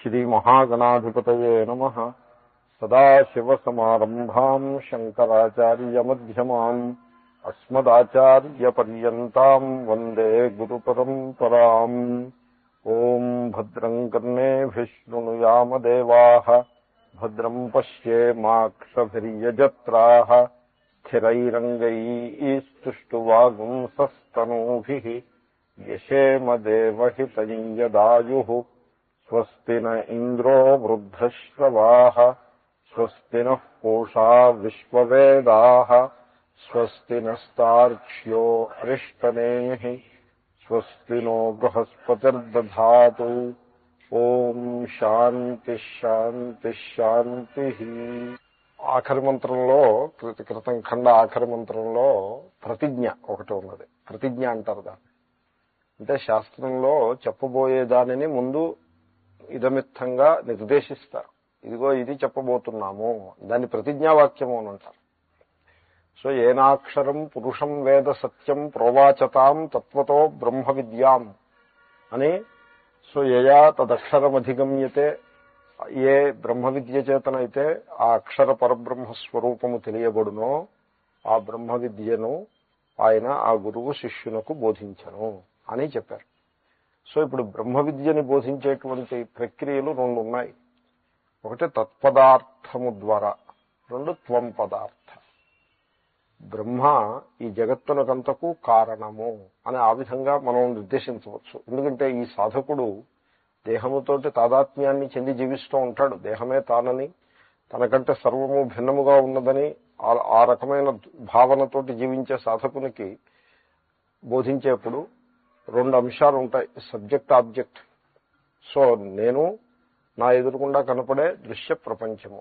श्रीमहागणाधिपतये नमः। सदाशिवसमारम्भाम् शङ्कराचार्यमध्यमाम् अस्मदाचार्यपर्यन्ताम् वन्दे गुरुपरम्पराम्। ॐ भद्रम् कर्णेभिः शृणुयाम देवाः, भद्रम् पश्येमाक्षभिर्यजत्राः, स्थिरैरङ्गैस्तुष्टुवागुंसस्तनूभिः यशेम देवहितम् यदायुः। स्वस्ति न इन्द्रो वृद्धश्रवाः, स्वस्ति नः पूषा विश्ववेदाः, स्वस्ति नस्तार्क्ष्यो अरिष्टनेमिः, स्वस्ति नो बृहस्पतिर्दधातु। ఓం శాంతి శాంతి శాంతి. ఆఖరి మంత్రంలో క్రితం ఖండ ఆఖరి మంత్రంలో ప్రతిజ్ఞ ఒకటి ఉన్నది. ప్రతిజ్ఞ అంటారు దాన్ని. అంటే శాస్త్రంలో చెప్పబోయే దానిని ముందు ఇదమిత్తంగా నిర్దేశిస్తారు. ఇదిగో ఇది చెప్పబోతున్నాము, దాన్ని ప్రతిజ్ఞావాక్యము అని అంటారు. సో ఏనాక్షరం పురుషం వేద సత్యం ప్రోవాచతాం తత్వతో బ్రహ్మ విద్యాం అని. సో యయా తదక్షరమధిగమ్యతే, ఏ బ్రహ్మ విద్య చేతనైతే ఆ అక్షర పరబ్రహ్మ స్వరూపము తెలియబడునో ఆ బ్రహ్మ విద్యను ఆయన ఆ గురువు శిష్యునకు బోధించను అని చెప్పారు. సో ఇప్పుడు బ్రహ్మ విద్యని బోధించేటువంటి ప్రక్రియలు రెండు ఉన్నాయి. ఒకటి తత్పదార్థము ద్వారా, రెండు త్వం పదార్థ. బ్రహ్మ ఈ జగత్తునకంతకు కారణము అని ఆ విధంగా మనం నిర్దేశించవచ్చు. ఎందుకంటే ఈ సాధకుడు దేహముతోటి తాదాత్మ్యాన్ని చెంది జీవిస్తూ ఉంటాడు. దేహమే తానని, తనకంటే సర్వము భిన్నముగా ఉన్నదని ఆ రకమైన భావనతోటి జీవించే సాధకునికి బోధించేప్పుడు రెండు అంశాలు ఉంటాయి, సబ్జెక్ట్ ఆబ్జెక్ట్. సో నేను నా ఎదురుకుండా కనపడే దృశ్య ప్రపంచము,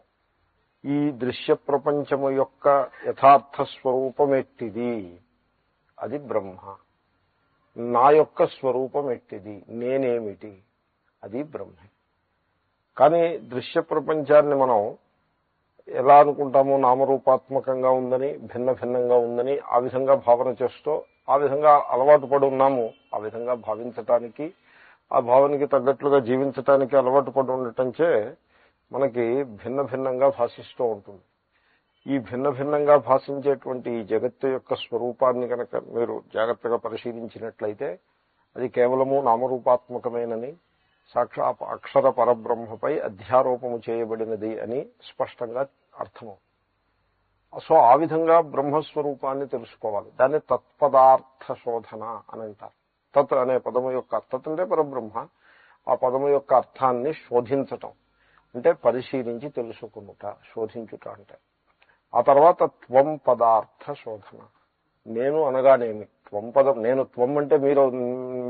ఈ దృశ్య ప్రపంచము యొక్క యథార్థ స్వరూపం ఎట్టిది, అది బ్రహ్మ. నా యొక్క స్వరూపం ఎట్టిది, నేనేమిటి, అది బ్రహ్మ. కానీ దృశ్య ప్రపంచాన్ని మనం ఎలా అనుకుంటామో నామరూపాత్మకంగా ఉందని, భిన్న భిన్నంగా ఉందని ఆ విధంగా భావన చేస్తూ ఆ విధంగా అలవాటు పడి ఉన్నాము. ఆ విధంగా భావించటానికి, ఆ భావనకి తగ్గట్లుగా జీవించటానికి అలవాటు పడి ఉండటంచే మనకి భిన్న భిన్నంగా భాషిస్తూ ఉంటుంది. ఈ భిన్న భిన్నంగా భాషించేటువంటి ఈ జగత్తు యొక్క స్వరూపాన్ని కనుక మీరు జాగ్రత్తగా పరిశీలించినట్లయితే అది కేవలము నామరూపాత్మకమేనని, అక్షర పరబ్రహ్మపై అధ్యారోపము చేయబడినది అని స్పష్టంగా అర్థము. సో ఆ విధంగా బ్రహ్మస్వరూపాన్ని తెలుసుకోవాలి. దాన్ని తత్పదార్థ శోధన అని అంటారు. తత్ అనే పదము యొక్క తత్ అంటే పరబ్రహ్మ, ఆ పదము యొక్క అర్థాన్ని శోధించటం అంటే పరిశీలించి తెలుసుకునుట, శోధించుట అంటే. ఆ తర్వాత త్వం పదార్థ శోధన. నేను అనగానేమి, త్వం పదం, నేను త్వం అంటే మీరు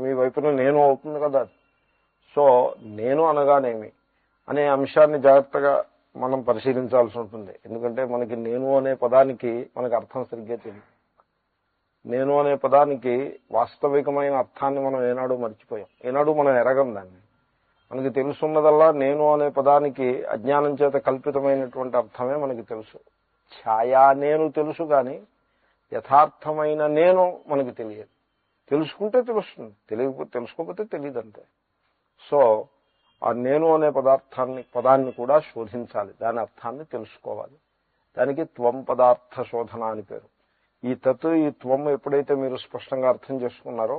మీ వైపున నేను అవుతుంది కదా. సో నేను అనగానేమి అనే అంశాన్ని జాగ్రత్తగా మనం పరిశీలించాల్సి ఉంటుంది. ఎందుకంటే మనకి నేను అనే పదానికి మనకు అర్థం సరిగ్గా తెలియదు. నేను అనే పదానికి వాస్తవికమైన అర్థాన్ని మనం ఏనాడు మర్చిపోయాం, ఏనాడు మనం ఎరగం దాన్ని. మనకి తెలుసున్నదల్లా నేను అనే పదానికి అజ్ఞానం చేత కల్పితమైనటువంటి అర్థమే మనకి తెలుసు. ఛాయా నేను తెలుసు, కానీ యథార్థమైన నేను మనకి తెలియదు. తెలుసుకుంటే తెలుస్తుంది, తెలుసుకోకపోతే తెలియదు అంతే. సో ఆ నేను అనే పదాన్ని కూడా శోధించాలి, దాని అర్థాన్ని తెలుసుకోవాలి. దానికి త్వం పదార్థ శోధన అని పేరు. ఈ తత్తు ఈ త్వం ఎప్పుడైతే మీరు స్పష్టంగా అర్థం చేసుకున్నారో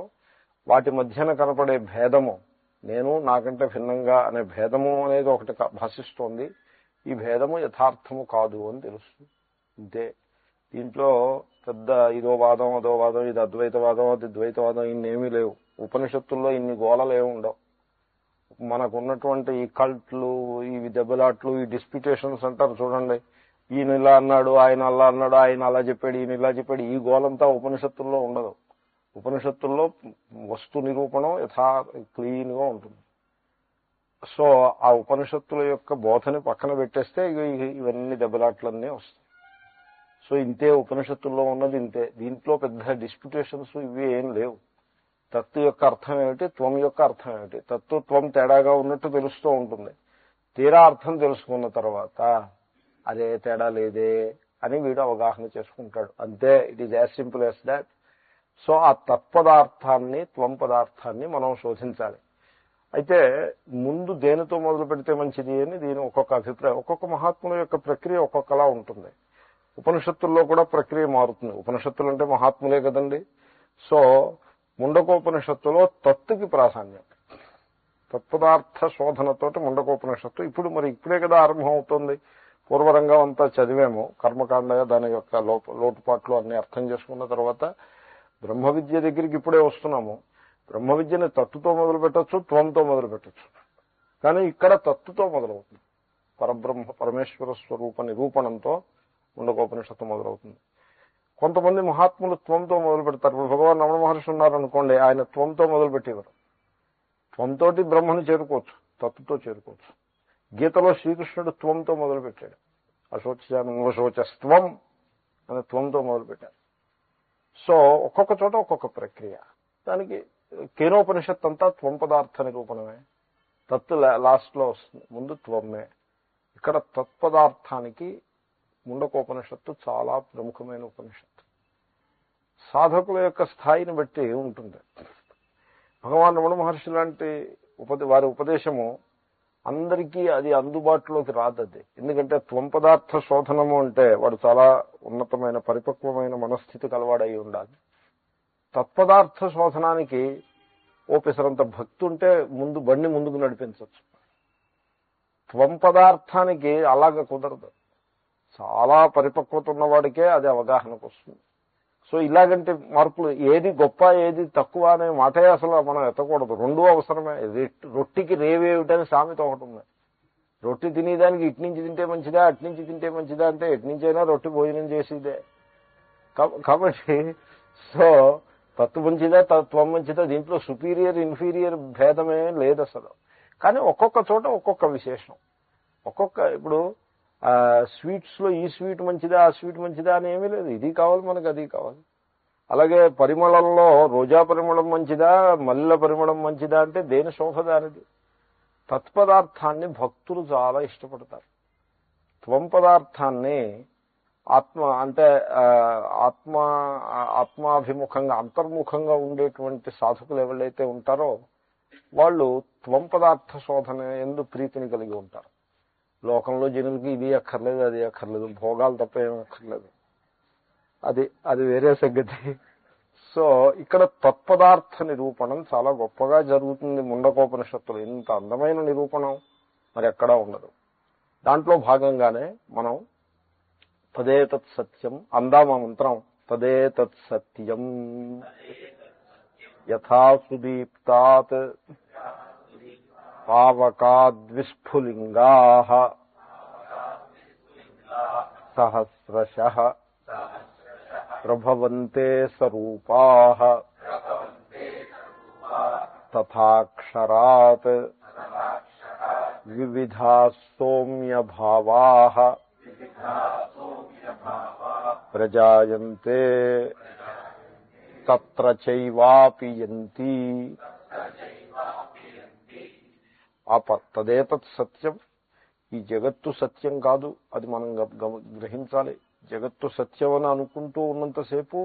వాటి మధ్యన కనపడే భేదము, నేను నాకంటే భిన్నంగా అనే భేదము అనేది ఒకటి భాషిస్తోంది. ఈ భేదము యథార్థము కాదు అని తెలుస్తుంది అంతే. దీంట్లో పెద్ద ఇదో వాదం అదో వాదం, ఇది అద్వైతవాదం అది ద్వైతవాదం, ఇన్నేమీ లేవు. ఉపనిషత్తుల్లో ఇన్ని గోళలు ఏమి ఉండవు. మనకున్నటువంటి ఈ కల్ట్లు, ఈ దెబ్బలాట్లు, ఈ డిస్ప్యూటేషన్స్ అంటారు చూడండి. ఈయన ఇలా అన్నాడు, ఆయన అలా అన్నాడు, ఆయన అలా చెప్పాడు, ఈయన ఇలా చెప్పాడు, ఈ గోలంతా ఉపనిషత్తుల్లో ఉండదు. ఉపనిషత్తుల్లో వస్తు నిరూపణం క్లీన్ గా ఉంటుంది. సో ఆ ఉపనిషత్తుల యొక్క బోధని పక్కన పెట్టేస్తే ఇవన్నీ దెబ్బలాట్లన్నీ వస్తాయి. సో ఇంతే ఉపనిషత్తుల్లో ఉన్నది ఇంతే. దీంట్లో పెద్ద డిస్ప్యూటేషన్స్ ఇవి ఏం లేవు. తత్తు యొక్క అర్థం ఏమిటి, త్వం యొక్క అర్థం ఏమిటి, తత్తు త్వం తేడాగా ఉన్నట్టు తెలుస్తూ ఉంటుంది. తీరా అర్థం తెలుసుకున్న తర్వాత అదే తేడా లేదే అని వీడు అవగాహన చేసుకుంటాడు అంతే. It is as simple as that. So ఆ తత్పదార్థాన్ని, త్వం పదార్థాన్ని మనం శోధించాలి. అయితే ముందు దేనితో మొదలు పెడితే మంచిది అని దీని ఒక్కొక్క అభిప్రాయం. ఒక్కొక్క మహాత్ముల యొక్క ప్రక్రియ ఒక్కొక్కలా ఉంటుంది. ఉపనిషత్తుల్లో కూడా ప్రక్రియ మారుతుంది. ఉపనిషత్తులు అంటే మహాత్ములే కదండి. సో ముండకోపనిషత్తులో తత్తుకి ప్రాధాన్యం, తత్పదార్థ శోధనతోటి ముండకోపనిషత్తు ఇప్పుడే కదా ఆరంభం అవుతుంది. పూర్వరంగం అంతా చదివేమో, కర్మకాండ దాని యొక్క లోటుపాట్లు అన్ని అర్థం చేసుకున్న తర్వాత బ్రహ్మ విద్య దగ్గరికి ఇప్పుడే వస్తున్నాము. బ్రహ్మ విద్యని తత్తుతో మొదలు పెట్టచ్చు, త్వంతో మొదలు పెట్టచ్చు. కానీ ఇక్కడ తత్తుతో మొదలవుతుంది. పరమేశ్వర స్వరూప నిరూపణంతో ముండకోపనిషత్తు మొదలవుతుంది. కొంతమంది మహాత్ములు త్వంతో మొదలు పెడతారు. భగవాన్ రమణ మహర్షి ఉన్నారనుకోండి, ఆయన త్వంతో మొదలు పెట్టేవారు. త్వంతోటి బ్రహ్మను చేరుకోవచ్చు, తత్తుతో చేరుకోవచ్చు. గీతలో శ్రీకృష్ణుడు త్వంతో మొదలు పెట్టాడు. అశోచస్త్వం అనే త్వంతో మొదలు పెట్టారు. సో ఒక్కొక్క చోట ఒక్కొక్క ప్రక్రియ. దానికి కేనోపనిషత్తు అంతా త్వం పదార్థ నిరూపణమే. తత్తు లాస్ట్ లో వస్తుంది, ముందు త్వమే. ఇక్కడ తత్పదార్థానికి ముండకోపనిషత్తు చాలా ప్రముఖమైన ఉపనిషత్తు. సాధకుల యొక్క స్థాయిని బట్టి ఉంటుంది. భగవాన్ రమణ మహర్షి లాంటి వారి ఉపదేశము అందరికీ అది అందుబాటులోకి రాదు. అది ఎందుకంటే త్వం పదార్థ శోధనము అంటే వాడు చాలా ఉన్నతమైన పరిపక్వమైన మనస్థితి కలవాడై ఉండాలి. తత్పదార్థ శోధనానికి ఓపెసరంత భక్తి ఉంటే బండి ముందుకు నడిపించవచ్చు. త్వం పదార్థానికి అలాగ కుదరదు. చాలా పరిపక్వత ఉన్నవాడికే అది అవగాహనకు వస్తుంది. సో ఇలాగంటే మార్పులు ఏది గొప్ప ఏది తక్కువ అనే మాటే అసలు మనం ఎత్తకూడదు. రెండూ అవసరమే. రొట్టికి రేవేమిటని సామెత ఒకటి ఉంది. రొట్టి తినేదానికి ఇటు నుంచి తింటే మంచిదా, అటు నుంచి తింటే మంచిదా అంటే ఎటు నుంచైనా రొట్టి భోజనం చేసేదే. కాబట్టి సో తత్తు మంచిదా, తత్వం మంచిదా, దీంట్లో సుపీరియర్ ఇన్ఫీరియర్ భేదమే లేదు అసలు. కానీ ఒక్కొక్క చోట ఒక్కొక్క విశేషం. ఇప్పుడు స్వీట్స్ లో ఈ స్వీట్ మంచిదా, ఆ స్వీట్ మంచిదా అని ఏమీ లేదు. ఇది కావాలి మనకు, అది కావాలి. అలాగే పరిమళంలో రోజా పరిమళం మంచిదా, మల్లె పరిమళం మంచిదా అంటే దేని శోభ దానిది. తత్పదార్థాన్ని భక్తులు చాలా ఇష్టపడతారు. త్వం పదార్థాన్ని ఆత్మాభిముఖంగా అంతర్ముఖంగా ఉండేటువంటి సాధకులు ఎవరైతే ఉంటారో వాళ్ళు త్వం పదార్థ శోధన యందు ప్రీతిని కలిగి ఉంటారు. లోకంలో జనులకి ఇది అక్కర్లేదు, అది అక్కర్లేదు, భోగాలు తప్ప ఏం అక్కర్లేదు. అది వేరే సంగతి. సో ఇక్కడ తత్పదార్థ నిరూపణం చాలా గొప్పగా జరుగుతుంది ముండకోపనిషత్తులు. ఇంత అందమైన నిరూపణం మరి ఎక్కడా ఉండదు. దాంట్లో భాగంగానే మనం తదేతత్ సత్యం అందామా మంత్రం. తదేతత్ సత్యం యథా సుదీప్తాత్ పావకాద్విస్ఫులింగాః సహస్రశః ప్రభవంతే స్వరూపాః తథాక్షరాత్ వివిధాః సౌమ్యభావాః ప్రజాయంతే తత్ర చైవాపి యంతి. తదేతత్ సత్యం, ఈ జగత్తు సత్యం కాదు, అది మనం గ్రహించాలి. జగత్తు సత్యం అని అనుకుంటూ ఉన్నంతసేపు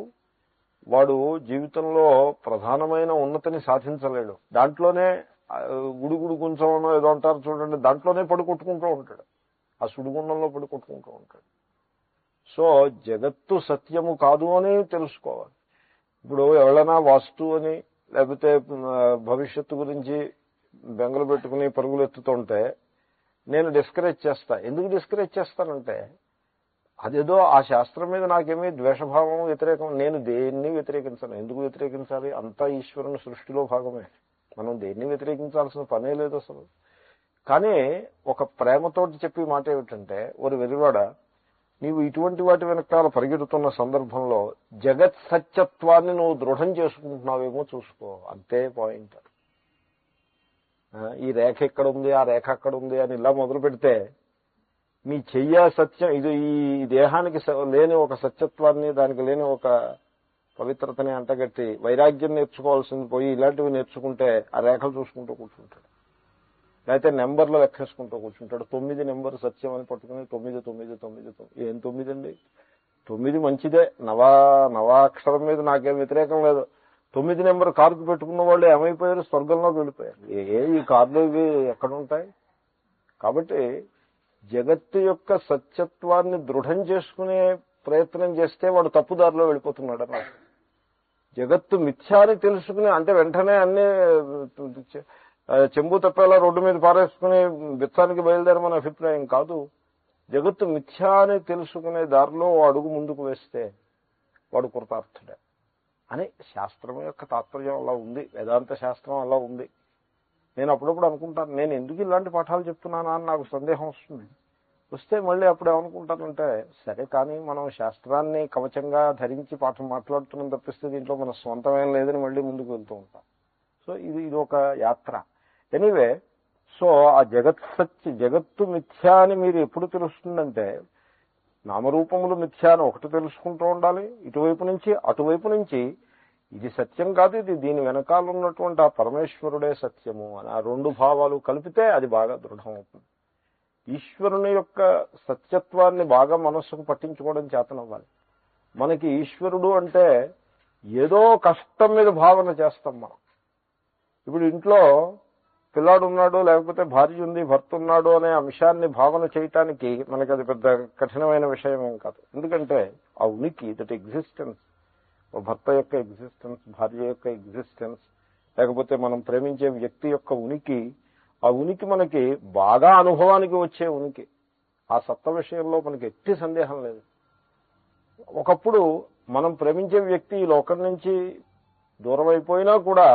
వాడు జీవితంలో ప్రధానమైన ఉన్నతిని సాధించలేడు. దాంట్లోనే గుడుగుడు గుంచమనో ఏదో అంటారు చూడండి, దాంట్లోనే పడుకొట్టుకుంటూ ఉంటాడు. ఆ సుడిగుండంలో పడుకొట్టుకుంటూ ఉంటాడు. సో జగత్తు సత్యము కాదు అని తెలుసుకోవాలి. ఇప్పుడు ఎవరైనా వాస్తు అని లేకపోతే భవిష్యత్తు గురించి బెంగలు పెట్టుకుని పరుగులు ఎత్తుతుంటే నేను డిస్కరేజ్ చేస్తా. ఎందుకు డిస్కరేజ్ చేస్తానంటే అదేదో ఆ శాస్త్రం మీద నాకేమీ ద్వేషభావం వ్యతిరేకం, నేను దేన్ని వ్యతిరేకించను. ఎందుకు వ్యతిరేకించాలి? అంతా ఈశ్వరుని సృష్టిలో భాగమే. మనం దేన్ని వ్యతిరేకించాల్సిన పనే లేదు అసలు. కానీ ఒక ప్రేమతోటి చెప్పే మాట ఏమిటంటే, ఒక వెరివాడ నీవు ఇటువంటి వాటి వెనకాల పరిగెడుతున్న సందర్భంలో జగత్ సత్యత్వాన్ని నువ్వు దృఢం చేసుకుంటున్నావేమో చూసుకో, అంతే పాయింట్. ఈ రేఖ ఎక్కడ ఉంది, ఆ రేఖ అక్కడ ఉంది అని ఇలా మొదలు పెడితే మీ చెయ్య సత్యం, ఇది ఈ దేహానికి లేని ఒక సత్యత్వాన్ని, దానికి లేని ఒక పవిత్రతని అంటగట్టి వైరాగ్యం నేర్చుకోవాల్సింది పోయి ఇలాంటివి నేర్చుకుంటే ఆ రేఖలు చూసుకుంటూ కూర్చుంటాడు. లేకపోతే నెంబర్లు లెక్కేసుకుంటూ కూర్చుంటాడు. 9 నెంబర్ సత్యం అని పట్టుకుని 9 9 9 9. ఏం 9 అండి? 9 మంచిదే, నవాక్షరం మీద నాకేం వ్యతిరేకం లేదు. 9 నెంబర్ కారుకు పెట్టుకున్న వాళ్ళు ఏమైపోయారు? స్వర్గంలోకి వెళ్ళిపోయారు. ఈ కార్లు ఇవి ఎక్కడ ఉంటాయి? కాబట్టి జగత్తు యొక్క సత్యత్వాన్ని దృఢం చేసుకునే ప్రయత్నం చేస్తే వాడు తప్పుదారిలో వెళ్ళిపోతున్నాడు అన్నమాట. జగత్తు మిథ్యాన్ని తెలుసుకుని అంటే వెంటనే అన్ని చెంబు తప్పేలా రోడ్డు మీద పారేసుకుని బిత్తానికి బయలుదేరమని అభిప్రాయం కాదు. జగత్తు మిథ్యాన్ని తెలుసుకునే దారిలో అడుగు ముందుకు వేస్తే వాడు కృతార్థుడే అని శాస్త్రం యొక్క తాత్పర్యం అలా ఉంది. వేదాంత శాస్త్రం అలా ఉంది. నేను అప్పుడప్పుడు అనుకుంటాను, నేను ఎందుకు ఇలాంటి పాఠాలు చెప్తున్నానా అని నాకు సందేహం వస్తుంది. వస్తే మళ్ళీ అప్పుడు ఏమనుకుంటానంటే, సరే కానీ మనం శాస్త్రాన్ని కవచంగా ధరించి పాఠం మాట్లాడుతున్నాం తప్పిస్తే దీంట్లో మన స్వంతమేం లేదని మళ్ళీ ముందుకు వెళ్తూ ఉంటాం. సో ఇది ఒక యాత్ర. ఎనీవే, సో ఆ జగత్తు మిథ్యా అని మీరు ఎప్పుడు తెలుస్తుందంటే, నామరూపములు మిథ్యా అని ఒకటి తెలుసుకుంటూ ఉండాలి. ఇటువైపు నుంచి అటువైపు నుంచి ఇది సత్యం కాదు, ఇది దీని వెనకాల ఉన్నటువంటి ఆ పరమేశ్వరుడే సత్యము అని ఆ రెండు భావాలు కలిపితే అది బాగా దృఢం అవుతుంది. ఈశ్వరుని యొక్క సత్యత్వాన్ని బాగా మనస్సుకు పట్టించుకోవడం చేతనవ్వాలి. మనకి ఈశ్వరుడు అంటే ఏదో కష్టం మీద భావన చేస్తాం మనం. ఇప్పుడు ఇంట్లో పిల్లాడు ఉన్నాడు, లేకపోతే భార్య ఉంది, భర్త ఉన్నాడు అనే అంశాన్ని భావన చేయటానికి మనకి అది పెద్ద కఠినమైన విషయం ఏం కాదు. ఎందుకంటే ఆ ఉనికి, దట్ ఎగ్జిస్టెన్స్, భర్త యొక్క ఎగ్జిస్టెన్స్, భార్య యొక్క ఎగ్జిస్టెన్స్, లేకపోతే మనం ప్రేమించే వ్యక్తి యొక్క ఉనికి, ఆ ఉనికి మనకి బాగా అనుభవానికి వచ్చే ఉనికి. ఆ సత్త విషయంలో మనకి ఎట్టి సందేహం లేదు. ఒకప్పుడు మనం ప్రేమించే వ్యక్తి ఈ లోకం నుంచి దూరం అయిపోయినా కూడా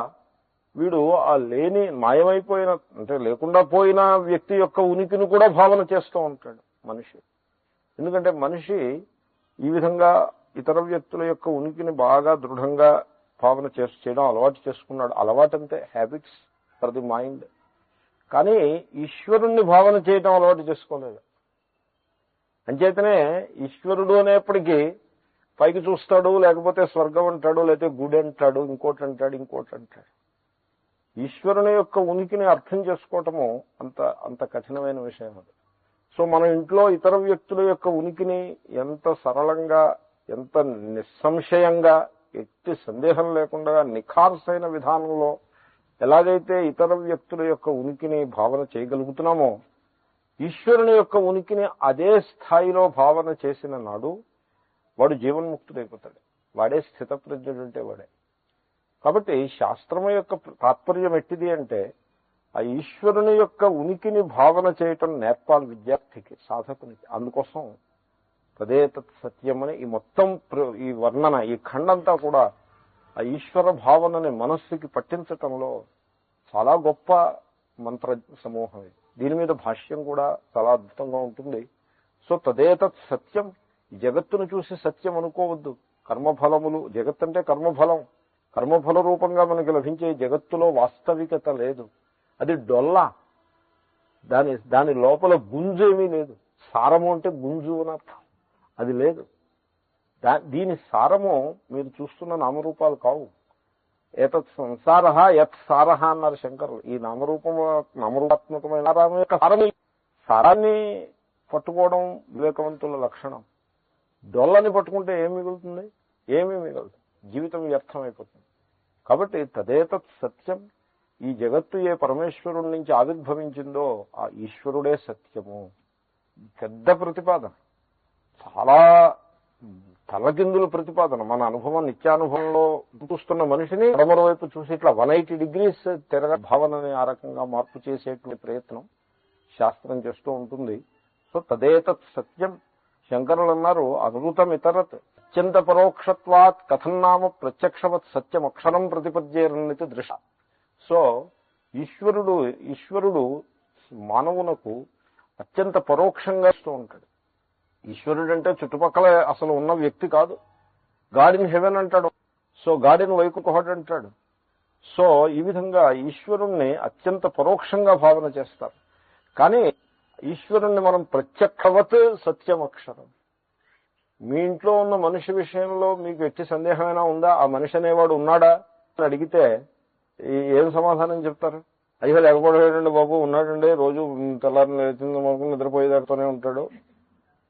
వీడు ఆ లేని మాయమైపోయిన అంటే లేకుండా పోయిన వ్యక్తి యొక్క ఉనికిని కూడా భావన చేస్తూ ఉంటాడు మనిషి. ఎందుకంటే మనిషి ఈ విధంగా ఇతర వ్యక్తుల యొక్క ఉనికిని బాగా దృఢంగా భావన చేయడం అలవాటు చేసుకున్నాడు. అలవాటు అంతే, హ్యాబిట్స్ ఫర్ ది మైండ్. కానీ ఈశ్వరుణ్ణి భావన చేయడం అలవాటు చేసుకోలేదు. అంచేతనే ఈశ్వరుడు అనేప్పటికీ పైకి చూస్తాడు, లేకపోతే స్వర్గం అంటాడు, లేకపోతే గుడి అంటాడు, ఇంకోటి అంటాడు. ఈశ్వరుని యొక్క ఉనికిని అర్థం చేసుకోవటము అంత కఠినమైన విషయం అది. సో మన ఇంట్లో ఇతర వ్యక్తుల యొక్క ఉనికిని ఎంత సరళంగా, ఎంత నిస్సంశయంగా, ఎట్టి సందేహం లేకుండా నిఖార్సైన విధానంలో ఎలాగైతే ఇతర వ్యక్తుల యొక్క ఉనికిని భావన చేయగలుగుతున్నామో, ఈశ్వరుని యొక్క ఉనికిని అదే స్థాయిలో భావన చేసిన నాడు వాడు జీవన్ముక్తుడైపోతాడు. వాడే స్థితప్రజ్ఞుడు అంటే వాడే. కాబట్టి శాస్త్రము యొక్క తాత్పర్యం ఎట్టిది అంటే, ఆ ఈశ్వరుని యొక్క ఉనికిని భావన చేయటం నేర్పాలి విద్యార్థికి, సాధకునికి. అందుకోసం తదే తత్ సత్యం అని ఈ మొత్తం ఈ వర్ణన, ఈ ఖండంతా కూడా ఆ ఈశ్వర భావనని మనస్సుకి పట్టించటంలో చాలా గొప్ప మంత్ర సమూహం. దీని మీద భాష్యం కూడా చాలా అద్భుతంగా ఉంటుంది. సో తదేతత్ సత్యం, జగత్తును చూసి సత్యం అనుకోవద్దు. కర్మఫలములు, జగత్ అంటే కర్మఫలం, కర్మఫల రూపంగా మనకి లభించే జగత్తులో వాస్తవికత లేదు. అది డొల్ల, దాని లోపల గుంజు ఏమీ లేదు. సారము అంటే గుంజు అని అర్థం, అది లేదు. దీని సారము మీరు చూస్తున్న నామరూపాలు కావు. ఏతత్ సంసార యత్ సార అన్నారు శంకరులు. ఈ నామరూపాత్మకమైన యొక్క సారాన్ని పట్టుకోవడం వివేకవంతుల లక్షణం. డొల్లని పట్టుకుంటే ఏం మిగులుతుంది? ఏమీ మిగలదు, జీవితం వ్యర్థమైపోతుంది. కాబట్టి తదేతత్ సత్యం, ఈ జగత్తు ఏ పరమేశ్వరుడి నుంచి ఆవిర్భవించిందో ఆ ఈశ్వరుడే సత్యము. పెద్ద ప్రతిపాదన, చాలా తలకిందుల ప్రతిపాదన. మన అనుభవం, నిత్యానుభవంలో చూస్తున్న మనిషిని పడమర వైపు చూసి ఇట్లా 180 degrees భావనని ఆ రకంగా మార్పు చేసేటువంటి ప్రయత్నం శాస్త్రం చేస్తూ ఉంటుంది. సో తదేతత్ సత్యం, శంకరులు అన్నారు అనుభూతం ఇతరత్ అత్యంత పరోక్షత్వాత్ కథన్నామ ప్రత్యక్షవత్ సత్యం అక్షరం ప్రతిపద్యేరన్నితి దృశ. సో ఈశ్వరుడు మానవునకు అత్యంత పరోక్షంగా ఇస్తూ ఉంటాడు. ఈశ్వరుడు అంటే చుట్టుపక్కల అసలు ఉన్న వ్యక్తి కాదు. గాడ్ ఇన్ హెవెన్ అంటాడు, సో గాడ్ ఇన్ వైకుంఠం అంటాడు. సో ఈ విధంగా ఈశ్వరుణ్ణి అత్యంత పరోక్షంగా భావన చేస్తారు. కానీ ఈశ్వరుణ్ణి మనం ప్రత్యక్షవత్ సత్యం అక్షరం. మీ ఇంట్లో ఉన్న మనిషి విషయంలో మీకు ఎట్టి సందేహమైనా ఉందా? ఆ మనిషి అనేవాడు ఉన్నాడా అని అడిగితే ఏం సమాధానం చెప్తారు? అయ్యో లేకపోవడండి బాబు, ఉన్నాడండి, రోజు తెల్లారి నిద్రపోయేదాడుతూనే ఉంటాడు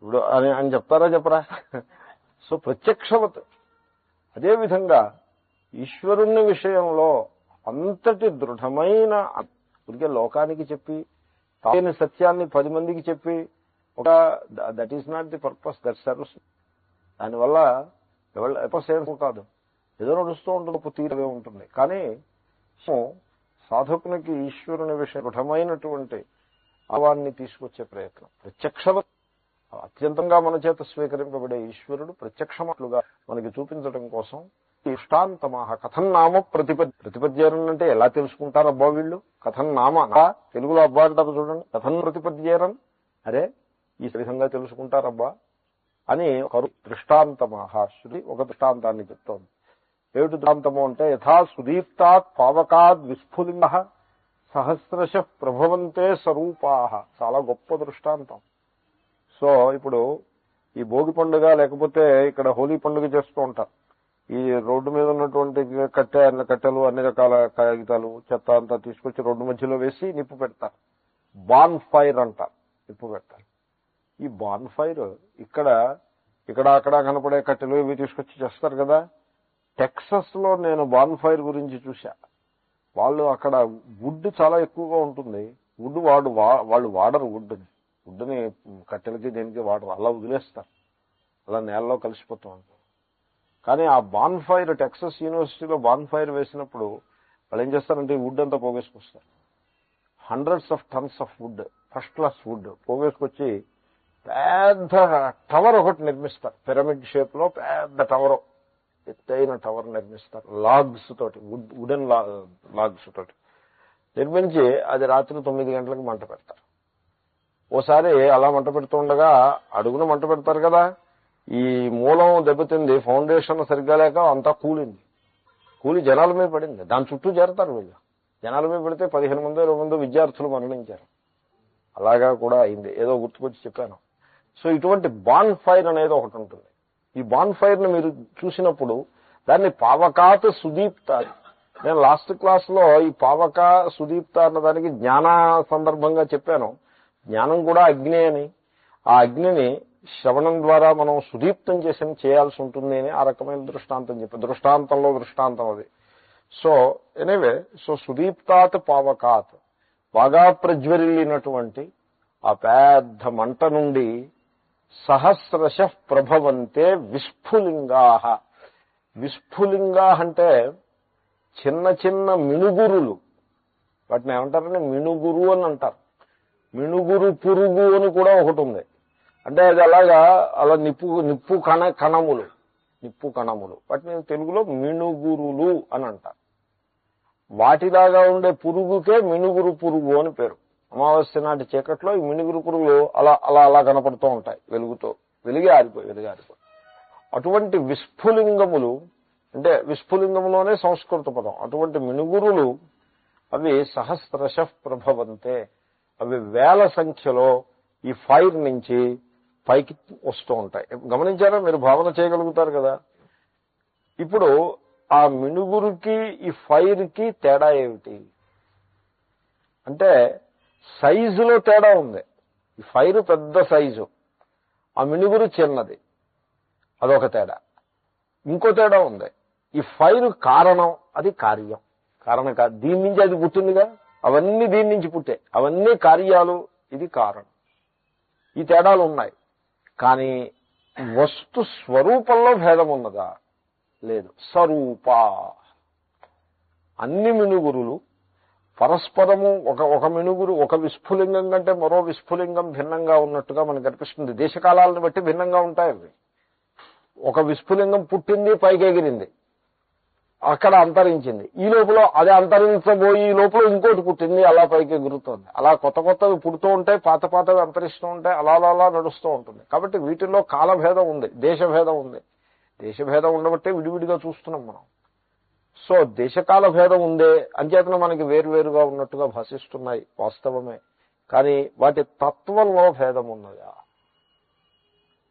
ఇప్పుడు అని చెప్తారా? చెప్పరా? సో ప్రత్యక్షవత్. అదేవిధంగా ఈశ్వరుణ్ణి విషయంలో అంతటి దృఢమైన ఇదిగే లోకానికి చెప్పి తాని సత్యాన్ని 10 మందికి చెప్పి ఒక that is not the purpose, that serves. దానివల్ల ఎవరు కాదు, ఏదో నడుస్తూ ఉంటుంది, తీరుగా ఉంటుంది. కానీ సాధకునికి ఈశ్వరుని విషయం దృఢమైనటువంటి భావాన్ని తీసుకొచ్చే ప్రయత్నం, అత్యంతంగా మన చేత స్వీకరింపబడే ఈశ్వరుడు ప్రత్యక్షమట్లుగా మనకి చూపించడం కోసం దృష్టాంతమాహ కథం నామ ప్రతిపద్యేరన్ అంటే ఎలా తెలుసుకుంటారు అబ్బా వీళ్ళు, కథం నామ తెలుగులో అబ్బా అంటారు చూడండి, కథం ప్రతిపద్యేరన్, అరే ఈ విధంగా తెలుసుకుంటారబ్బా అని ఒక దృష్టాంతమాహ. శృతి ఒక దృష్టాంతాన్ని చెప్తోంది. ఏమిటి దృష్టాంతము అంటే, యథా సుదీప్తాత్ పావకాద్ విస్ఫులింగ సహస్రశ ప్రభవంతే స్వరూపాహ. చాలా గొప్ప దృష్టాంతం. సో ఇప్పుడు ఈ భోగి పండుగ లేకపోతే ఇక్కడ హోలీ పండుగ చేస్తూ ఉంటారు. ఈ రోడ్డు మీద ఉన్నటువంటి కట్టెలు అన్ని రకాల కాగితాలు చెత్త అంతా తీసుకొచ్చి రోడ్డు మధ్యలో వేసి నిప్పు పెడతారు. బాన్ ఫైర్ అంటారు, నిప్పు పెడతారు. ఈ బాన్ ఫైర్ ఇక్కడ అక్కడ కనపడే కట్టెలు ఇవి తీసుకొచ్చి చేస్తారు కదా. టెక్సస్ లో నేను బాన్ ఫైర్ గురించి చూసా. వాళ్ళు అక్కడ వుడ్ చాలా ఎక్కువగా ఉంటుంది. వుడ్ వాళ్ళు వాడరు, వుడ్ని కట్టెలకి దేనికి వాడరు, అలా వదిలేస్తారు, అలా నేలలో కలిసిపోతూ ఉంటారు. కానీ ఆ బాన్ ఫైర్ టెక్సస్ యూనివర్సిటీలో బాన్ ఫైర్ వేసినప్పుడు వాళ్ళు ఏం చేస్తారంటే ఈ వుడ్ అంతా పోగేసుకొస్తారు. Hundreds of tons of wood, first class wood పోగేసుకొచ్చి పెద్ద టవర్ ఒకటి నిర్మిస్తారు. పిరమిడ్ షేప్ లో పెద్ద టవర్, ఎత్తైన టవర్ నిర్మిస్తారు. లాగ్స్ తోటి, వుడెన్ లాగ్స్ తోటి నిర్మించి అది రాత్రి 9 గంటలకు మంట పెడతారు. ఓసారి అలా మంట పెడుతూ ఉండగా అడుగున మంట పెడతారు కదా, ఈ మూలం దెబ్బతింది, ఫౌండేషన్ సరిగ్గా లేక అంతా కూలి జనాల మీద పడింది. దాని చుట్టూ చేరతారు వీళ్ళు. జనాల మీద పెడితే 15 మందో 20 మందో విద్యార్థులు మరణించారు. అలాగా కూడా అయింది. ఏదో గుర్తుకొచ్చి చెప్పాను. సో ఇటువంటి బాన్ ఫైర్ అనేది ఒకటి ఉంటుంది. ఈ బాన్ ఫైర్ ని మీరు చూసినప్పుడు దాన్ని పావకాత్ సుదీప్త. నేను లాస్ట్ క్లాస్ లో ఈ పావక సుదీప్త అన్న దానికి జ్ఞాన సందర్భంగా చెప్పాను. జ్ఞానం కూడా అగ్ని అని, ఆ అగ్నిని శ్రవణం ద్వారా మనం సుదీప్తం చేయాల్సి ఉంటుంది అని ఆ రకమైన దృష్టాంతం చెప్పాను. దృష్టాంతంలో దృష్టాంతం అది. సో ఎనీవే, సో సుదీప్తాత్ పావకాత్, బాగా ప్రజ్వరిల్లినటువంటి ఆ పెద్ద మంట నుండి సహస్రశ ప్రభవంతే విస్ఫులింగా. విస్ఫులింగా అంటే చిన్న చిన్న మినుగురులు, వాటిని ఏమంటారంటే మినుగురు అని అంటారు. మినుగురు పురుగు అని కూడా ఒకటి ఉంది. అంటే అది అలా నిప్పు కణములు, వాటిని తెలుగులో మినుగురులు అని అంటారు. వాటిలాగా ఉండే పురుగుకే మినుగురు పురుగు అని పేరు. అమావాస్య నాటి చీకట్లో ఈ మినుగురు పురుగులు అలా కనపడుతూ ఉంటాయి, వెలిగి ఆరిపోయి. అటువంటి విస్ఫులింగములు అంటే విస్ఫులింగములోనే సంస్కృత పదం. అటువంటి మినుగురులు అవి సహస్రశ ప్రభవంతే, అవి వేల సంఖ్యలో ఈ ఫైర్ నుంచి పైకి వస్తూ ఉంటాయి. గమనించారా మీరు? భావన చేయగలుగుతారు కదా. ఇప్పుడు ఆ మినుగురుకి ఈ ఫైర్కి తేడా ఏమిటి అంటే సైజులో తేడా ఉంది. ఈ ఫైర్ పెద్ద సైజు, ఆ మినుగురు చిన్నది, అదొక తేడా. ఇంకో తేడా ఉంది, ఈ ఫైర్ కారణం, అది కార్యం. దీని నుంచి అది పుట్టిందిగా, అవన్నీ దీని నుంచి పుట్టే, అవన్నీ కార్యాలు, ఇది కారణం. ఈ తేడాలు ఉన్నాయి. కానీ వస్తు స్వరూపంలో భేదం ఉన్నదా? లేదు. స్వరూప అన్ని మినుగురులు పరస్పరము ఒక మినుగురు ఒక విస్ఫులింగం కంటే మరో విస్ఫులింగం భిన్నంగా ఉన్నట్టుగా మనకు అనిపిస్తుంది. దేశకాలాలను బట్టి భిన్నంగా ఉంటాయి అవి. ఒక విస్ఫులింగం పుట్టింది, పైకి ఎగిరింది, అక్కడ అంతరించింది. ఈ లోపల అది అంతరించబోయి ఈ లోపల ఇంకోటి పుట్టింది, అలా పైకి ఎగురుతోంది. అలా కొత్తవి పుడుతూ ఉంటాయి, పాతవి అంతరిస్తూ ఉంటాయి, అలా నడుస్తూ ఉంటుంది. కాబట్టి వీటిల్లో కాలభేదం ఉంది, దేశభేదం ఉంది. దేశభేదం ఉండబట్టే విడివిడిగా చూస్తున్నాం మనం. సో దేశకాల భేదం ఉందే, అంచేతన మనకి వేరువేరుగా ఉన్నట్టుగా భాషిస్తున్నాయి, వాస్తవమే. కానీ వాటి తత్వంలో భేదం ఉన్నదా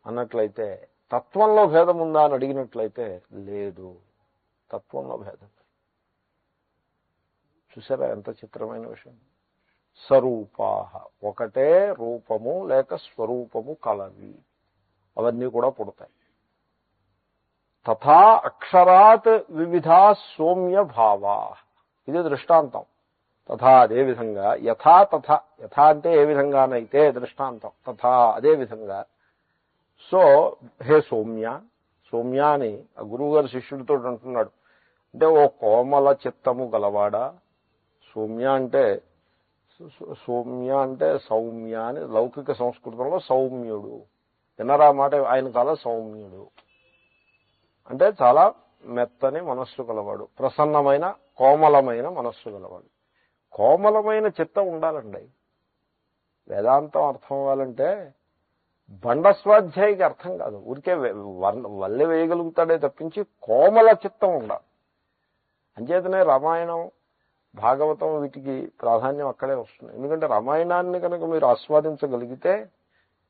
అన్నట్లయితే, తత్వంలో భేదం ఉందా అని అడిగినట్లయితే లేదు. తత్వంలో భేదం. చూసారా ఎంత చిత్రమైన విషయం. స్వరూపాహ, ఒకటే రూపము లేక స్వరూపము కలవి, అవన్నీ కూడా పుడతాయి. తథా అక్షరాత్ వివిధా సౌమ్య భావా. ఇది దృష్టాంతం. తథా అదే విధంగా, యథా తథా, యథా అంటే ఏ విధంగానైతే దృష్టాంతం, తథా అదే విధంగా. సో హే సౌమ్య, సౌమ్య అని ఆ గురువు గారు శిష్యుడితో అంటున్నాడు. అంటే ఓ కోమల చిత్తము గలవాడా. సౌమ్య అంటే సౌమ్య అని లౌకిక సంస్కృతంలో సౌమ్యుడు. విన్నరా మాట? ఆయన చాలా సౌమ్యుడు అంటే చాలా మెత్తని మనస్సు గలవాడు, ప్రసన్నమైన కోమలమైన మనస్సు గలవాడు. కోమలమైన చిత్తం ఉండాలండి. వేదాంతం అర్థం అవ్వాలంటే బండస్వాధ్యాయికి అర్థం కాదు. ఊరికే వల్లె వేయగలుగుతాడే తప్పించి కోమల చిత్తం ఉండాలి. అంచేతనే రామాయణం, భాగవతం వీటికి ప్రాధాన్యం అక్కడే వస్తుంది. ఎందుకంటే రామాయణాన్ని కనుక మీరు ఆస్వాదించగలిగితే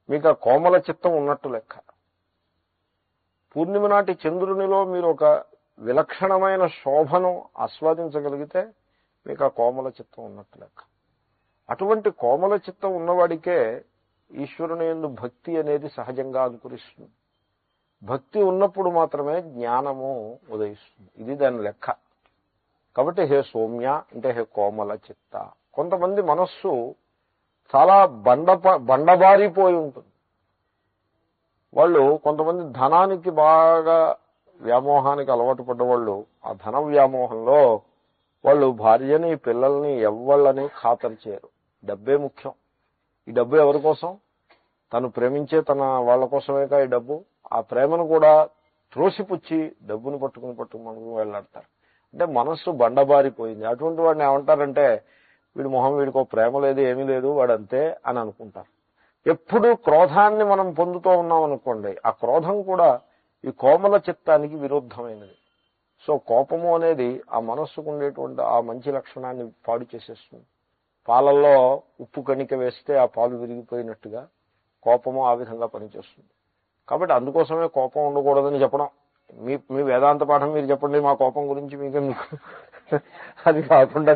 మీకు ఆ కోమల చిత్తం ఉన్నట్టు లెక్క. పూర్ణిమ నాటి చంద్రునిలో మీరు ఒక విలక్షణమైన శోభను ఆస్వాదించగలిగితే మీకు ఆ కోమల చిత్తం ఉన్నట్టు లెక్క. అటువంటి కోమల చిత్తం ఉన్నవాడికే ఈశ్వరుని యందు భక్తి అనేది సహజంగా అనుకరిస్తుంది. భక్తి ఉన్నప్పుడు మాత్రమే జ్ఞానము ఉదయిస్తుంది. ఇది దాని లెక్క. కాబట్టి హే సౌమ్య అంటే హే కోమల చిత్త. కొంతమంది మనస్సు చాలా బండబారిపోయి ఉంటుంది. వాళ్ళు కొంతమంది ధనానికి బాగా వ్యామోహానికి అలవాటు పడ్డవాళ్ళు, ఆ ధన వ్యామోహంలో వాళ్ళు భార్యని, పిల్లల్ని, ఎవ్వళ్ళని ఖాతరు చేయరు. డబ్బే ముఖ్యం. ఈ డబ్బు ఎవరి కోసం? తను ప్రేమించే తన వాళ్ళ కోసమేగా ఈ డబ్బు. ఆ ప్రేమను కూడా త్రోసిపుచ్చి డబ్బును పట్టుకుని వెళ్ళాడతారు. అంటే మనస్సు బండబారిపోయింది. అటువంటి వాడిని ఏమంటారంటే వీడి మొహం, వీడికో ప్రేమ లేదు, ఏమీ లేదు, వాడంతే అని అనుకుంటారు. ఎప్పుడు క్రోధాన్ని మనం పొందుతూ ఉన్నాం అనుకోండి, ఆ క్రోధం కూడా ఈ కోమల చిత్తానికి విరుద్ధమైనది. సో కోపము అనేది ఆ మనస్సుకు ఉండేటువంటి ఆ మంచి లక్షణాన్ని పాడు చేసేస్తుంది. పాలల్లో ఉప్పు కణిక వేస్తే ఆ పాలు విరిగిపోయినట్టుగా కోపము ఆ విధంగా పనిచేస్తుంది. కాబట్టి అందుకోసమే కోపం ఉండకూడదని చెప్పడం. మీ వేదాంత పాఠం మీరు చెప్పండి మా కోపం గురించి, మీకు అది కాకుండా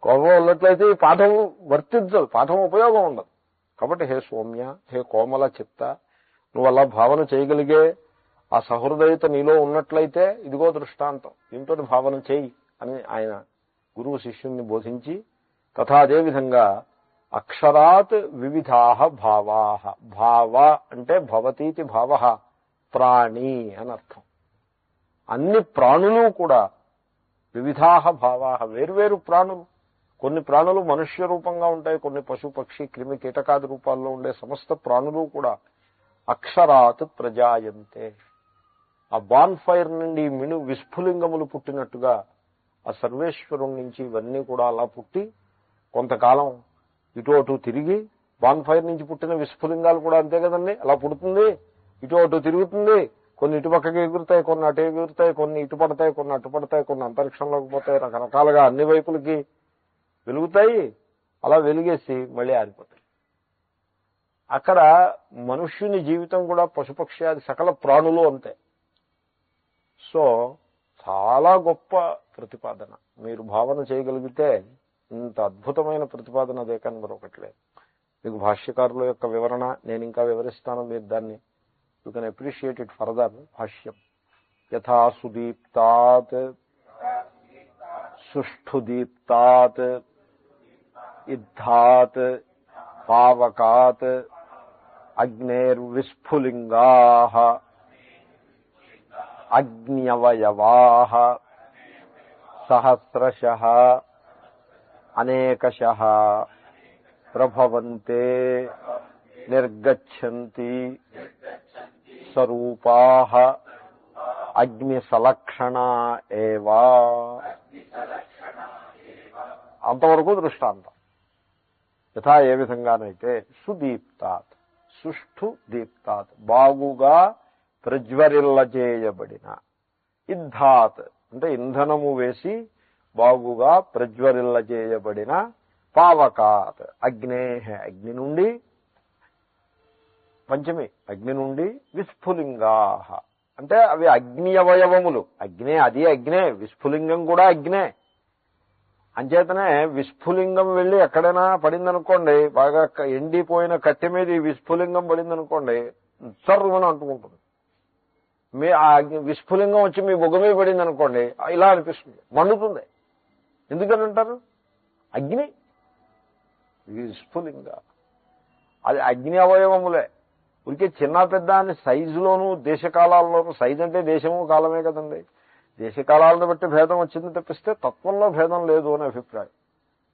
కోపం ఉన్నట్లయితే ఈ పాఠం వర్తించదు, పాఠం ఉపయోగం ఉండదు. కాబట్టి హే సౌమ్య, హే కోమల చిత్త, నువ్వు అలా భావన చేయగలిగే ఆ సహృదయత నీలో ఉన్నట్లయితే ఇదిగో దృష్టాంతం, దీంతో భావన చేయి అని ఆయన గురువు శిష్యుణ్ణి బోధించి, తథా అదేవిధంగా అక్షరాత్ వివిధాః భావాః. భావ అంటే భవతీతి భావః, ప్రాణి అని అర్థం. అన్ని ప్రాణులు కూడా వివిధాః భావాః, వేర్వేరు ప్రాణులు. కొన్ని ప్రాణులు మనుష్య రూపంగా ఉంటాయి, కొన్ని పశు పక్షి క్రిమి కీటకాది రూపాల్లో ఉండే సమస్త ప్రాణులు కూడా అక్షరాత్ ప్రజాయంతే. ఆ బాన్ ఫైర్ నుండి మిను విస్ఫులింగములు పుట్టినట్టుగా ఆ సర్వేశ్వరుడి నుంచి ఇవన్నీ కూడా అలా పుట్టి కొంతకాలం ఇటు అటు తిరిగి, బాన్ ఫైర్ నుంచి పుట్టిన విస్ఫులింగాలు కూడా అంతే కదండి, అలా పుడుతుంది, ఇటు అటు తిరుగుతుంది. కొన్ని ఇటుపక్కకి ఎగురుతాయి, కొన్ని అటు ఎగురుతాయి, కొన్ని ఇటు పడతాయి, కొన్ని అటు పడతాయి, కొన్ని అంతరిక్షంలోకి పోతాయి, రకరకాలుగా అన్ని వైపులకి వెలుగుతాయి. అలా వెలిగేసి మళ్ళీ ఆరిపోతాయి. అక్కడ మనుష్యుని జీవితం కూడా పశుపక్ష్యాది సకల ప్రాణులు అంతే. సో చాలా గొప్ప ప్రతిపాదన. మీరు భావన చేయగలిగితే ఇంత అద్భుతమైన ప్రతిపాదన అదే కానీ మరొకటి లేదు. మీకు భాష్యకారుల యొక్క వివరణ నేను ఇంకా వివరిస్తాను, మీరు దాన్ని you can appreciate it further. భాష్యం యథా సుదీప్తాత్ సుష్ఠుదీప్తాత్ ఇద్ధాత్ పావకాత్ అగ్నేర్విస్ఫులింగాః అగ్న్యవయవాః సహస్రశః అనేకశః ప్రభవంతే నిర్గచ్చంతి స్వరూపాః అగ్నిసలక్షణా ఏవ. అంతవరకు దృష్టాంతం. యథా ఏ విధంగానైతే సుదీప్తాత్, సుష్ఠు దీప్తాత్ బాగుగా ప్రజ్వరిల్లజేయబడిన, ఇద్ధాత్ అంటే ఇంధనము వేసి బాగుగా ప్రజ్వరిల్లజేయబడిన, పావకాత్ అగ్నేహ అగ్ని నుండి, పంచమి అగ్ని నుండి, విస్ఫులింగాః అంటే అవి అగ్ని అవయవములు. అగ్నే అది అగ్నే, విస్ఫులింగం కూడా అగ్నే. అంచేతనే విస్ఫులింగం వెళ్ళి ఎక్కడైనా పడిందనుకోండి, బాగా ఎండిపోయిన కట్టె మీద ఈ విస్ఫులింగం పడిందనుకోండి, సర్వని అంటుకుంటుంది. మీ ఆ విస్ఫులింగం వచ్చి మీ బొగ్గ మీద పడింది అనుకోండి, ఇలా అనిపిస్తుంది, మండుతుంది. ఎందుకని అంటారు? అగ్ని విస్ఫులింగ, అది అగ్ని అవయవములే. ఉరికే చిన్న పెద్ద అని సైజులోనూ దేశకాలాల్లోనూ, సైజు అంటే దేశము కాలమే కదండి, దేశకాలాలను బట్టి భేదం వచ్చింది తప్పిస్తే తత్వంలో భేదం లేదు అని అభిప్రాయం.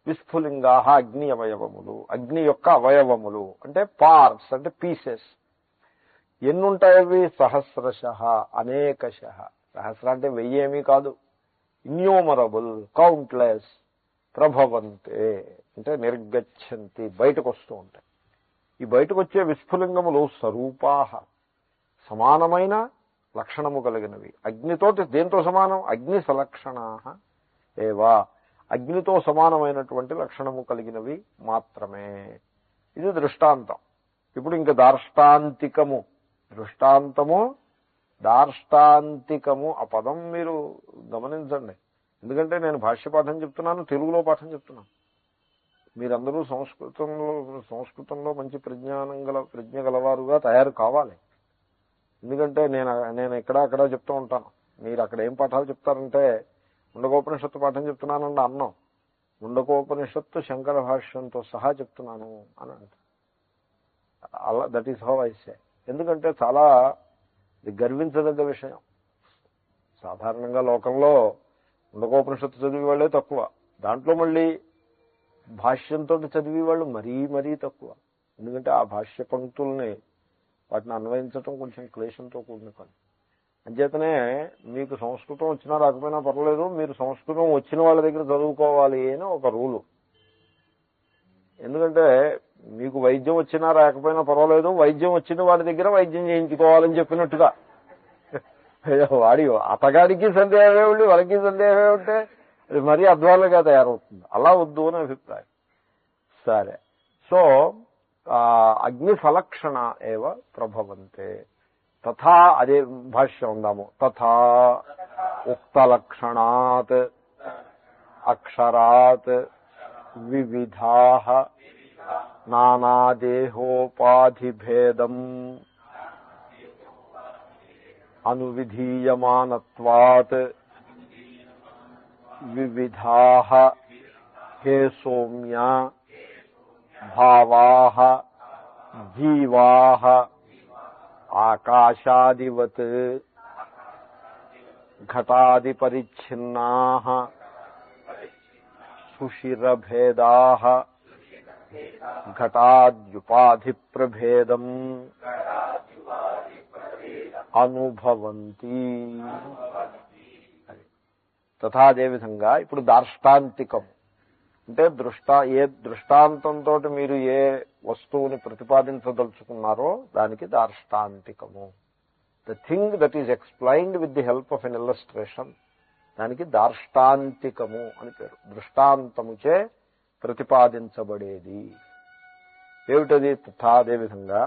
విస్ఫులింగా అగ్ని అవయవములు, అగ్ని యొక్క అవయవములు అంటే పార్ట్స్, అంటే పీసెస్. ఎన్నుంటాయి? సహస్రశ, అనేకశ. సహస్ర అంటే 1000 ఏమీ కాదు, ఇన్యూమరబుల్, కౌంట్లెస్. ప్రభవంతే అంటే నిర్గచ్చంతి, బయటకు వస్తూ ఉంటాయి. ఈ బయటకు వచ్చే విస్ఫులింగములు స్వరూపాహ, సమానమైన లక్షణము కలిగినవి. అగ్నితోటి దేంతో సమానం? అగ్ని సలక్షణాః ఏవా, అగ్నితో సమానమైనటువంటి లక్షణము కలిగినవి మాత్రమే. ఇది దృష్టాంతం. ఇప్పుడు ఇంక దార్ష్టాంతికము, దృష్టాంతము దార్ష్టాంతికము, ఆ పదం మీరు గమనించండి. ఎందుకంటే నేను భాష్య పాఠం చెప్తున్నాను, తెలుగులో పాఠం చెప్తున్నాను. మీరందరూ సంస్కృతంలో మంచి ప్రజ్ఞ గలవారుగా తయారు కావాలి. ఎందుకంటే నేను అక్కడ చెప్తూ ఉంటాను. మీరు అక్కడ ఏం పాఠాలు చెప్తారంటే, ముండకోపనిషత్తు పాఠం చెప్తున్నానండి అన్నం, ముండకోపనిషత్తు శంకర భాష్యంతో సహా చెప్తున్నాను అని అంట. అలా that is how I say. ఎందుకంటే చాలా గర్వించదగ్గ విషయం. సాధారణంగా లోకంలో ముండకోపనిషత్తు చదివే వాళ్ళే తక్కువ, దాంట్లో మళ్ళీ భాష్యంతో చదివే వాళ్ళు మరీ తక్కువ. ఎందుకంటే ఆ భాష్య పంక్తుల్ని వాటిని అన్వయించడం కొంచెం క్లేశంతో కూడిన పని. అంచేతనే మీకు సంస్కృతం వచ్చినా రాకపోయినా పర్వాలేదు, మీరు సంస్కృతం వచ్చిన వాళ్ళ దగ్గర చదువుకోవాలి అని ఒక రూలు. ఎందుకంటే మీకు వైద్యం వచ్చినా రాకపోయినా పర్వాలేదు, వైద్యం వచ్చిన వాడి దగ్గర వైద్యం చేయించుకోవాలని చెప్పినట్టుగా. వాడి అతగాడికి సందేహమే ఉండి వాళ్ళకి సందేహమే ఉంటే అది మరీ అధ్వానంగా తయారవుతుంది. అలా వద్దు అని అభిప్రాయం. సరే, సో అగ్ని సలక్షణ ఏవ ప్రభవంతే. తథా, అదే భాష్యం ఉందాము. తథా ఉక్తలక్షణాత్ అక్షరాత్ వివిధాః నానాదేహోపాధిభేదం అనువిధీయమానత్వాత్ వివిధాః హే సౌమ్య భావాః జీవాః ఆకాశాదివత్ ఘటాదిపరిచ్ఛిన్నాః సుషిరభేదాః ఘటాద్యుపాధిప్రభేదం అనుభవంతి. తథా, అదేవిధంగా ఇప్పుడు దార్ష్టాంతికం అంటే ఏ దృష్టాంతంతో మీరు ఏ వస్తువుని ప్రతిపాదించదలుచుకున్నారో దానికి దార్ష్టాంతికము. The thing that is explained with the help of an illustration, దానికి దార్ష్టాంతికము అని పేరు. దృష్టాంతముచే ప్రతిపాదించబడేది ఏమిటది? తథా, అదేవిధంగా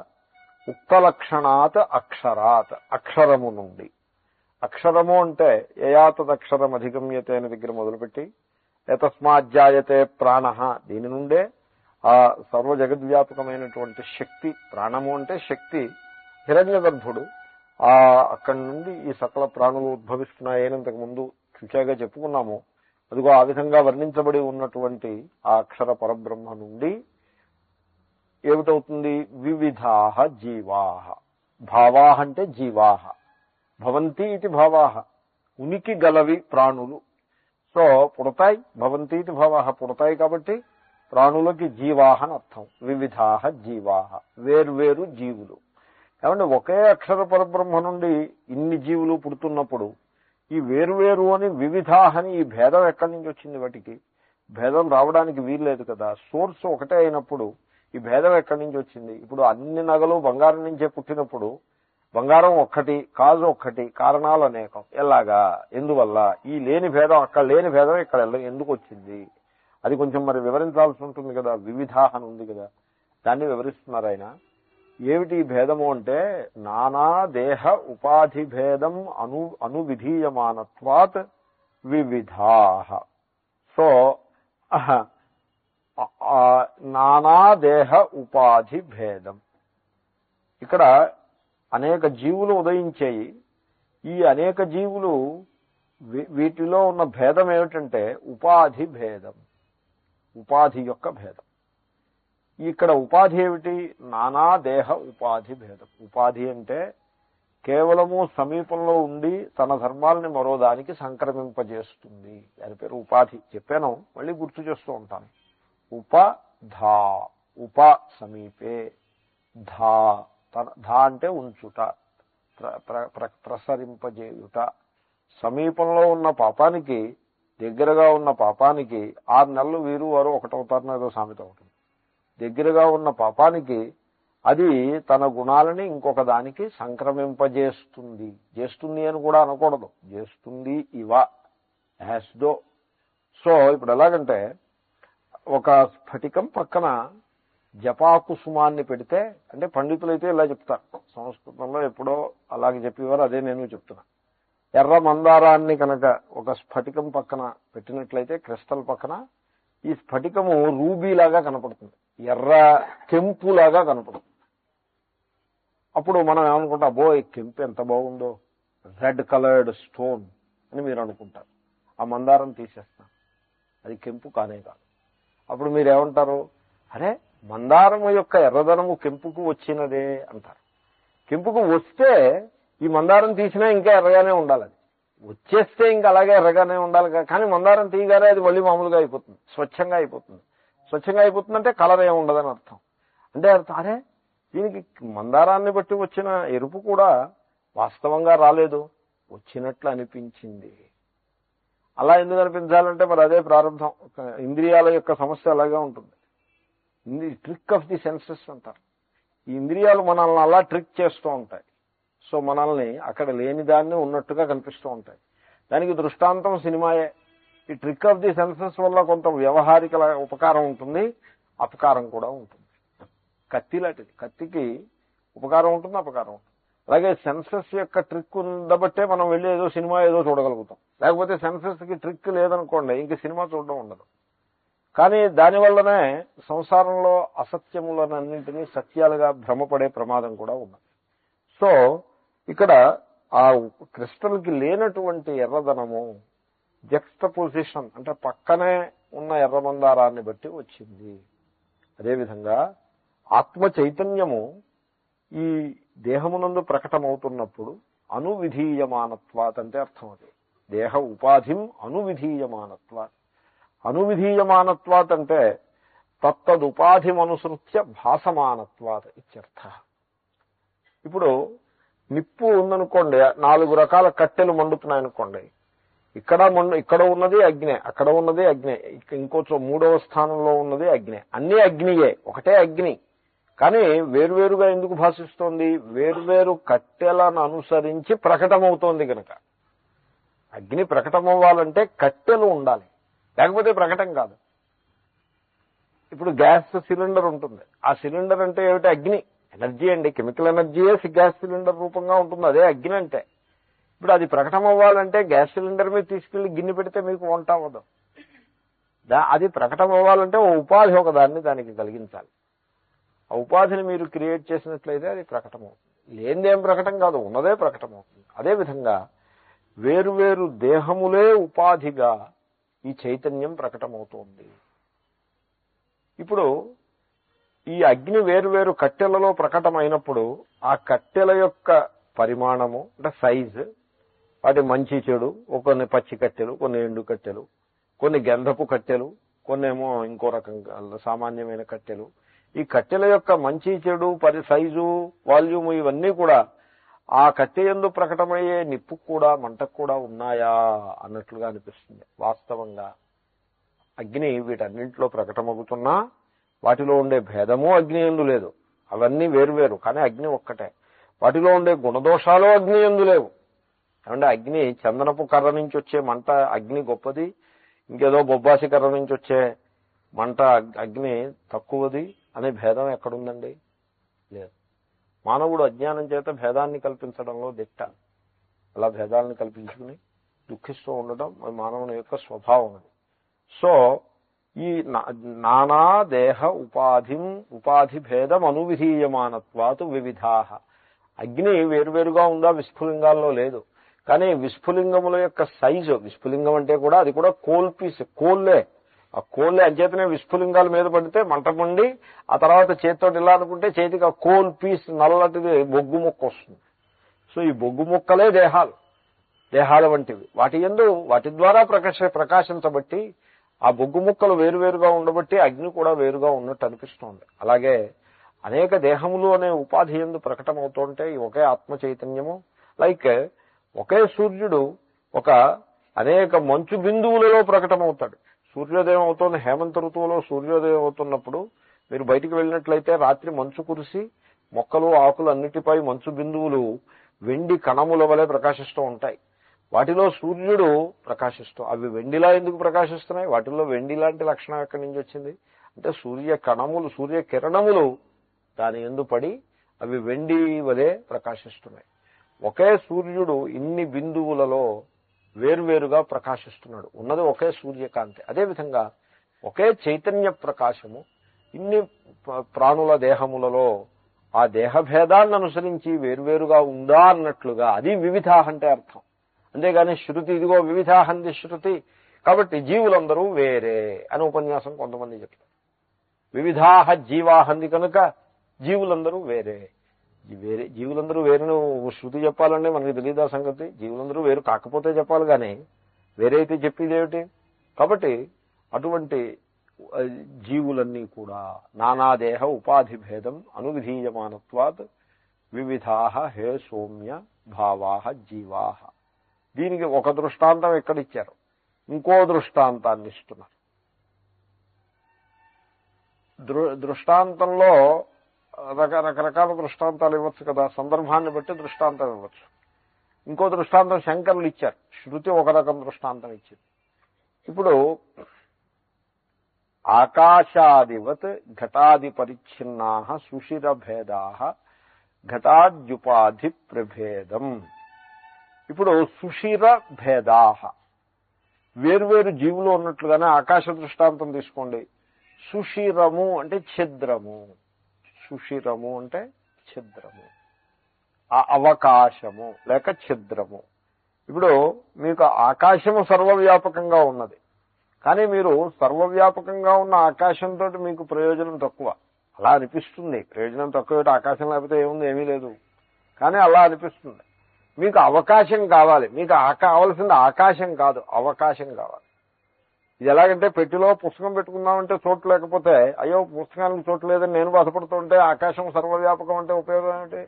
ఉక్తలక్షణాత్ అక్షరాత్, అక్షరము నుండి. అక్షరము అంటే యయాతదక్షరం అధిగమ్యతే అనే దగ్గర మొదలుపెట్టి ఏతస్మాజ్జాయతే ప్రాణ, దీని నుండే ఆ సర్వ జగద్వ్యాపకమైనటువంటి శక్తి, ప్రాణము అంటే శక్తి, హిరణ్యగర్భుడు, అక్కడి నుండి ఈ సకల ప్రాణులు ఉద్భవిస్తున్నాయని ఇంతకు ముందు చూచాగా చెప్పుకున్నాము. అదిగో ఆ విధంగా వర్ణించబడి ఉన్నటువంటి ఆ అక్షర పరబ్రహ్మ నుండి ఏమిటవుతుంది? వివిధాః జీవాః, భావాః అంటే జీవాః, భవంతి ఇది భావాః, ఉనికి గలవి ప్రాణులు. సో పుడతాయి, భవంతి ఇది భావాః, పుడతాయి కాబట్టి ప్రాణులకి జీవాః అని అర్థం. వివిధాః జీవాః, వేర్వేరు జీవులు. ఏమంటే ఒకే అక్షర పరబ్రహ్మ నుండి ఇన్ని జీవులు పుడుతున్నప్పుడు ఈ వేర్వేరు అని వివిధాః అని ఈ భేదం ఎక్కడి నుంచి వచ్చింది? వాటికి భేదం రావడానికి వీల్లేదు కదా. సోర్స్ ఒకటే అయినప్పుడు ఈ భేదం ఎక్కడి నుంచి వచ్చింది? ఇప్పుడు అన్ని నగలు బంగారం నుంచే పుట్టినప్పుడు బంగారం ఒక్కటి, కాజు ఒక్కటి, కారణాలు అనేకం. ఎలాగా? ఎందువల్ల? ఈ లేని భేదం అక్కడ లేని భేదం ఇక్కడ ఎందుకు వచ్చింది? అది కొంచెం మరి వివరించాల్సి ఉంటుంది కదా. వివిధాః అని ఉంది కదా, దాన్ని వివరిస్తున్నారు ఆయన. ఏమిటి భేదము అంటే నానా దేహ ఉపాధి భేదం అనువిధీయమానత్వాత్ వివిధాః. సో నానా దేహ ఉపాధి భేదం, ఇక్కడ అనేక జీవులు ఉదయించేయి. ఈ అనేక జీవులు వీటిలో ఉన్న భేదం ఏమిటంటే ఉపాధి భేదం, ఉపాధి యొక్క భేదం. ఇక్కడ ఉపాధి ఏమిటి? నానా దేహ ఉపాధి భేదం. ఉపాధి అంటే కేవలము సమీపంలో ఉండి తన ధర్మాలని మరో దానికి సంక్రమింపజేస్తుంది, దాని పేరు ఉపాధి. చెప్పాను, మళ్ళీ గుర్తు చేస్తూ ఉంటాను. ఉపధా, ఉప సమీపే, ధా ధా అంటే ఉంచుట, ప్రసరింపజేయుట. సమీపంలో ఉన్న పాపానికి, దగ్గరగా ఉన్న పాపానికి 6 నెలలు వీరు వారు ఒకటవుతారని ఏదో సామెత ఉంటుంది. దగ్గరగా ఉన్న పాపానికి అది తన గుణాలని ఇంకొక దానికి సంక్రమింపజేస్తుంది. చేస్తుంది అని కూడా అనకూడదు, చేస్తుంది ఇవ, యాస్ దో. సో ఇప్పుడు ఎలాగంటే ఒక స్ఫటికం పక్కన జపాకుసుమాన్ని పెడితే, అంటే పండితులైతే ఇలా చెప్తారు, సంస్కృతంలో ఎప్పుడో అలాగే చెప్పేవారు, అదే నేను చెప్తున్నా. ఎర్ర మందారాన్ని కనుక ఒక స్ఫటికం పక్కన పెట్టినట్లయితే, క్రిస్టల్ పక్కన, ఈ స్ఫటికము రూబీలాగా కనపడుతుంది, ఎర్ర కెంపులాగా కనపడుతుంది. అప్పుడు మనం ఏమనుకుంటాం, అబ్బో ఈ కెంపు ఎంత బాగుందో, రెడ్ కలర్డ్ స్టోన్ అని మీరు అనుకుంటారు. ఆ మందారం తీసేస్తాం, అది కెంపు కానే కాదు. అప్పుడు మీరు ఏమంటారు, అరే మందారము యొక్క ఎర్రదనము కెంపుకు వచ్చినదే అంటారు. కెంపుకు వస్తే ఈ మందారం తీసినా ఇంకా ఎర్రగానే ఉండాలి, అది వచ్చేస్తే ఇంకా అలాగే ఎర్రగానే ఉండాలి. కానీ మందారం తీయగానే అది మళ్ళీ మామూలుగా అయిపోతుంది, స్వచ్ఛంగా అయిపోతుంది. స్వచ్ఛంగా అయిపోతుందంటే కలర్ ఏమి ఉండదని అర్థం. అంటే అరే దీనికి మందారాన్ని బట్టి వచ్చిన ఎరుపు కూడా వాస్తవంగా రాలేదు, వచ్చినట్లు అనిపించింది. అలా ఎందుకు అనిపించాలంటే మరి అదే ప్రారంభం. ఇంద్రియాల యొక్క సమస్య అలాగే ఉంటుంది. ట్రిక్ ఆఫ్ ది సెన్సెస్ అంటారు. ఈ ఇంద్రియాలు మనల్ని అలా ట్రిక్ చేస్తూ ఉంటాయి. సో మనల్ని అక్కడ లేని దాన్ని ఉన్నట్టుగా కనిపిస్తూ ఉంటాయి. దానికి దృష్టాంతం సినిమాయే. ఈ ట్రిక్ ఆఫ్ ది సెన్సెస్ వల్ల కొంత వ్యవహారిక ఉపకారం ఉంటుంది, అపకారం కూడా ఉంటుంది. కత్తి లాంటిది, కత్తికి ఉపకారం ఉంటుంది, అపకారం ఉంటుంది. అలాగే సెన్సెస్ యొక్క ట్రిక్ ఉండబట్టే మనం వెళ్ళి ఏదో సినిమా ఏదో చూడగలుగుతాం. లేకపోతే సెన్సెస్కి ట్రిక్ లేదనుకోండి, ఇంక సినిమా చూడడం ఉండదు. కానీ దానివల్లనే సంసారంలో అసత్యములన్నింటినీ సత్యాలుగా భ్రమపడే ప్రమాదం కూడా ఉన్నది. సో ఇక్కడ ఆ క్రిస్టల్కి లేనటువంటి ఎర్రదనము జక్స్టపోజిషన్ అంటే పక్కనే ఉన్న ఎర్రమందారాన్ని బట్టి వచ్చింది. అదేవిధంగా ఆత్మ చైతన్యము ఈ దేహమునందు ప్రకటమవుతున్నప్పుడు అనువిధీయమానత్వాత్ అంటే అర్థం. అది దేహ ఉపాధిం అనువిధీయమానత్వాత్. అనువిధీయమానత్వాత్ అంటే తత్తదుపాధిమనుసృత్య భాసమానత్వాత్ ఇత్యర్థ. ఇప్పుడు నిప్పు ఉందనుకోండి, 4 రకాల కట్టెలు మండుతున్నాయనుకోండి, ఇక్కడ ఉన్నది అగ్నే, అక్కడ ఉన్నది అగ్నే, ఇంకో 3వ స్థానంలో ఉన్నది అగ్నే. అన్నీ అగ్నియే, ఒకటే అగ్ని. కానీ వేరువేరుగా ఎందుకు భాషిస్తోంది? వేర్వేరు కట్టెలను అనుసరించి ప్రకటమవుతోంది కనుక. అగ్ని ప్రకటమవ్వాలంటే కట్టెలు ఉండాలి, లేకపోతే ప్రకటన కాదు. ఇప్పుడు గ్యాస్ సిలిండర్ ఉంటుంది, ఆ సిలిండర్ అంటే ఏమిటి? అగ్ని, ఎనర్జీ అండి, కెమికల్ ఎనర్జీయే గ్యాస్ సిలిండర్ రూపంగా ఉంటుంది, అదే అగ్ని అంటే. ఇప్పుడు అది ప్రకటమవ్వాలంటే గ్యాస్ సిలిండర్ మీద తీసుకెళ్లి గిన్నె పెడితే మీకు వంట అవ్వదు. అది ప్రకటమవ్వాలంటే ఓ ఉపాధి ఒకదాన్ని దానికి కలిగించాలి. ఆ ఉపాధిని మీరు క్రియేట్ చేసినట్లయితే అది ప్రకటమవుతుంది. లేనిదేం ప్రకటన కాదు, ఉన్నదే ప్రకటమవుతుంది. అదేవిధంగా వేరువేరు దేహములే ఉపాధిగా ఈ చైతన్యం ప్రకటమవుతోంది. ఇప్పుడు ఈ అగ్ని వేరువేరు కట్టెలలో ప్రకటమైనప్పుడు ఆ కట్టెల యొక్క పరిమాణము అంటే సైజు, వాటి మంచి చెడు, కొన్ని పచ్చి కట్టెలు, కొన్ని ఎండు కట్టెలు, కొన్ని గంధపు కట్టెలు, కొన్ని ఏమో ఇంకో రకంగా సామాన్యమైన కట్టెలు. ఈ కట్టెల యొక్క మంచి చెడు సైజు, వాల్యూమ్ ఇవన్నీ కూడా ఆ కట్టె యందు ప్రకటమయ్యే నిప్పు కూడా మంటకు కూడా ఉన్నాయా అన్నట్లుగా అనిపిస్తుంది. వాస్తవంగా అగ్ని వీటన్నింటిలో ప్రకటమవుతున్నా వాటిలో ఉండే భేదము అగ్ని యందు లేదు. అవన్నీ వేరువేరు, కానీ అగ్ని ఒక్కటే. వాటిలో ఉండే గుణదోషాలు అగ్ని యందు లేవు. ఏమంటే అగ్ని చందనపు కర్ర నుంచి వచ్చే మంట అగ్ని గొప్పది, ఇంకేదో బొబ్బాసి కర్ర నుంచి వచ్చే మంట అగ్ని తక్కువది అనే భేదం ఎక్కడుందండి? లేదు. మానవుడు అజ్ఞానం చేత భేదాన్ని కల్పించడంలో దిట్ట. అలా భేదాలను కల్పించుకుని దుఃఖిస్తూ ఉండటం మానవుని యొక్క స్వభావం అది. సో ఈ నానా దేహ ఉపాధి భేదం అనువిధీయమానత్వాతు వివిధాః. అగ్ని వేరువేరుగా ఉందా? విస్ఫులింగాల్లో లేదు. కానీ విస్ఫులింగముల యొక్క సైజు, విస్ఫులింగం అంటే కూడా అది కూడా కోల్ పీస్, కోల్లే. ఆ కోల్లే అంచేతనే విస్ఫులింగాల మీద పడితే మంట పండి ఆ తర్వాత చేతితో ఇలా అనుకుంటే చేతికి ఆ కోల్ పీస్ నల్లటిది బొగ్గు ముక్క వస్తుంది. సో ఈ బొగ్గు ముక్కలే దేహాల వంటివి. వాటి ద్వారా ప్రకాశించబట్టి ఆ బొగ్గు ముక్కలు వేరువేరుగా ఉండబట్టి అగ్ని కూడా వేరుగా ఉన్నట్టు అనిపిస్తోంది. అలాగే అనేక దేహములు అనే ఉపాధి యందు ప్రకటమవుతుంటే ఒకే ఆత్మ చైతన్యము. లైక్ ఒకే సూర్యుడు అనేక మంచు బిందువులలో ప్రకటమవుతాడు. సూర్యోదయం అవుతోంది, హేమంత ఋతువులో సూర్యోదయం అవుతున్నప్పుడు మీరు బయటికి వెళ్ళినట్లయితే రాత్రి మంచు కురిసి మొక్కలు ఆకులు అన్నిటిపై మంచు బిందువులు వెండి కణముల వలె ప్రకాశిస్తూ ఉంటాయి. వాటిలో సూర్యుడు ప్రకాశిస్తూ, అవి వెండిలా ఎందుకు ప్రకాశిస్తున్నాయి? వాటిల్లో వెండి లాంటి లక్షణం ఎక్కడి నుంచి వచ్చింది అంటే సూర్య కిరణములు దాని యందు పడి అవి వెండి వలె ప్రకాశిస్తున్నాయి. ఒకే సూర్యుడు ఇన్ని బిందువులలో వేరువేరుగా ప్రకాశిస్తున్నాడు. ఉన్నది ఒకే సూర్యకాంతి. అదేవిధంగా ఒకే చైతన్య ప్రకాశము ఇన్ని ప్రాణుల దేహములలో ఆ దేహభేదాన్ని అనుసరించి వేరువేరుగా ఉందా అన్నట్లుగా అది వివిధాహ అంటే అర్థం. అంతేగాని శృతి ఇదిగో వివిధాహంది శృతి కాబట్టి జీవులందరూ వేరే అని ఉపన్యాసం కొంతమంది చెప్తారు. వివిధాహ జీవాహంది కనుక జీవులందరూ వేరే. జీవులందరూ వేరును శృతి చెప్పాలంటే మనకి తెలియదా సంగతి? జీవులందరూ వేరు కాకపోతే చెప్పాలి కానీ వేరే అయితే చెప్పేదేమిటి? కాబట్టి అటువంటి జీవులన్నీ కూడా నానాదేహ ఉపాధి భేదం అనువిధీయమానత్వాత్ వివిధాహ హే సౌమ్య భావాహ జీవాహ. దీనికి ఒక దృష్టాంతం ఎక్కడిచ్చారు, ఇంకో దృష్టాంతాన్ని ఇస్తున్నారు. దృష్టాంతంలో రకరకాల దృష్టాంతాలు ఇవ్వచ్చు కదా, సందర్భాన్ని బట్టి దృష్టాంతం ఇవ్వచ్చు. ఇంకో దృష్టాంతం శంకరులు ఇచ్చారు, శృతి ఒక రకం దృష్టాంతం ఇచ్చింది. ఇప్పుడు ఆకాశాదివత్ ఘటాది పరిచ్ఛిన్నా సుషిర భేదా ఘటాద్యుపాధి ప్రభేదం. ఇప్పుడు సుషిర భేదా వేర్వేరు జీవులు ఉన్నట్లుగానే ఆకాశ దృష్టాంతం తీసుకోండి. సుషిరము అంటే ఛిద్రము, సుషిరము అంటే ఛిద్రము, అవకాశము లేక ఛిద్రము. ఇప్పుడు మీకు ఆకాశము సర్వవ్యాపకంగా ఉన్నది, కానీ మీరు సర్వవ్యాపకంగా ఉన్న ఆకాశంతో మీకు ప్రయోజనం తక్కువ. అలా అనిపిస్తుంది. ప్రయోజనం తక్కువ, ఆకాశం లేకపోతే ఏముంది, ఏమీ లేదు. కానీ అలా అనిపిస్తుంది. మీకు అవకాశం కావాలి. మీకు కావలసింది ఆకాశం కాదు, అవకాశం కావాలి. ఇది ఎలాగంటే పెట్టిలో పుస్తకం పెట్టుకుందామంటే చోటు లేకపోతే అయ్యో పుస్తకానికి చోటు లేదని నేను బాధపడుతుంటే ఆకాశం సర్వవ్యాపకం అంటే ఉపయోగం ఏమిటి?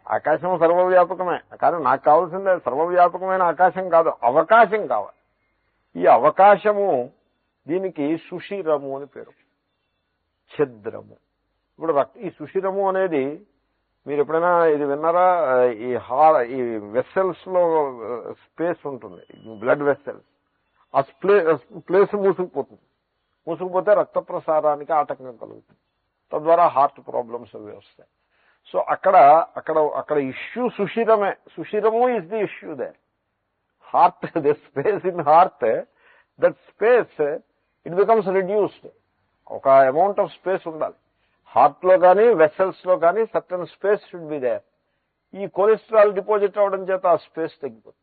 ఆకాశం సర్వవ్యాపకమే, కానీ నాకు కావాల్సిందే సర్వవ్యాపకమైన ఆకాశం కాదు, అవకాశం కావాలి. ఈ అవకాశము దీనికి సుషిరము అని పేరు, ఛిద్రము. ఇప్పుడు ఈ సుషిరము అనేది మీరు ఎప్పుడైనా ఇది విన్నారా? ఈ వెస్సెల్స్ లో స్పేస్ ఉంటుంది, బ్లడ్ వెస్సెల్స్. ఆ ప్లేస్ మూసుకుపోతే రక్త ప్రసారానికి ఆటంకం కలుగుతుంది, తద్వారా హార్ట్ ప్రాబ్లమ్స్ అవి వస్తాయి. సో అక్కడ ఇష్యూ సుషిరమే. సుషిరము is the issue there. Heart, the space in heart, that space it becomes reduced. ఒక అమౌంట్ ఆఫ్ స్పేస్ ఉండాలి హార్ట్ లో కానీ వెసల్స్ లో కానీ. Certain space should be there. ఈ కొలెస్ట్రాల్ డిపాజిట్ అవడం చేత ఆ స్పేస్ తగ్గిపోతుంది.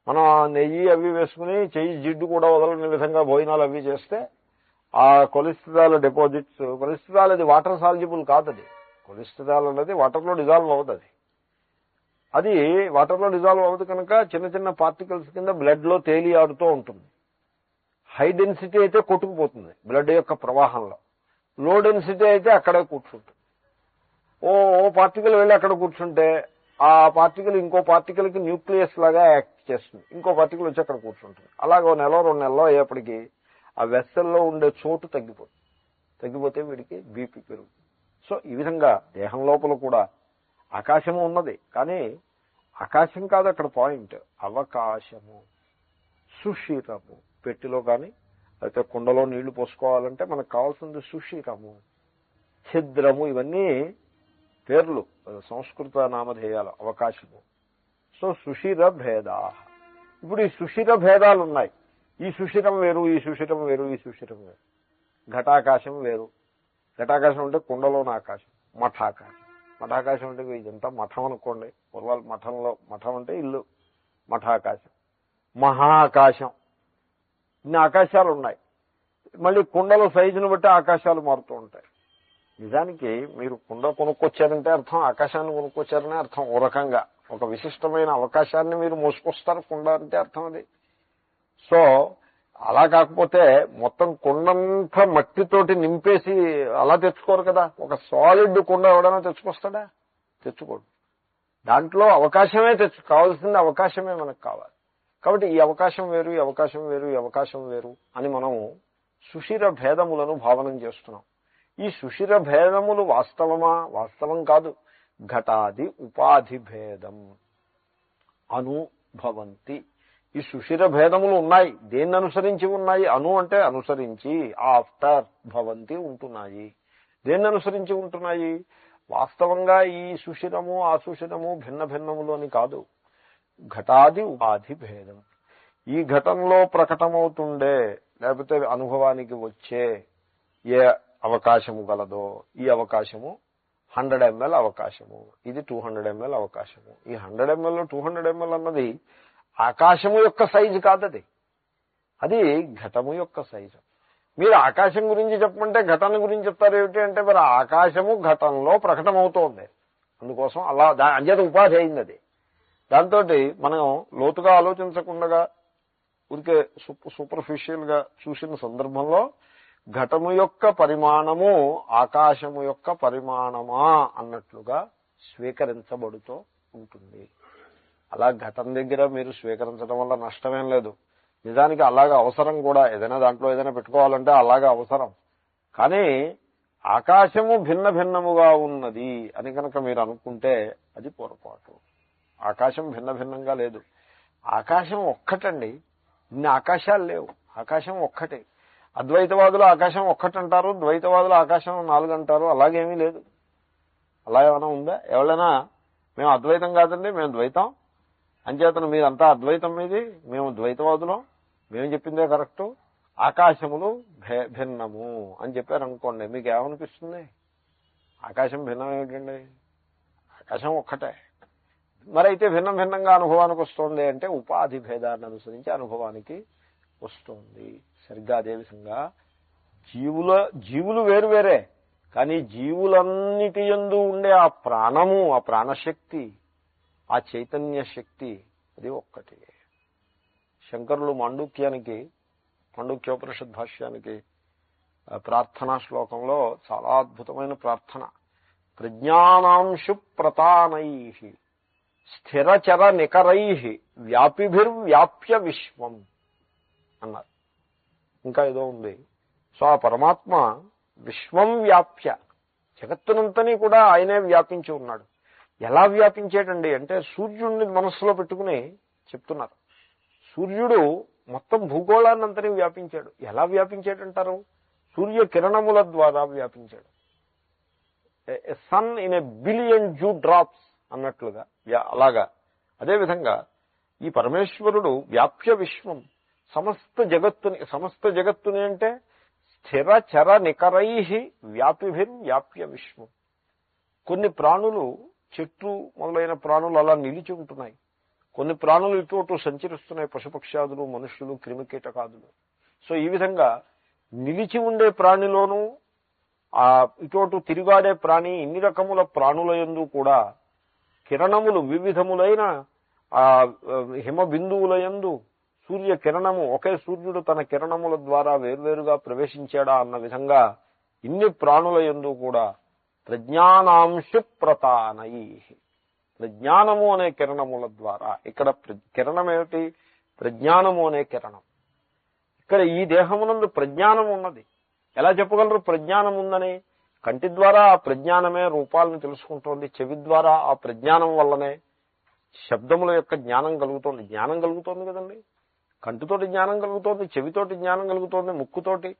మనం నెయ్యి అవి వేసుకుని చెయ్యి జిడ్డు కూడా వదలని విధంగా భోజనాలు అవి చేస్తే ఆ కొలెస్ట్రాల్ డిపాజిట్స్, కొలెస్ట్రాల్ అది వాటర్ సాల్జిబుల్ కాదు. అది కొలెస్ట్రాల్ అనేది వాటర్లో డిజాల్వ్ అవ్వదు. అది వాటర్లో డిజాల్వ్ అవ్వదు కనుక చిన్న చిన్న పార్టికల్స్ కింద బ్లడ్ లో తేలి ఆడుతూ ఉంటుంది. హై డెన్సిటీ అయితే కొట్టుకుపోతుంది బ్లడ్ యొక్క ప్రవాహంలో, లో డెన్సిటీ అయితే అక్కడే కూర్చుంటుంది. ఓ పార్టికల్ వెళ్ళి అక్కడ కూర్చుంటే ఆ పార్టికల్ ఇంకో పార్టికల్కి న్యూక్లియస్ లాగా యాక్ట్ చేస్తుంది, ఇంకో పార్టికల్ వచ్చి అక్కడ కూర్చుంటుంది. అలాగే 1 నెల 2 నెలలో అయ్యేప్పటికీ ఆ వెస్సల్లో ఉండే చోటు తగ్గిపోతే వీడికి బీపీ పెరుగుతుంది. సో ఈ విధంగా దేహం లోపల కూడా ఆకాశము ఉన్నది, కానీ ఆకాశం కాదు అక్కడ పాయింట్, అవకాశము. సుషిరము, పెట్టిలో కానీ అయితే కుండలో నీళ్లు పోసుకోవాలంటే మనకు కావాల్సింది సుషిరము, ఛిద్రము. ఇవన్నీ పేర్లు, సంస్కృత నామధేయాలు. అవకాశము. సో సుషిర భేదా. ఇప్పుడు ఈ సుషిర భేదాలు ఉన్నాయి. ఈ సుషిరం వేరు, ఈ సుషిరం వేరు, ఈ సుషిరం వేరు. ఘటాకాశం వేరు. ఘటాకాశం అంటే కుండలోని ఆకాశం, మఠాకాశం. మఠాకాశం అంటే ఇదంతా మఠం అనుకోండి. పూర్వాలు మఠం అంటే ఇల్లు, మఠాకాశం. మహాకాశం, ఇన్ని ఆకాశాలు ఉన్నాయి. మళ్ళీ కుండల సైజును బట్టి ఆకాశాలు మారుతూ ఉంటాయి. నిజానికి మీరు కుండ కొనుక్కొచ్చారంటే అర్థం ఆకాశాన్ని కొనుక్కొచ్చారనే అర్థం. ఓ రకంగా ఒక విశిష్టమైన అవకాశాన్ని మీరు మోసుకొస్తారు కుండ అంటే అర్థం అది. సో అలా కాకపోతే మొత్తం కుండంతా మట్టితోటి నింపేసి అలా తెచ్చుకోరు కదా. ఒక సాలిడ్ కుండ ఎవడైనా తెచ్చుకొస్తాడా? తెచ్చుకోడు. దాంట్లో అవకాశమే కావాల్సింది అవకాశమే మనకు కావాలి. కాబట్టి ఈ అవకాశం వేరు, ఈ అవకాశం వేరు, ఈ అవకాశం వేరు అని మనం సుషిర భేదములను భావనం చేస్తున్నాం. ఈ సుషిర భేదములు వాస్తవమా? వాస్తవం కాదు. ఘటాది ఉపాధి భేదం అనుభవంతి. ఈ సుషిర భేదములు ఉన్నాయి. దేన్ని అనుసరించి ఉన్నాయి? అను అంటే అనుసరించి, ఆఫ్టర్, భవంతి ఉంటున్నాయి. దేన్ని అనుసరించి ఉంటున్నాయి? వాస్తవంగా ఈ సుషిరము అసుషిరము భిన్న భిన్నములు అని కాదు. ఘటాది ఉపాధి భేదం. ఈ ఘటంలో ప్రకటమవుతుండే లేకపోతే అనుభవానికి వచ్చే ఏ అవకాశము గలదో, ఈ అవకాశము 100 ml అవకాశము, ఇది 200 ml అవకాశము. ఈ 100 ml 200 ml అన్నది ఆకాశము యొక్క సైజు కాదది, అది ఘటము యొక్క సైజు. మీరు ఆకాశం గురించి చెప్పమంటే ఘటాన్ని గురించి చెప్తారు ఏమిటి అంటే, మరి ఆకాశము ఘటంలో ప్రకటమవుతోంది, అందుకోసం అలా అంచేత ఉపాధి అయింది అది. దాంతో మనం లోతుగా ఆలోచించకుండా ఊరికే సూపర్ఫిషియల్ గా చూసిన సందర్భంలో ఘటము యొక్క పరిమాణము ఆకాశము యొక్క పరిమాణమా అన్నట్లుగా స్వీకరించబడుతూ ఉంటుంది. అలా ఘటం దగ్గర మీరు స్వీకరించడం వల్ల నష్టమేం లేదు. నిజానికి అలాగా అవసరం కూడా. ఏదైనా దాంట్లో ఏదైనా పెట్టుకోవాలంటే అలాగా అవసరం. కానీ ఆకాశము భిన్న భిన్నముగా ఉన్నది అని కనుక మీరు అనుకుంటే అది పొరపాటు. ఆకాశం భిన్న భిన్నంగా లేదు. ఆకాశం ఒక్కటండి, ఇన్ని ఆకాశాలు లేవు. ఆకాశం ఒక్కటే. అద్వైతవాదులు ఆకాశం ఒక్కటంటారు, ద్వైతవాదులు ఆకాశం 4 అంటారు. అలాగేమీ లేదు. అలా ఏమైనా ఉందా? ఎవరైనా మేము అద్వైతం కాదండి, మేము ద్వైతం అంచేతను మీరంతా అద్వైతం మీది, మేము ద్వైతవాదులం, మేము చెప్పిందే కరెక్టు, ఆకాశములు భిన్నము అని చెప్పారనుకోండి, మీకు ఏమనిపిస్తుంది? ఆకాశం భిన్నం ఏమిటండి? ఆకాశం ఒక్కటే. మరి అయితే భిన్నం భిన్నంగా అనుభవానికి వస్తుంది అంటే ఉపాధి భేదాన్ని అనుసరించి అనుభవానికి వస్తుంది. సరిగ్గా అదేవిధంగా జీవులు వేరువేరే, కానీ జీవులన్నిటి యందు ఉండే ఆ ప్రాణము, ఆ ప్రాణశక్తి, ఆ చైతన్య శక్తి అది ఒక్కటి. శంకరులు మాండూక్యోపనిషద్ భాష్యానికి ప్రార్థనా శ్లోకంలో చాలా అద్భుతమైన ప్రార్థన, ప్రజ్ఞానాంశు ప్రతానై స్థిరచర నికరై వ్యాపిభిర్వ్యాప్య విశ్వం అన్నారు. ఇంకా ఏదో ఉంది. సో ఆ పరమాత్మ విశ్వం వ్యాప్య, జగత్తునంతని కూడా ఆయనే వ్యాపించి ఉన్నాడు. ఎలా వ్యాపించేటండి అంటే సూర్యుడిని మనస్సులో పెట్టుకుని చెప్తున్నారు. సూర్యుడు మొత్తం భూగోళాన్నంతని వ్యాపించాడు. ఎలా వ్యాపించాడంటారు? సూర్య కిరణముల ద్వారా వ్యాపించాడు. Sun in a billion dew drops అన్నట్లుగా అలాగా. అదేవిధంగా ఈ పరమేశ్వరుడు వ్యాప్య విశ్వం, సమస్త జగత్తుని అంటే స్థిర చర నికరై వ్యాపిభిర్వ్యాప్య విశ్వం. కొన్ని ప్రాణులు, చెట్లు మొదలైన ప్రాణులు అలా నిలిచి ఉంటున్నాయి. కొన్ని ప్రాణులు ఇటు సంచరిస్తున్నాయి, పశుపక్ష్యాదులు, మనుష్యులు, క్రిమికీటకాదులు. సో ఈ విధంగా నిలిచి ఉండే ప్రాణిలోనూ ఆ ఇటు తిరుగాడే ప్రాణి, ఇన్ని రకముల ప్రాణుల యందు కూడా కిరణములు, వివిధములైన ఆ హిమ బిందువుల యందు సూర్య కిరణము, ఒకే సూర్యుడు తన కిరణముల ద్వారా వేర్వేరుగా ప్రవేశించాడా అన్న విధంగా ఇన్ని ప్రాణుల యందు కూడా ప్రజ్ఞానాంశు ప్రతానై, ప్రజ్ఞానము అనే కిరణముల ద్వారా. ఇక్కడ కిరణం ఏమిటి? ప్రజ్ఞానము అనే కిరణం. ఇక్కడ ఈ దేహమునందు ప్రజ్ఞానం ఉన్నది. ఎలా చెప్పగలరు ప్రజ్ఞానం ఉందని? కంటి ద్వారా ఆ ప్రజ్ఞానమే రూపాలను తెలుసుకుంటోంది, చెవి ద్వారా ఆ ప్రజ్ఞానం వల్లనే శబ్దముల యొక్క జ్ఞానం కలుగుతోంది. జ్ఞానం కలుగుతోంది కదండి. కంటితోటి జ్ఞానం కలుగుతోంది, చెవితోటి జ్ఞానం కలుగుతోంది, ముక్కుతోటి,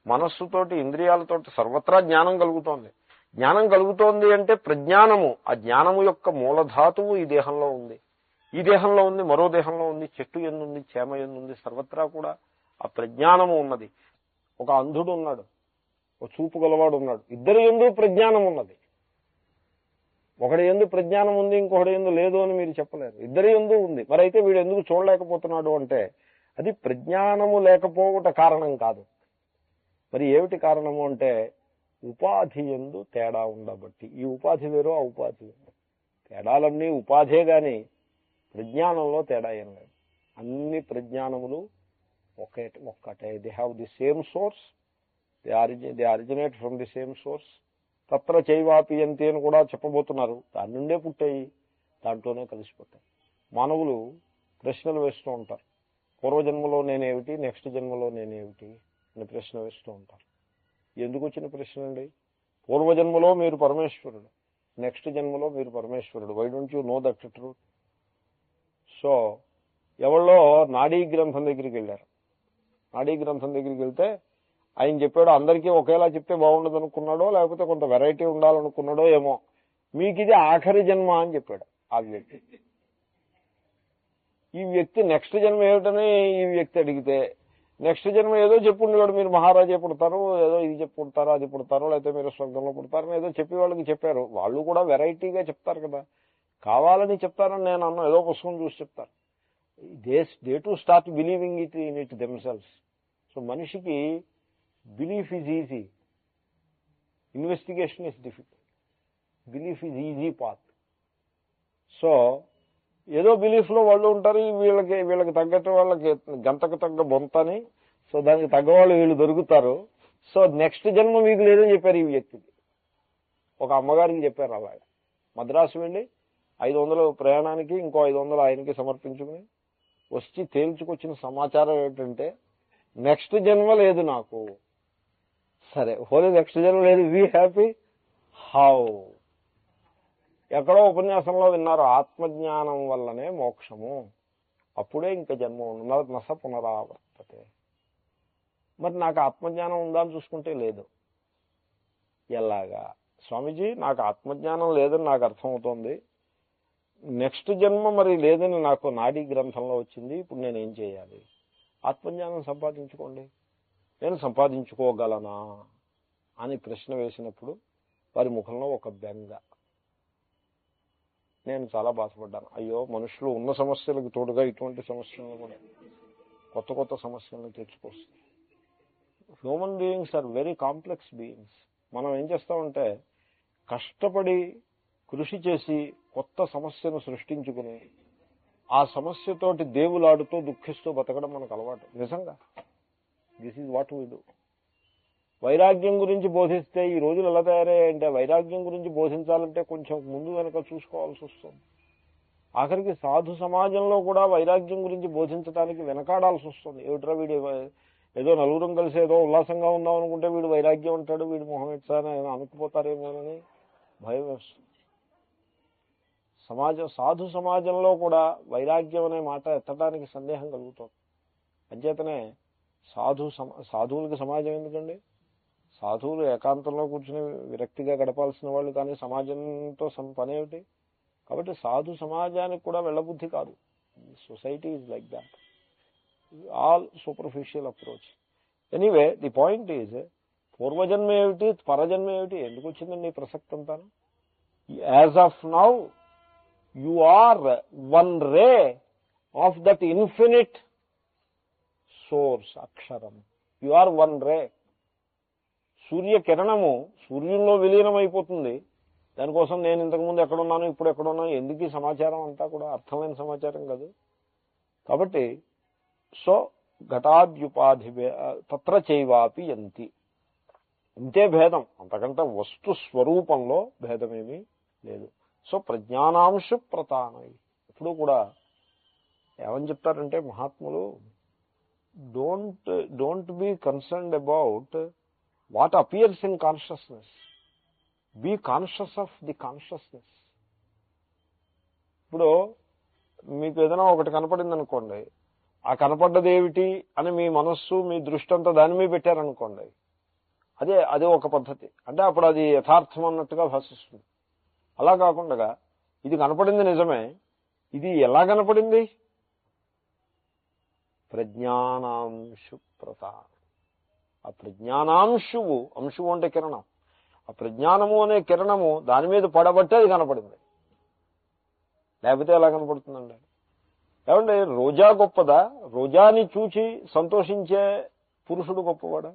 మనస్సుతోటి, ఇంద్రియాలతోటి సర్వత్రా జ్ఞానం కలుగుతోంది. జ్ఞానం కలుగుతోంది అంటే ప్రజ్ఞానము, ఆ జ్ఞానము యొక్క మూలధాతువు ఈ దేహంలో ఉంది. ఈ దేహంలో ఉంది, మరో దేహంలో ఉంది, చెట్టు ఎందుంది, చేమ ఎందుంది, సర్వత్రా కూడా ఆ ప్రజ్ఞానము ఉన్నది. ఒక అంధుడు ఉన్నాడు, ఒక చూపు గలవాడు ఉన్నాడు, ఇద్దరు ఎందు ప్రజ్ఞానం ఉన్నది. ఒకటి ఎందు ప్రజ్ఞానం ఉంది, ఇంకొకటి ఎందు లేదు అని మీరు చెప్పలేరు. ఇద్దరి ఎందు ఉంది. మరి అయితే వీడు ఎందుకు చూడలేకపోతున్నాడు అంటే అది ప్రజ్ఞానము లేకపోవట కారణం కాదు. మరి ఏమిటి కారణము అంటే ఉపాధి ఎందు తేడా ఉండబట్టి. ఈ ఉపాధి వేరు, ఆ ఉపాధి వేరు. తేడాలన్నీ ఉపాధే గాని ప్రజ్ఞానంలో తేడా ఏం లేదు. అన్ని ప్రజ్ఞానములు ఒక్కటే. They have the same source, they originate from the same source. తత్ర చైవాపియంతి అని కూడా చెప్పబోతున్నారు. దాని నుండే పుట్టాయి, దాంట్లోనే కలిసిపోతాయి. మానవులు ప్రశ్నలు వేస్తూ ఉంటారు. పూర్వజన్మలో నేనేమిటి, నెక్స్ట్ జన్మలో నేనేమిటి అని ప్రశ్న వేస్తూ ఉంటారు. ఎందుకు వచ్చిన ప్రశ్న అండి? పూర్వజన్మలో మీరు పరమేశ్వరుడు, నెక్స్ట్ జన్మలో మీరు పరమేశ్వరుడు. Why don't you know that truth? So ఎవరో నాడీ గ్రంథం దగ్గరికి వెళ్ళారు. నాడీ గ్రంథం దగ్గరికి వెళ్తే ఆయన చెప్పాడు, అందరికీ ఒకేలా చెప్తే బాగుండదు అనుకున్నాడో, లేకపోతే కొంత వెరైటీ ఉండాలనుకున్నాడో ఏమో, మీకు ఇది ఆఖరి జన్మ అని చెప్పాడు ఆ వ్యక్తి. ఈ వ్యక్తి నెక్స్ట్ జన్మ ఏమిటని ఈ వ్యక్తి అడిగితే, నెక్స్ట్ జన్మ ఏదో చెప్పుండేవాడు, మీరు మహారాజే పుడతారు, ఏదో ఇది చెప్పి పుడతారు, అది పుడతారు, లేకపోతే మీరు స్వర్గంలో పుడతారని ఏదో చెప్పి వాళ్ళకి చెప్పారు. వాళ్ళు కూడా వెరైటీగా చెప్తారు కదా, కావాలని చెప్తారని నేను అన్నా, ఏదో పుస్తకం చూసి చెప్తారు. They to start believing it in it themselves. So మనిషికి belief is easy, investigation is difficult. Belief is easy path. So ఏదో బిలీఫ్లో వాళ్ళు ఉంటారు. వీళ్ళకి తగ్గట్టు వాళ్ళకి గంతకు తగ్గ బొంతని, సో దానికి తగ్గవాళ్ళు వీళ్ళు దొరుకుతారు. సో నెక్స్ట్ జన్మ మీకు లేదని చెప్పారు ఈ వ్యక్తికి. ఒక అమ్మగారికి చెప్పారు అలాగా. మద్రాసు వెళ్ళి 500 ప్రయాణానికి, ఇంకో 500 ఆయనకి సమర్పించుకుని వచ్చి తేల్చుకొచ్చిన సమాచారం ఏంటంటే నెక్స్ట్ జన్మ లేదు నాకు. సరే, హోలీ నెక్స్ట్ జన్మ లేదు, వీ హ్యాపీ హౌ? ఎక్కడో ఉపన్యాసంలో విన్నారు, ఆత్మజ్ఞానం వల్లనే మోక్షము, అప్పుడే ఇంకా జన్మ ఉండదు, నస పునరావర్తతే. మరి నాకు ఆత్మజ్ఞానం ఉందా అని చూసుకుంటే లేదు. ఎలాగా స్వామీజీ? నాకు ఆత్మజ్ఞానం లేదని నాకు అర్థమవుతోంది, నెక్స్ట్ జన్మ మరి లేదని నాకు నాడీ గ్రంథంలో వచ్చింది, ఇప్పుడు నేనేం చేయాలి? ఆత్మజ్ఞానం సంపాదించుకోండి. నేను సంపాదించుకోగలనా అని ప్రశ్న వేసినప్పుడు వారి ముఖంలో ఒక బెంగ. నేను చాలా బాధపడ్డాను. అయ్యో, మనుషులు ఉన్న సమస్యలకు తోడుగా ఇటువంటి సమస్యలను కూడా, కొత్త కొత్త సమస్యలను తెచ్చుకొస్తాయి. Human beings are very complex beings. మనం ఏం చేస్తామంటే కష్టపడి కృషి చేసి కొత్త సమస్యను సృష్టించుకుని ఆ సమస్యతోటి దేవులాడుతూ దుఃఖిస్తూ బతకడం మనకు అలవాటు. నిజంగా this is what we do. వైరాగ్యం గురించి బోధిస్తే ఈ రోజులు ఎలా తయారయ్యాయంటే, వైరాగ్యం గురించి బోధించాలంటే కొంచెం ముందు వెనక చూసుకోవాల్సి వస్తుంది. ఆఖరికి సాధు సమాజంలో కూడా వైరాగ్యం గురించి బోధించడానికి వెనకాడాల్సి వస్తుంది. ఏమిట్రా వీడు, ఏదో నలుగురం కలిసి ఏదో ఉల్లాసంగా ఉందాం అనుకుంటే వీడు వైరాగ్యం అంటాడు, వీడు మొహం ఇచ్చారని అనుకుపోతారేమోనని భయం వేస్తుంది. సాధు సమాజంలో కూడా వైరాగ్యం అనే మాట ఎత్తడానికి సందేహం కలుగుతుంది. అంచేతనే సాధువులకి సమాజం ఎందుకండి? సాధువులు ఏకాంతంలో కూర్చుని విరక్తిగా గడపాల్సిన వాళ్ళు, కానీ సమాజంతో పనేమిటి? కాబట్టి సాధు సమాజానికి కూడా వెళ్ళబుద్ధి కాదు. Society is like that, all superficial approach. Anyway, the point is, పూర్వజన్మ ఏమిటి, పరజన్మ ఏమిటి, ఎందుకు వచ్చిందండి ఈ ప్రసక్తి అంతాను? As of now you are one ray of that infinite source అక్షరం. యు ఆర్ వన్ రే. సూర్యకిరణము సూర్యుల్లో విలీనం అయిపోతుంది. దానికోసం నేను ఇంతకుముందు ఎక్కడున్నాను, ఇప్పుడు ఎక్కడున్నాను, ఎందుకు ఈ సమాచారం అంతా కూడా అర్థమైన సమాచారం కాదు. కాబట్టి సో ఘటాద్యుపాధి తత్ర చైవాపి యంతి, ఇంతే భేదం, అంతకంటే వస్తు స్వరూపంలో భేదమేమీ లేదు. సో ప్రజ్ఞానాంశు ప్రతానై. ఇప్పుడు కూడా ఏమని చెప్తారంటే మహాత్ములు, don't be concerned about what appears in consciousness, be conscious of the consciousness. ఇప్పుడు మీకు ఏదైనా ఒకటి కనపడింది అనుకోండి, ఆ కనపడ్డది ఏమిటి అని మీ మనస్సు మీ దృష్టి అంతా దాని మీద పెట్టారనుకోండి, అదే ఒక పద్ధతి. అంటే అప్పుడు అది యథార్థం అన్నట్టుగా భాషిస్తుంది. అలా కాకుండా ఇది కనపడింది నిజమే, ఇది ఎలా కనపడింది? ప్రజ్ఞానాంశు ప్రతానం. ఆ ప్రజ్ఞానాంశువు, అంశువు అంటే కిరణం, ఆ ఆ ప్రజ్ఞానము అనే కిరణము దాని మీద పడబట్టే అది కనపడింది. లేకపోతే ఎలా కనపడుతుందండి? ఏమంటే రోజా గొప్పదా? రోజాని చూచి సంతోషించే పురుషుడు గొప్పవాడా?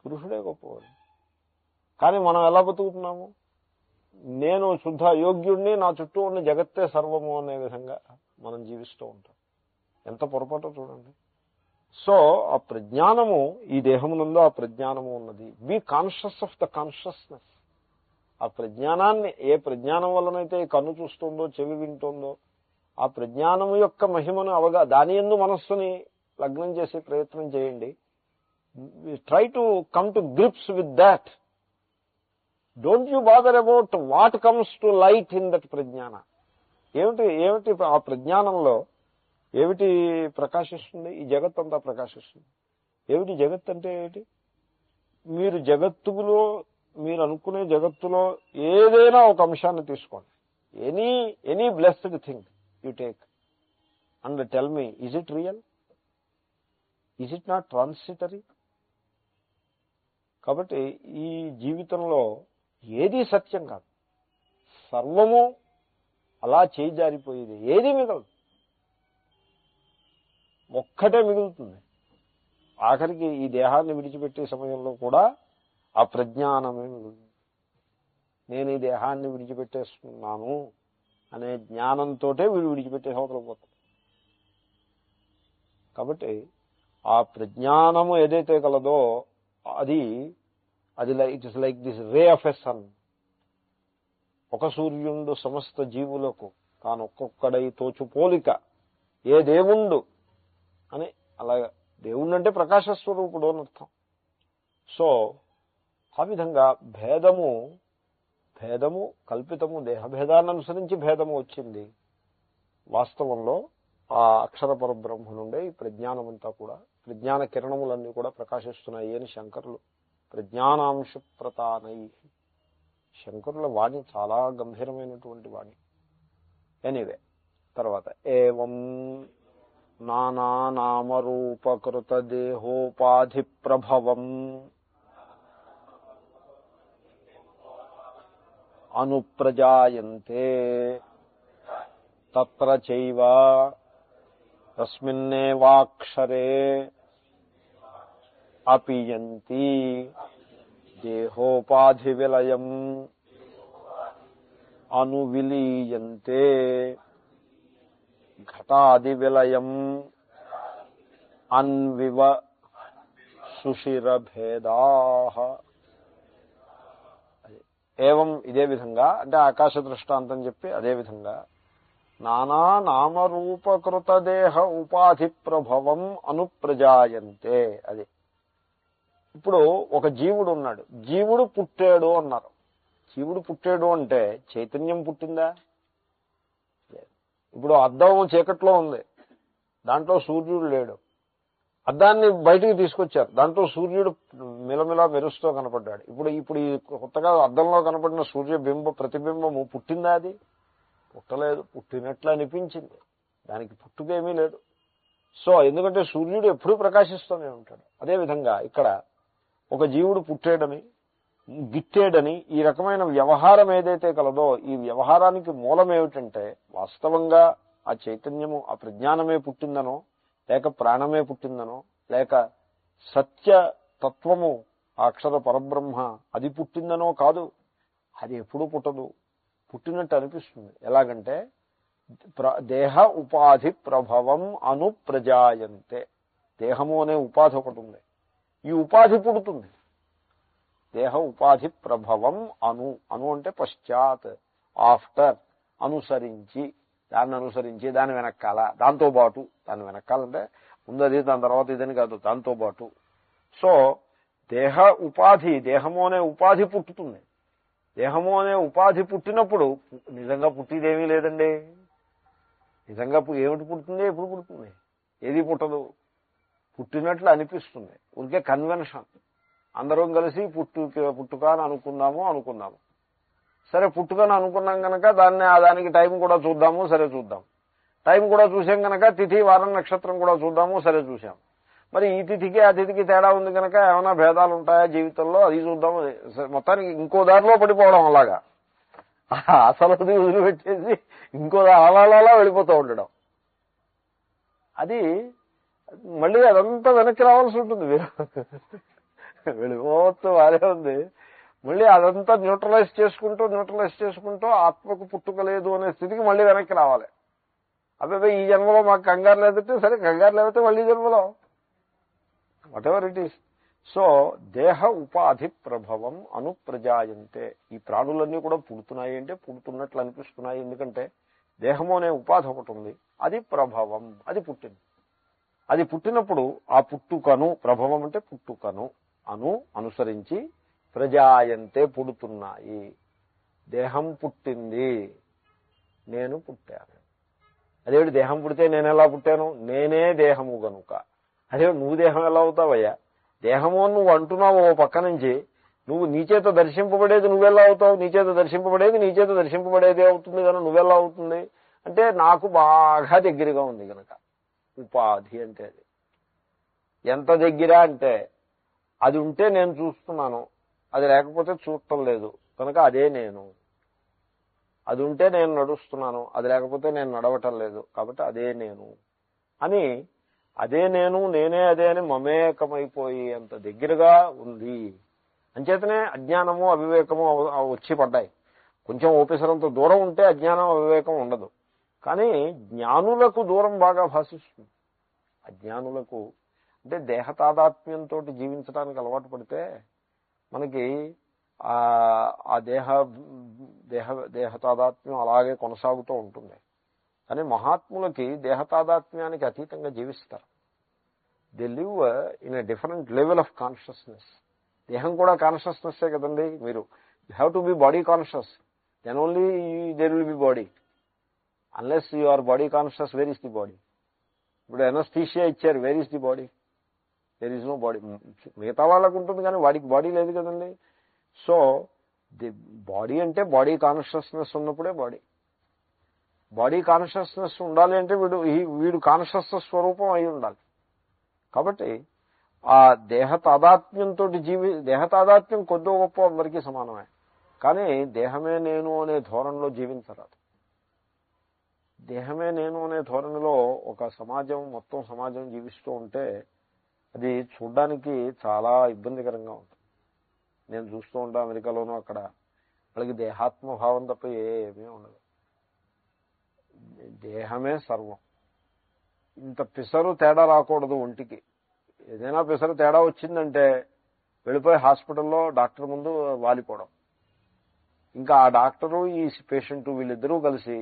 పురుషుడే గొప్పవాడు. కానీ మనం ఎలా బతుకుతున్నాము? నేను శుద్ధ అయోగ్యుడిని, నా చుట్టూ ఉన్న జగత్తే సర్వము అనే విధంగా మనం జీవిస్తూ ఉంటాం. ఎంత పొరపాటో చూడండి. సో ఆ ప్రజ్ఞానము, ఈ దేహమునందు ఆ ప్రజ్ఞానము ఉన్నది. Be conscious of the consciousness. ఆ ప్రజ్ఞానాన్ని, ఏ ప్రజ్ఞానం వల్లనైతే కన్ను చూస్తుందో, చెవి వింటుందో, ఆ ప్రజ్ఞానము యొక్క మహిమను దాని యందు మనస్సుని లగ్నం చేసే ప్రయత్నం చేయండి. Try to come to grips with that. Don't you bother about what comes to light in that ప్రజ్ఞాన. ఏమిటి ఆ ప్రజ్ఞానంలో ఏమిటి ప్రకాశిస్తుంది? ఈ జగత్తంతా ప్రకాశిస్తుంది. ఏమిటి జగత్ అంటే ఏమిటి? మీరు జగత్తులో, మీరు అనుకునే జగత్తులో ఏదైనా ఒక అంశాన్ని తీసుకోండి. Any blessed thing you take and tell me, is it real? Is it not transitory? కాబట్టి ఈ జీవితంలో ఏదీ సత్యం కాదు. సర్వము అలా చేయి జారిపోయేది. ఏదీ మిగలదు. ఒక్కటే మిగులుతుంది. ఆఖరికి ఈ దేహాన్ని విడిచిపెట్టే సమయంలో కూడా ఆ ప్రజ్ఞానమే మిగులుతుంది. నేను ఈ దేహాన్ని విడిచిపెట్టేస్తున్నాను అనే జ్ఞానంతో వీడు విడిచిపెట్టే అవతలపోతాడు. కాబట్టి ఆ ప్రజ్ఞానము ఏదైతే కలదో అది it is like this ray of a sun. ఒక సూర్యుడు సమస్త జీవులకు తాను ఒక్కొక్కడై తోచు పోలిక ఏ దేవుండు అని. అలాగే దేవుణ్ణి అంటే ప్రకాశ స్వరూపుడు అని అర్థం. సో ఆ విధంగా భేదము కల్పితము, దేహభేదాన్ని అనుసరించి భేదము వచ్చింది. వాస్తవంలో ఆ అక్షర పరబ్రహ్మ నుండే ఈ ప్రజ్ఞానమంతా కూడా, ప్రజ్ఞాన కిరణములన్నీ కూడా ప్రకాశిస్తున్నాయి అని శంకరులు ప్రజ్ఞానాంశ ప్రతానై. శంకరుల వాణి చాలా గంభీరమైనటువంటి వాణి. ఎనీవే, తర్వాత ఏవం నానానామరూపకృత దేహోపాధి ప్రభవం అనుప్రజాయంతే తత్ర చైవ తస్మిన్నేవాక్షరే అపియంతి దేహోపాధి విలయం అనువిలీయంతే ఘటాది విలయం అన్వివ సుషిరభేదాః. ఏవం ఇదే విధంగా, అంటే ఆకాశ దృష్టాంతం చెప్పి అదే విధంగా నానా నామరూపకృత దేహ ఉపాధి ప్రభవం అనుప్రజాయంతే. అది ఇప్పుడు ఒక జీవుడు ఉన్నాడు, జీవుడు పుట్టాడు అన్నారు. జీవుడు పుట్టాడు అంటే చైతన్యం పుట్టిందా? ఇప్పుడు అద్దం చీకట్లో ఉంది, దాంట్లో సూర్యుడు లేడు. అద్దాన్ని బయటికి తీసుకొచ్చారు, దాంట్లో సూర్యుడు మిలమిలా మెరుస్తూ కనపడ్డాడు. ఇప్పుడు ఈ కొత్తగా అద్దంలో కనపడిన ప్రతిబింబము పుట్టిందా? అది పుట్టలేదు. పుట్టినట్లు అనిపించింది, దానికి పుట్టుకేమీ లేదు. సో ఎందుకంటే సూర్యుడు ఎప్పుడూ ప్రకాశిస్తూనే ఉంటాడు. అదేవిధంగా ఇక్కడ ఒక జీవుడు పుట్టాడని, గిట్టాడని, ఈ రకమైన వ్యవహారం ఏదైతే కలదో, ఈ వ్యవహారానికి మూలం ఏమిటంటే వాస్తవంగా ఆ చైతన్యము, ఆ ప్రజ్ఞానమే పుట్టిందనో, లేక ప్రాణమే పుట్టిందనో, లేక సత్య తత్వము, ఆ అక్షర పరబ్రహ్మ అది పుట్టిందనో కాదు. అది ఎప్పుడూ పుట్టదు, పుట్టినట్టు అనిపిస్తుంది. ఎలాగంటే దేహ ఉపాధి ప్రభవం అనుప్రజాయంతే. దేహము అనే ఉపాధి ఒకటి ఉంది, ఈ ఉపాధి పుడుతుంది. దేహ ఉపాధి ప్రభవం అను అంటే పశ్చాత్, ఆఫ్టర్, అనుసరించి, దాని వెనకాల, దాంతో పాటు. దాని వెనకాలంటే ముందు అది, దాని తర్వాత ఇదని కాదు, దాంతో పాటు. సో దేహ ఉపాధి, దేహము అనే ఉపాధి పుట్టుతుంది. దేహము అనే ఉపాధి పుట్టినప్పుడు నిజంగా పుట్టిదేమీ లేదండి. నిజంగా ఏమిటి పుడుతుంది? ఎప్పుడు పుడుతుంది? ఏది పుట్టదు. పుట్టినట్లు అనిపిస్తుంది, ఊరికే కన్వెన్షన్. అందరం కలిసి పుట్టుక అని అనుకుందాము. సరే, పుట్టుకని అనుకున్నాం కనుక దానికి టైం కూడా చూద్దాము. సరే చూద్దాం. టైం కూడా చూసాం కనుక తిథి వారం నక్షత్రం కూడా చూద్దాము. సరే చూసాం. మరి ఈ తిథికి ఆ తిథికి తేడా ఉంది కనుక ఏమైనా భేదాలు ఉంటాయా జీవితంలో, అది చూద్దాం. మొత్తానికి ఇంకో దారిలో పడిపోవడం, అలాగా అసలుది వదిలిపెట్టేసి ఇంకో అలా వెళ్ళిపోతూ ఉండడం, అది మళ్ళీ అదంతా వెనక్కి రావాల్సి ఉంటుంది. మీరు వెళ్ళిపోవచ్చు, వారే ఉంది. మళ్ళీ అదంతా న్యూట్రలైజ్ చేసుకుంటూ ఆత్మకు పుట్టుక లేదు అనే స్థితికి మళ్ళీ వెనక్కి రావాలి. అబ్బాయి ఈ జన్మలో మాకు కంగారు లేదంటే సరే, కంగారు లేకపోతే మళ్ళీ జన్మలో what ever it is. So దేహ ఉపాధి ప్రభవం అనుప్రజాయంతే. ఈ ప్రాణులన్నీ కూడా పుడుతున్నాయి అంటే పుడుతున్నట్లు అనిపిస్తున్నాయి, ఎందుకంటే దేహము అనే ఉపాధి ఒకటి ఉంది, అది ప్రభవం, అది పుట్టింది. అది పుట్టినప్పుడు ఆ పుట్టుకను, ప్రభవం అంటే పుట్టుకను అనుసరించి ప్రజాయంతే పుడుతున్నాయి. దేహం పుట్టింది, నేను పుట్టాను. అదేవిడు దేహం పుడితే నేను ఎలా పుట్టాను? నేనే దేహము గనుక. అదే నువ్వు దేహం ఎలా అవుతావయ్యా? దేహము నువ్వు అంటున్నావు ఓ పక్క నుంచి, నువ్వు నీచేత దర్శింపబడేది నువ్వెలా అవుతావు? నీచేత దర్శింపబడేదే అవుతుంది కనుక నువ్వెలా అవుతుంది అంటే, నాకు బాగా దగ్గరగా ఉంది కనుక. ఉపాధి అంటే అది ఎంత దగ్గర అంటే, అది ఉంటే నేను చూస్తున్నాను, అది లేకపోతే చూడటం లేదు కనుక అదే నేను. అది ఉంటే నేను నడుస్తున్నాను, అది లేకపోతే నేను నడవటం లేదు కాబట్టి అదే నేను అని, అదే నేను, నేనే అదే అని మమేకమైపోయి అంత దగ్గరగా ఉంది. అంచేతనే అజ్ఞానము అవివేకము వచ్చి పడ్డాయి. కొంచెం ఓపెసరంత దూరం ఉంటే అజ్ఞానం అవివేకం ఉండదు, కానీ జ్ఞానులకు దూరం బాగా భాషిస్తుంది. అజ్ఞానులకు అంటే దేహతాదాత్మ్యంతో జీవించడానికి అలవాటు పడితే మనకి ఆ దేహతాదాత్మ్యం అలాగే కొనసాగుతూ ఉంటుంది. కానీ మహాత్ములకి దేహతాదాత్మ్యానికి అతీతంగా జీవిస్తారు. They live in a different level of consciousness. దేహం కూడా కాన్షియస్నెస్సే కదండి. మీరు you have to be body conscious, then only there will be body. Unless you are body conscious, where is the body? ఇప్పుడు ఎనస్థీషియా ఇచ్చారు, where is the body? There is no body. మిగతా వాళ్ళకు ఉంటుంది కానీ వాడికి బాడీ లేదు కదండి. So the body అంటే బాడీ కాన్షియస్నెస్ ఉన్నప్పుడే బాడీ. బాడీ కాన్షియస్నెస్ ఉండాలి అంటే వీడు కాన్షియస్నెస్ స్వరూపం అయి ఉండాలి. కాబట్టి ఆ దేహతాదాత్మ్యంతో దేహతాదాత్మ్యం కొద్దో గొప్ప అందరికీ సమానమే, కానీ దేహమే నేను అనే ధోరణిలో జీవించరాదు. దేహమే నేను అనే ధోరణిలో ఒక సమాజం, మొత్తం సమాజం జీవిస్తూ ఉంటే అది చూడ్డానికి చాలా ఇబ్బందికరంగా ఉంటుంది. నేను చూస్తూ ఉంటా అమెరికాలోనూ, అక్కడ వాళ్ళకి దేహాత్మభావం తప్ప ఏమీ ఉండదు. దేహమే సర్వం. ఇంత పిసరు తేడా రాకూడదు ఒంటికి. ఏదైనా పిసరు తేడా వచ్చిందంటే వెళ్ళిపోయి హాస్పిటల్లో డాక్టర్ ముందు వాలిపోవడం. ఇంకా ఆ డాక్టరు ఈ పేషెంట్ వీళ్ళిద్దరూ కలిసి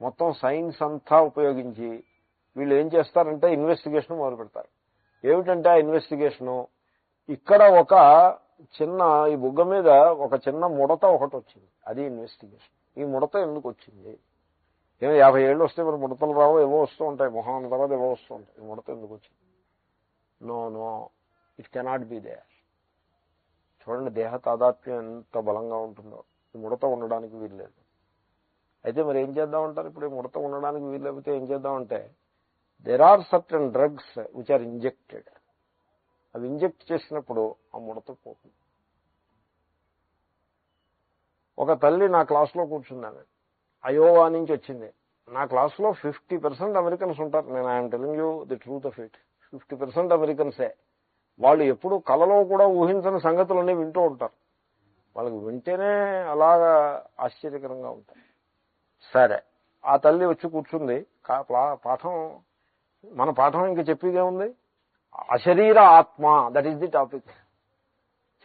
మొత్తం సైన్స్ అంతా ఉపయోగించి వీళ్ళు ఏం చేస్తారంటే ఇన్వెస్టిగేషన్ మొదలు పెడతారు. ఏమిటంటే ఆ ఇన్వెస్టిగేషను, ఇక్కడ ఒక చిన్న ఈ బుగ్గ మీద ఒక చిన్న ముడత ఒకటి వచ్చింది, అది ఇన్వెస్టిగేషన్. ఈ ముడత ఎందుకు వచ్చింది? 50 ఏళ్ళు వస్తే మరి ముడతలు రావు, ఏవో వస్తూ ఉంటాయి, మొహం తర్వాత ఏవో వస్తూ ఉంటాయి. ఈ ముడత ఎందుకు వచ్చింది? No it cannot be there. చూడండి దేహ తాదాత్మ్యం ఎంత బలంగా ఉంటుందో. ఈ ముడత ఉండడానికి వీల్లేదు. అయితే మరి ఏం చేద్దామంటారు? ఇప్పుడు ఈ ముడత ఉండడానికి వీల్లేకపోతే ఏం చేద్దామంటే, there are certain drugs which are injected. అవి ఇంజెక్ట్ చేసినప్పుడు ఆ ముడత పోతుంది. ఒక తల్లి నా క్లాసులో కూర్చుందామె, అయోవా నుంచి వచ్చింది. నా క్లాసులో 50% అమెరికన్స్ ఉంటారు. నేను I'm telling you the truth of it. 50% అమెరికన్సే. వాళ్ళు ఎప్పుడు కలలో కూడా ఊహించని సంగతులన్నీ వింటూ ఉంటారు. వాళ్ళకి వింటేనే అలాగా ఆశ్చర్యకరంగా ఉంటాయి. సరే, ఆ తల్లి వచ్చి కూర్చుంది. పాఠం, మన పాఠం ఇంక చెప్పేదేముంది? అశరీర ఆత్మ, దట్ ఈస్ ది టాపిక్.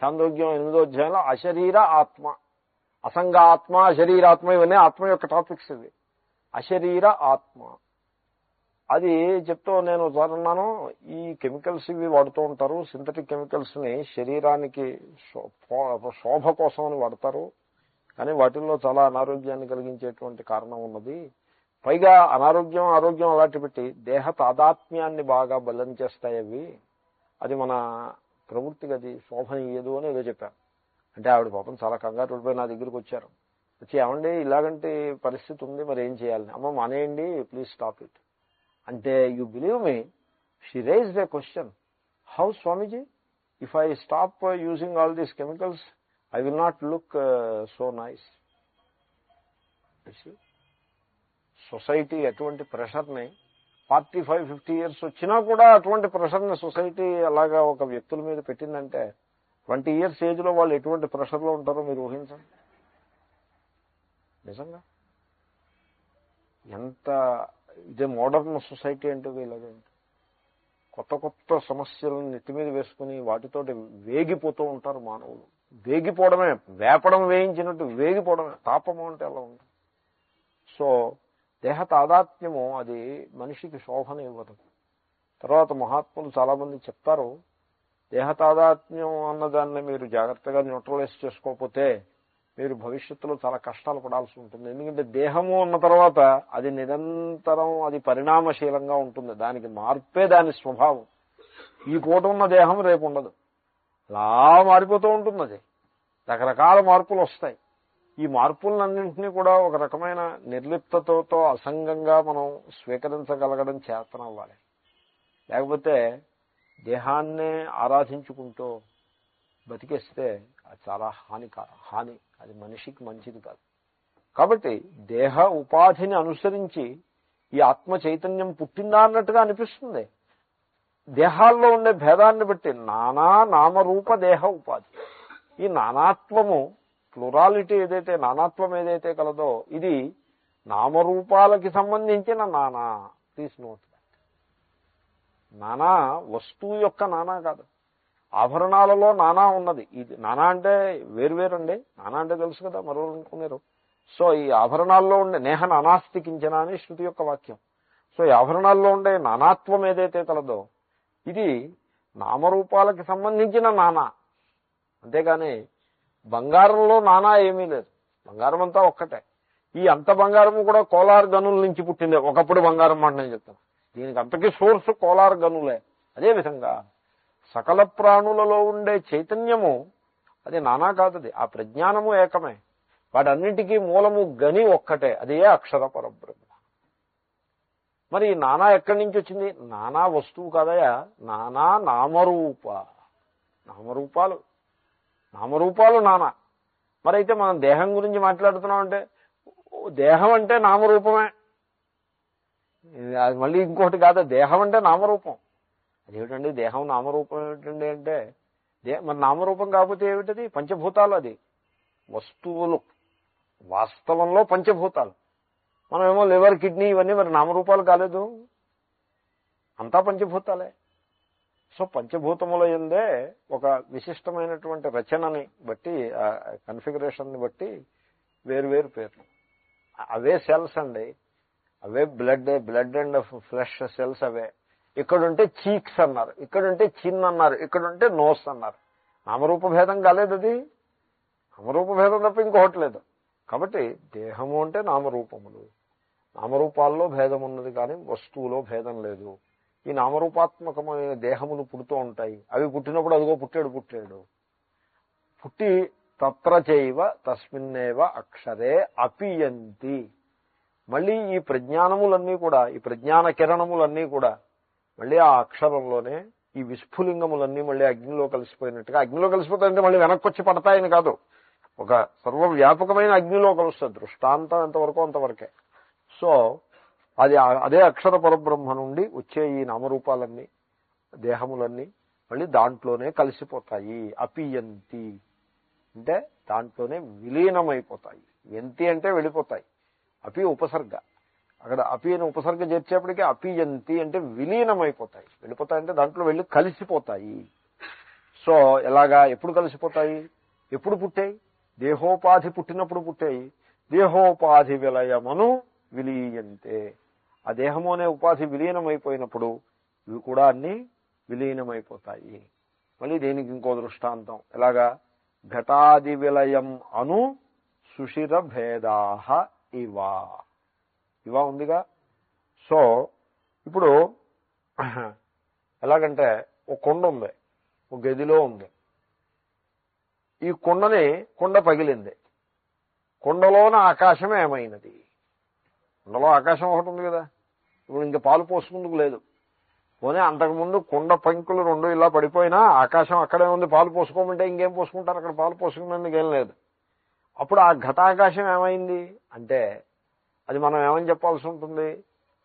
ఛాందోగ్యం 8వ అధ్యాయంలో అశరీర ఆత్మ, అసంగ ఆత్మ, అశరీరాత్మ, ఇవన్నీ ఆత్మ యొక్క టాపిక్స్. ఇవి అశరీర ఆత్మ. అది చెప్తూ నేను అన్నాను, ఈ కెమికల్స్ ఇవి వాడుతూ ఉంటారు, సింథటిక్ కెమికల్స్ ని శరీరానికి శోభ కోసం అని వాడతారు, కానీ వాటిల్లో చాలా అనారోగ్యాన్ని కలిగించేటువంటి కారణం ఉన్నది. పైగా అనారోగ్యం, ఆరోగ్యం అలాంటి పెట్టి దేహ తాదాత్మ్యాన్ని బాగా బలం చేస్తాయి అవి. అది మన ప్రవృత్తికి అది శోభనీయదు అని ఏదో చెప్పాను. అంటే ఆవిడ పాపం చాలా కంగారు పడిపోయి నా దగ్గరికి వచ్చారు. వచ్చి, ఏమండి ఇలాగంటే పరిస్థితి ఉంది, మరి ఏం చేయాలని. అమ్మ మానేయండి, ప్లీజ్ స్టాప్ ఇట్ అంటే, you believe me, she raised A question. How Swamiji, if I stop using all these chemicals I will not look so nice. Society ఎటువంటి ప్రెషర్ని 45-50 years వచ్చినా కూడా అటువంటి ప్రెషర్ని సొసైటీ అలాగా ఒక వ్యక్తుల మీద పెట్టిందంటే 20 years ఏజ్లో వాళ్ళు ఎటువంటి ప్రెషర్లో ఉంటారో మీరు ఊహించండి. నిజంగా ఎంత ఇదే మోడర్న్ సొసైటీ అంటే ఇలాగే కొత్త కొత్త సమస్యలను నెత్తి మీద వేసుకుని వాటితోటి వేగిపోతూ ఉంటారు మానవులు. వేగిపోవడమే, వేపడం వేయించినట్టు వేగిపోవడమే. తాపము అంటే అలా ఉంటుంది. సో దేహ తాదాత్మ్యము అది మనిషికి శోభను ఇవ్వదు. తర్వాత మహాత్ములు చాలామంది చెప్తారు, దేహ తాదాత్మ్యం అన్నదాన్ని మీరు జాగ్రత్తగా న్యూట్రలైజ్ చేసుకోకపోతే మీరు భవిష్యత్తులో చాలా కష్టాలు పడాల్సి ఉంటుంది. ఎందుకంటే దేహము అన్న తర్వాత అది నిరంతరం అది పరిణామశీలంగా ఉంటుంది. దానికి మార్పే దాని స్వభావం. ఈ పూట ఉన్న దేహం రేపు ఉండదు, అలా మారిపోతూ ఉంటుంది. అది రకరకాల మార్పులు వస్తాయి. ఈ మార్పులన్నింటినీ కూడా ఒక రకమైన నిర్లిప్తతో అసంగంగా మనం స్వీకరించగలగడం చేతనవ్వాలి. లేకపోతే దేహాన్నే ఆరాధించుకుంటూ బతికేస్తే అది చాలా హాని. అది మనిషికి మంచిది కాదు. కాబట్టి దేహ ఉపాధిని అనుసరించి ఈ ఆత్మ చైతన్యం పుట్టిందా అన్నట్టుగా అనిపిస్తుంది. దేహాల్లో ఉండే భేదాన్ని బట్టి నామరూప దేహ ఉపాధి. ఈ నానాత్వము, ప్లూరాలిటీ ఏదైతే, నానాత్వం ఏదైతే కలదో ఇది నామరూపాలకి సంబంధించిన నానా. Please note that. నానా వస్తువు యొక్క నానా కాదు. ఆభరణాలలో నానా ఉన్నది. ఇది నానా అంటే వేరువేరండి. నానా అంటే తెలుసు కదా, మరో అనుకున్నారు. సో ఈ ఆభరణాల్లో ఉండే నేహ నానాస్తికించిన అని శృతి యొక్క వాక్యం. సో ఈ ఆభరణాల్లో ఉండే నానాత్వం ఏదైతే కలదో ఇది నామరూపాలకి సంబంధించిన నానా. అంతేగాని బంగారంలో నానా ఏమీ లేదు. బంగారం అంతా ఒక్కటే. ఈ అంత బంగారము కూడా కోలార్ గనుల నుంచి పుట్టిందే. ఒకప్పుడు బంగారం మాట నేను చెప్తాను. దీనికి అంతకీ సోర్సు కోలార్ గనులే. అదేవిధంగా సకల ప్రాణులలో ఉండే చైతన్యము అది నానా కాదది. ఆ ప్రజ్ఞానము ఏకమే. వాటన్నిటికీ మూలము గని ఒక్కటే. అదే అక్షర పరబ్రహ్మ. మరి నానా ఎక్కడి నుంచి వచ్చింది? నానా వస్తువు కాదయా, నానా నామరూప. నామరూపాలు నానా. మరైతే మనం దేహం గురించి మాట్లాడుతున్నాం అంటే దేహం అంటే నామరూపమే. అది మళ్ళీ ఇంకోటి కాదు. దేహం అంటే నామరూపం. అదేమిటండి దేహం నామరూపం ఏమిటండి అంటే మరి నామరూపం కాకపోతే ఏమిటది? పంచభూతాలు. అది వస్తువులు. వాస్తవంలో పంచభూతాలు. మనమేమో లివర్, కిడ్నీ ఇవన్నీ మరి నామరూపాలు కాలేదు. అంతా పంచభూతాలే. సో పంచభూతముల యందే ఒక విశిష్టమైనటువంటి రచనని బట్టి, కన్ఫిగరేషన్ని బట్టి వేరువేరు పేర్లు. అవే సెల్స్ అండి. అవే బ్లడ్ అండ్ ఫ్లెష్ సెల్స్ అవే. ఇక్కడుంటే చీక్స్ అన్నారు, ఇక్కడుంటే చిన్ అన్నారు, ఇక్కడుంటే నోస్ అన్నారు. నామరూప భేదం కాలేదు. అది నామరూప భేదం తప్ప ఇంకొకటి లేదు. కాబట్టి దేహము అంటే నామరూపములు. నామరూపాల్లో భేదం ఉన్నది కానీ వస్తువులో భేదం లేదు. ఈ నామరూపాత్మకమైన దేహములు పుడుతూ ఉంటాయి. అవి పుట్టినప్పుడు అదిగో పుట్టాడు. పుట్టి తత్ర చైవ తస్మిన్నేవ అక్షరే అపియంతి. మళ్ళీ ఈ ప్రజ్ఞానములన్నీ కూడా, ఈ ప్రజ్ఞాన కిరణములన్నీ కూడా మళ్ళీ ఆ అక్షరంలోనే, ఈ విస్ఫులింగములన్నీ మళ్ళీ అగ్నిలో కలిసిపోయినట్టుగా, అగ్నిలో కలిసిపోతాయంటే మళ్ళీ వెనక్కి వచ్చి పడతాయని కాదు, ఒక సర్వవ్యాపకమైన అగ్నిలో కలుస్తుంది. దృష్టాంతం ఎంతవరకు అంతవరకే. సో అదే అక్షర పరబ్రహ్మ నుండి వచ్చే ఈ నామరూపాలన్నీ, దేహములన్నీ మళ్ళీ దాంట్లోనే కలిసిపోతాయి. అపియంతి అంటే దాంట్లోనే విలీనమైపోతాయి. యంతి అంటే వెళ్ళిపోతాయి. అపి ఉపసర్గ. అక్కడ అపి అని ఉపసర్గ చేర్చేప్పటికీ అపియంతి అంటే విలీనమైపోతాయి. వెళ్ళిపోతాయంటే దాంట్లో వెళ్ళి కలిసిపోతాయి. సో ఎలాగా, ఎప్పుడు కలిసిపోతాయి? ఎప్పుడు పుట్టాయి? దేహోపాధి పుట్టినప్పుడు పుట్టాయి. దేహోపాధి విలయమను విలీయంతే. ఆ దేహము అనే ఉపాధి విలీనమైపోయినప్పుడు ఇవి కూడా అన్ని విలీనమైపోతాయి. మళ్ళీ దీనికి ఇంకో దృష్టాంతం. ఎలాగా? ఘటాది విలయం అను సుషిర భేదాహ ఇవా ఉందిగా. సో ఇప్పుడు ఎలాగంటే ఒక కొండ ఉంది, ఒక గదిలో ఉంది. ఈ కుండ పగిలింది. కుండలోన ఆకాశం ఏమైనది? కుండలో ఆకాశం ఒకటి ఉంది కదా. ఇప్పుడు ఇంకా పాలు పోసుకుందుకు లేదు. పోనీ అంతకుముందు కుండ పంకులు రెండు ఇలా పడిపోయినా ఆకాశం అక్కడే ఉంది, పాలు పోసుకోమంటే ఇంకేం పోసుకుంటారు, అక్కడ పాలు పోసుకునేందుకు ఏం లేదు. అప్పుడు ఆ ఘటాకాశం ఏమైంది అంటే అది మనం ఏమని చెప్పాల్సి ఉంటుంది,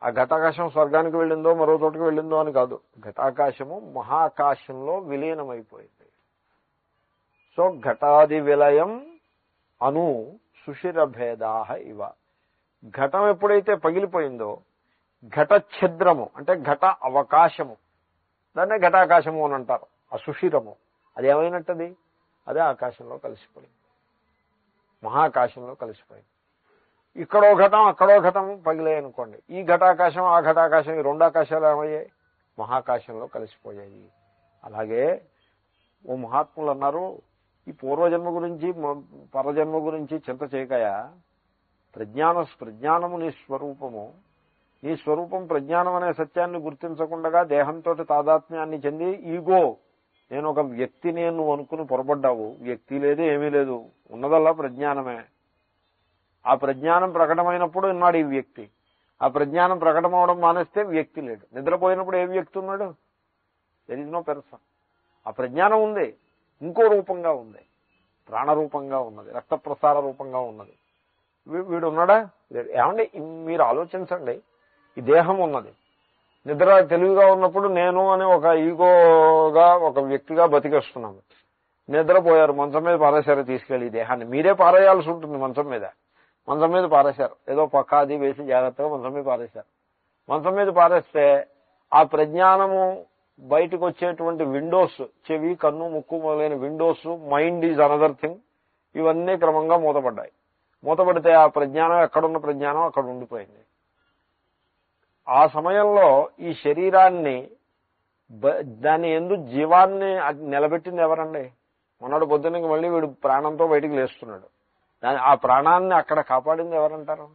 ఆ ఘటాకాశం స్వర్గానికి వెళ్ళిందో మరో చోటుకి వెళ్ళిందో అని కాదు, ఘటాకాశము మహాకాశంలో విలీనమైపోయింది. సో ఘటాది విలయం అను సుషిర భేదాహ ఇవ. ఘటం ఎప్పుడైతే పగిలిపోయిందో ఘట ఛిద్రము అంటే ఘట అవకాశము, దాన్నే ఘటాకాశము అని అంటారు. అసుషిరము అది ఏమైనట్టది, అదే ఆకాశంలో కలిసిపోయింది, మహాకాశంలో కలిసిపోయింది. ఇక్కడో ఘటం అక్కడో ఘటం పగిలాయి అనుకోండి, ఈ ఘటాకాశం ఆ ఘటాకాశం ఈ రెండు ఆకాశాలు ఏమయ్యాయి, మహాకాశంలో కలిసిపోయాయి. అలాగే ఓ మహాత్ములు అన్నారు, ఈ పూర్వజన్మ గురించి పరజన్మ గురించి చింత చేయకయా, ప్రజ్ఞానము నీ స్వరూపము, నీ స్వరూపం ప్రజ్ఞానం అనే సత్యాన్ని గుర్తించకుండా దేహంతో తాదాత్మ్యాన్ని చెంది ఈగో, నేను ఒక వ్యక్తి నేను అనుకుని పొరపడ్డావు. వ్యక్తి లేదు, ఏమీ లేదు, ఉన్నదల్లా ప్రజ్ఞానమే. ఆ ప్రజ్ఞానం ప్రకటమైనప్పుడు ఉన్నాడు ఈ వ్యక్తి, ఆ ప్రజ్ఞానం ప్రకటమవడం మానేస్తే వ్యక్తి లేడు. నిద్రపోయినప్పుడు ఏ వ్యక్తి ఉన్నాడు, దెర్ ఈజ్ నో పర్సన్. ఆ ప్రజ్ఞానం ఉంది, ఇంకో రూపంగా ఉంది, ప్రాణరూపంగా ఉన్నది, రక్త ప్రసార రూపంగా ఉన్నది. వీడు ఉన్నాడా? ఏమండి మీరు ఆలోచించండి, ఈ దేహం ఉన్నది, నిద్ర తెలివిగా ఉన్నప్పుడు నేను అని ఒక ఈగోగా ఒక వ్యక్తిగా బతికేస్తున్నాము. నిద్రపోయారు, మంచం మీద పారేశారు తీసుకెళ్ళి, ఈ దేహాన్ని మీరే పారేయాల్సి ఉంటుంది. మంచం మీద పారేశారు, ఏదో పక్క అది వేసి జాగ్రత్తగా మంచం మీద పారేశారు. మంచం మీద పారేస్తే ఆ ప్రజ్ఞానము బయటకు వచ్చేటువంటి విండోస్, చెవి కన్ను ముక్కు మొదలైన Windows, mind is another thing, ఇవన్నీ క్రమంగా మూతపడ్డాయి. మూతపడితే ఆ ప్రజ్ఞానం, ఎక్కడున్న ప్రజ్ఞానం అక్కడ ఉండిపోయింది. ఆ సమయంలో ఈ శరీరాన్ని, దాని యందు జీవాన్ని నిలబెట్టింది ఎవరండి? మొన్నటి పొద్దున్నకి మళ్ళీ వీడు ప్రాణంతో బయటికి లేస్తున్నాడు, ఆ ప్రాణాన్ని అక్కడ కాపాడింది ఎవరంటారు?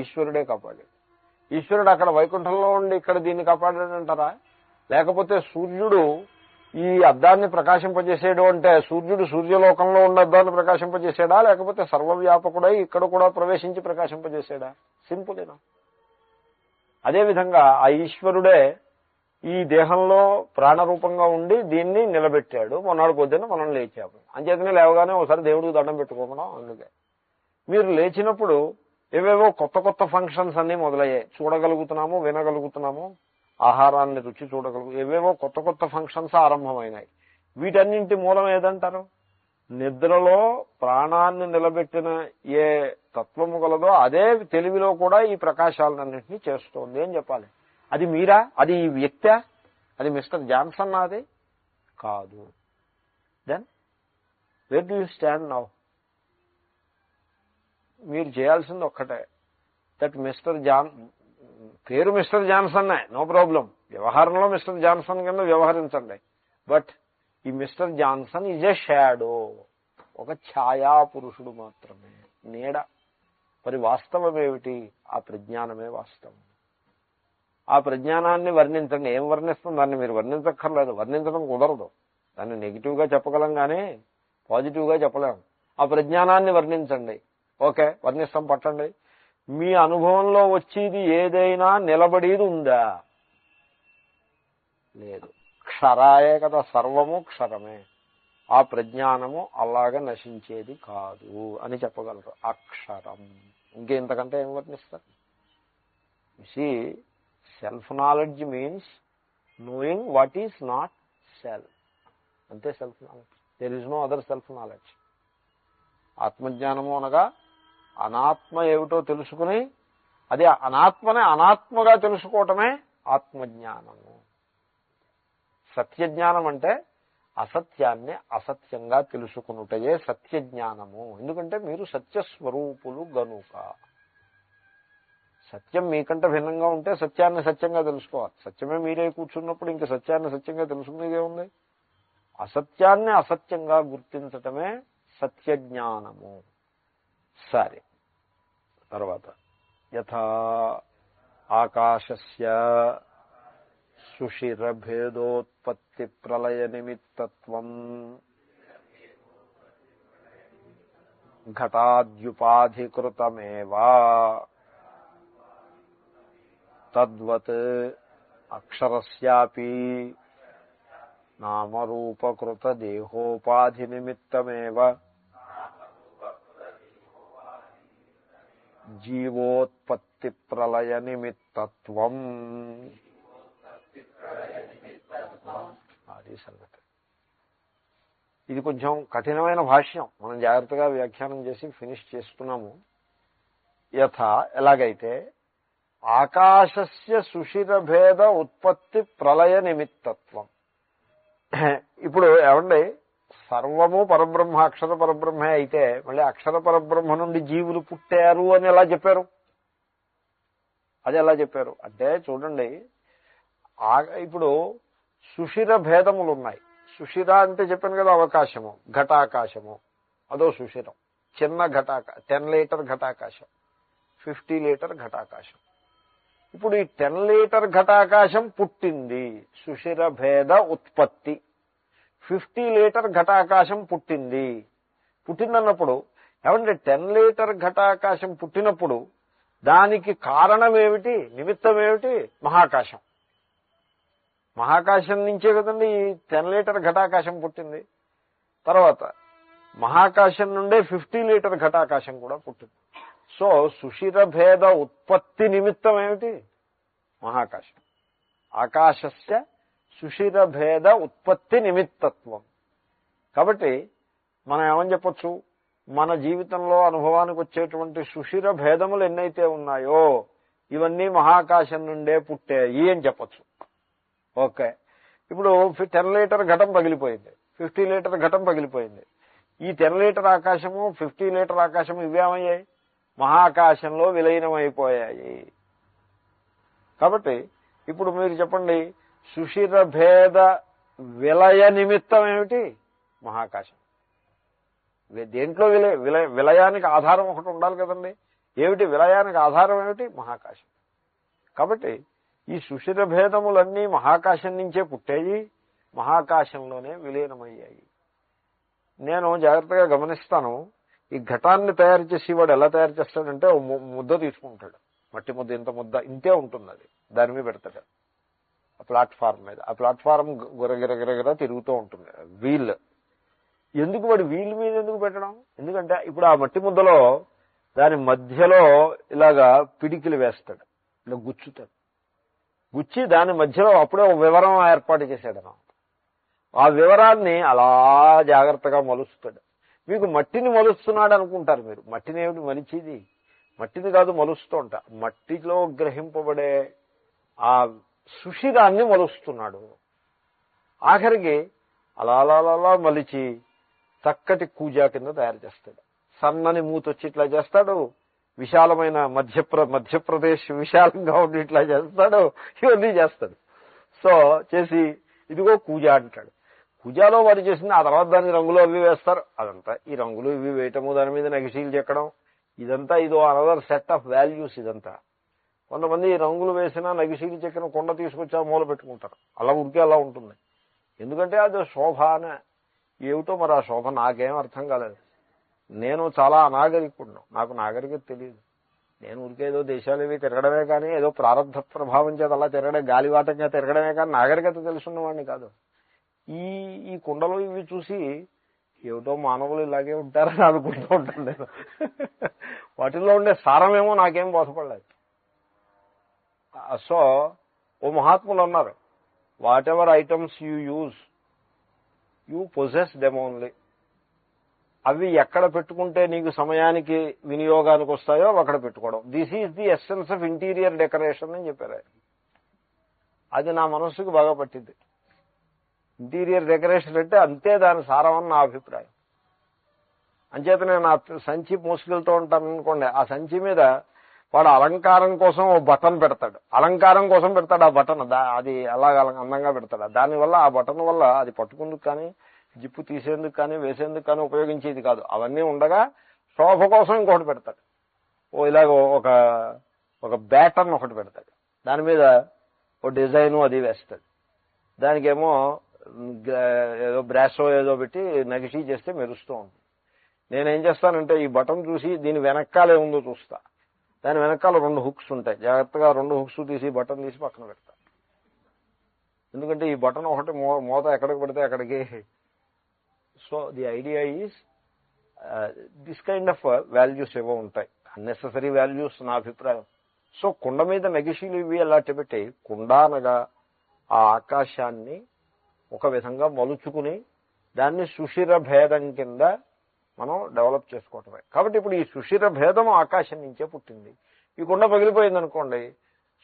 ఈశ్వరుడే కాపాడాడు. ఈశ్వరుడు అక్కడ వైకుంఠంలో ఉండి ఇక్కడ దీన్ని కాపాడాడంటారా? లేకపోతే సూర్యుడు ఈ అద్దాన్ని ప్రకాశింపజేసాడు అంటే సూర్యుడు సూర్యలోకంలో ఉన్న అద్దాన్ని ప్రకాశింపజేసాడా, లేకపోతే సర్వవ్యాపకుడై ఇక్కడ కూడా ప్రవేశించి ప్రకాశింపజేసాడా? సింపుల్ ఏనా? అదేవిధంగా ఆ ఈశ్వరుడే ఈ దేహంలో ప్రాణరూపంగా ఉండి దీన్ని నిలబెట్టాడు. మొన్నటి పొద్దున్న మనం లేచాము, అంచేతనే లేవగానే ఒకసారి దేవుడికి దండం పెట్టుకోమడం. అందుకే మీరు లేచినప్పుడు ఏవేవో కొత్త కొత్త ఫంక్షన్స్ అన్నీ మొదలయ్యాయి. చూడగలుగుతున్నాము, వినగలుగుతున్నాము, ఆహారాన్ని రుచి ఏవేవో కొత్త కొత్త ఫంక్షన్స్ ఆరంభమైనాయి. వీటన్నింటి మూలం ఏదంటారు? నిద్రలో ప్రాణాన్ని నిలబెట్టిన ఏ తత్వము గలదో అదే తెలివిలో కూడా ఈ ప్రకాశాలన్నింటినీ చేస్తోంది అని చెప్పాలి. అది మీరా? అది ఈ వ్యక్తా? అది మిస్టర్ జాన్సన్? అది కాదు. Then where do you stand now? మీరు చేయాల్సింది ఒక్కటే, దట్ పేరు మిస్టర్ జాన్సన్నే, నో ప్రాబ్లం, వ్యవహారంలో మిస్టర్ జాన్సన్ కింద వ్యవహరించండి. బట్ ఈ Mr Johnson is a shadow, ఒక ఛాయా పురుషుడు మాత్రమే, నీడ. మరి వాస్తవం ఏమిటి? ఆ ప్రజ్ఞానమే వాస్తవం. ఆ ప్రజ్ఞానాన్ని వర్ణించండి. ఏం వర్ణిస్తుంది? దాన్ని మీరు వర్ణించక్కర్లేదు, వర్ణించడం కుదరదు. దాన్ని నెగిటివ్గా చెప్పగలం కానీ పాజిటివ్గా చెప్పలేము. ఆ ప్రజ్ఞానాన్ని వర్ణించండి, ఓకే, వర్ణిస్తాం, పట్టండి. మీ అనుభవంలో వచ్చేది ఏదైనా నిలబడేది ఉందా? లేదు. క్షరాయే కదా, సర్వము క్షరమే. ఆ ప్రజ్ఞానము అలాగా నశించేది కాదు అని చెప్పగలరు. అక్షరం. ఇంకెంతకంటే ఏం వర్ణిస్తారు? See, self knowledge means knowing what is not self. అంతే self knowledge. There is no other self knowledge. ఆత్మజ్ఞానము అనగా అనాత్మ ఏమిటో తెలుసుకుని అది అనాత్మనే అనాత్మగా తెలుసుకోవటమే ఆత్మజ్ఞానము. సత్యజ్ఞానం అంటే అసత్యాన్ని అసత్యంగా తెలుసుకున్నటయే సత్యజ్ఞానము. ఎందుకంటే మీరు సత్యస్వరూపులు గనుక. సత్యం మీకంటే భిన్నంగా ఉంటే సత్యాన్ని సత్యంగా తెలుసుకోవాలి. సత్యమే మీరే కూర్చున్నప్పుడు ఇంక సత్యాన్ని సత్యంగా తెలుసుకునేదే ఉంది. అసత్యాన్ని అసత్యంగా గుర్తించటమే సత్యజ్ఞానము. సరే, తర్వాత యథా ఆకాశస్య సుషిరభేదోత్పత్తి ప్రళయ నిమిత్తత్వం ఘటాద్యుపాధికృతమేవా తద్వత్ అక్షరస్యాపి నామరూపకృత దేహోపాధి నిమిత్తమేవ జీవోత్పత్తి ప్రళయ నిమిత్తత్వం. అది సంగతి. ఇది కొంచెం కఠినమైన భాష్యం, మనం జాగ్రత్తగా వ్యాఖ్యానం చేసి ఫినిష్ చేస్తున్నాము. యథా ఎలాగైతే ఆకాశస్య సుషిరభేద ఉత్పత్తి ప్రళయ నిమిత్తత్వం. ఇప్పుడు ఏమండి, సర్వము పరబ్రహ్మ, అక్షర పరబ్రహ్మే అయితే మళ్ళీ అక్షర పరబ్రహ్మ నుండి జీవులు పుట్టారు అని ఎలా చెప్పారు? అది ఎలా చెప్పారు అంటే చూడండి, ఇప్పుడు సుషిర భేదములు ఉన్నాయి. సుషిర అంటే చెప్పాను కదా, అవకాశము, ఘటాకాశము, అదో సుషిరం. చిన్న 10 లీటర్ ఘటాకాశం, 50 లీటర్ ఘటాకాశం. ఇప్పుడు ఈ 10 లీటర్ ఘటాకాశం పుట్టింది, సుషిర భేద ఉత్పత్తి. 50 లీటర్ ఘటాకాశం పుట్టిందన్నప్పుడు ఏమంటే 10 లీటర్ ఘటాకాశం పుట్టినప్పుడు దానికి కారణం ఏమిటి, నిమిత్తం ఏమిటి? మహాకాశం. మహాకాశం నుంచే కదండి ఈ 10 లీటర్ ఘటాకాశం పుట్టింది. తర్వాత మహాకాశం నుండే 50 లీటర్ ఘటాకాశం కూడా పుట్టింది. సో సుషిర భేద ఉత్పత్తి నిమిత్తం ఏమిటి? మహాకాశం. ఆకాశస్య సుషిర భేద ఉత్పత్తి నిమిత్తత్వం. కాబట్టి మనం ఏమని చెప్పొచ్చు, మన జీవితంలో అనుభవానికి వచ్చేటువంటి సుషిర భేదములు ఎన్నైతే ఉన్నాయో ఇవన్నీ మహాకాశం నుండే పుట్టాయి అని చెప్పొచ్చు. ఓకే, ఇప్పుడు 10 లీటర్ ఘటం పగిలిపోయింది, 50 లీటర్ ఘటం పగిలిపోయింది. ఈ 10 లీటర్ ఆకాశము, 50 లీటర్ ఆకాశము ఇవేమయ్యాయి? మహాకాశంలో విలీనమైపోయాయి. కాబట్టి ఇప్పుడు మీరు చెప్పండి, సుషిర భేద విలయ నిమిత్తం ఏమిటి? మహాకాశం. దేంట్లో విలయానికి ఆధారం ఒకటి ఉండాలి కదండి. ఏమిటి విలయానికి ఆధారం? ఏమిటి? మహాకాశం. కాబట్టి ఈ సుషిర భేదములన్నీ మహాకాశం నుంచే పుట్టాయి, మహాకాశంలోనే విలీనమయ్యాయి. నేను జాగ్రత్తగా గమనిస్తాను, ఈ ఘటాన్ని తయారు చేసి వాడు ఎలా తయారు చేస్తాడంటే ముద్ద తీసుకుంటాడు, మట్టి ముద్ద, ఇంత ముద్ద ఇంతే ఉంటుంది, అది దాని మీద పెడతాడు ఆ ప్లాట్ఫారం మీద. ఆ ప్లాట్ఫారం గిరగిరగిరగిర తిరుగుతూ ఉంటుంది, వీల్. ఎందుకు వాడు వీల్ మీద ఎందుకు పెట్టడం? ఎందుకంటే ఇప్పుడు ఆ మట్టి ముద్దలో దాని మధ్యలో ఇలాగా పిడికిలు వేస్తాడు, ఇలా గుచ్చుతాడు. గుచ్చి దాని మధ్యలో అప్పుడే ఒక వివరం ఏర్పాటు చేశాడు. ఆ వివరాన్ని అలా జాగ్రత్తగా మలుస్తాడు. మీకు మట్టిని మలుస్తున్నాడు అనుకుంటారు మీరు. మట్టిని ఏమిటి మలిచేది? మట్టిని కాదు మలుస్తూ ఉంటా. మట్టిలో గ్రహింపబడే ఆ సుషిరాన్ని మలుస్తున్నాడు. ఆఖరికి అలా అలా అలా మలిచి చక్కటి కూజా కింద తయారు చేస్తాడు. సన్నని మూతొచ్చి ఇట్లా చేస్తాడు, విశాలమైన మధ్యప్రదేశ్ విశాలంగా ఉండి ఇట్లా చేస్తాడు, ఇవన్నీ చేస్తాడు. సో చేసి ఇదిగో కూజా అంటాడు. పూజాలో వారు చేసింది, ఆ తర్వాత దానికి రంగులు అవి వేస్తారు. అదంతా ఈ రంగులు ఇవి వేయటము, దాని మీద నగిశీలు చెక్కడం, ఇదంతా ఇదో అనదర్ సెట్ ఆఫ్ వాల్యూస్. ఇదంతా కొంతమంది రంగులు వేసినా నగిశీలు చెక్కిన కొండ తీసుకొచ్చి మూల పెట్టుకుంటారు. అలా ఉడికే అలా ఉంటుంది. ఎందుకంటే అది శోభ అనే ఏమిటో మరి ఆ శోభ నాకేం అర్థం కాలేదు. నేను చాలా అనాగరికుడును, నాకు నాగరికత తెలియదు. నేను ఉరికేదో దేశాలు ఇవి తిరగడమే కానీ, ఏదో ప్రారంభ ప్రభావం చేత అలా గాలివాటంగా తిరగడమే కానీ నాగరికత తెలుసున్నవాడిని కాదు. ఈ కుండలు ఇవి చూసి ఏమిటో మానవులు ఇలాగే ఉంటారని అనుకుంటూ ఉంటాను నేను. వాటిల్లో ఉండే సారమేమో నాకేం బోధపడలేదు. సో ఓ మహాత్ములు అన్నారు, what ever items you use you possess them only. అవి ఎక్కడ పెట్టుకుంటే నీకు సమయానికి వినియోగానికి వస్తాయో అక్కడ పెట్టుకోవడం. This is the essence of interior decoration అని చెప్పారు. అది నా మనస్సుకు బాగా పట్టింది. ఇంటీరియర్ డెకరేషన్ అంటే అంతే దాని సారం అని నా అభిప్రాయం. అంచేత నేను ఆ సంచి మోసుకెళ్తూ ఉంటాను అనుకోండి, ఆ సంచి మీద వాడు అలంకారం కోసం ఓ బటన్ పెడతాడు. అలంకారం కోసం పెడతాడు ఆ బటన్, అది అలాగ అందంగా పెడతాడు. దానివల్ల ఆ బటన్ వల్ల అది పట్టుకుందుకు కానీ, జిప్పు తీసేందుకు కానీ, వేసేందుకు కానీ ఉపయోగించేది కాదు. అవన్నీ ఉండగా శోభ కోసం ఇంకొకటి పెడతాడు. ఇలాగ ఒక బ్యాటర్న్ ఒకటి పెడతాడు, దాని మీద ఓ డిజైను అది వేస్తాడు. దానికేమో ఏదో బ్రాసో ఏదో పెట్టి నగిషీ చేస్తే మెరుస్తూ ఉంటుంది. నేనేం చేస్తానంటే ఈ బటన్ చూసి దీని వెనకాలే ఉందో చూస్తా. దాని వెనకాల 2 హుక్స్ ఉంటాయి. జాగ్రత్తగా 2 హుక్స్ తీసి బటన్ తీసి పక్కన పెడతా. ఎందుకంటే ఈ బటన్ ఒకటి మూత ఎక్కడికి పెడితే అక్కడికి. So the idea is this kind of values ఏవో ఉంటాయి, అన్నెసెసరీ వాల్యూస్ నా అభిప్రాయం. సో కుండ మీద నెగిషీలు ఇవి అలాంటి పెట్టి కుండ అనగా ఆ ఆకాశాన్ని ఒక విధంగా మలుచుకుని దాన్ని సుషిర భేదం కింద మనం డెవలప్ చేసుకోవటమే. కాబట్టి ఇప్పుడు ఈ సుషిర భేదము ఆకాశం నుంచే పుట్టింది. ఈ కుండ పగిలిపోయింది అనుకోండి,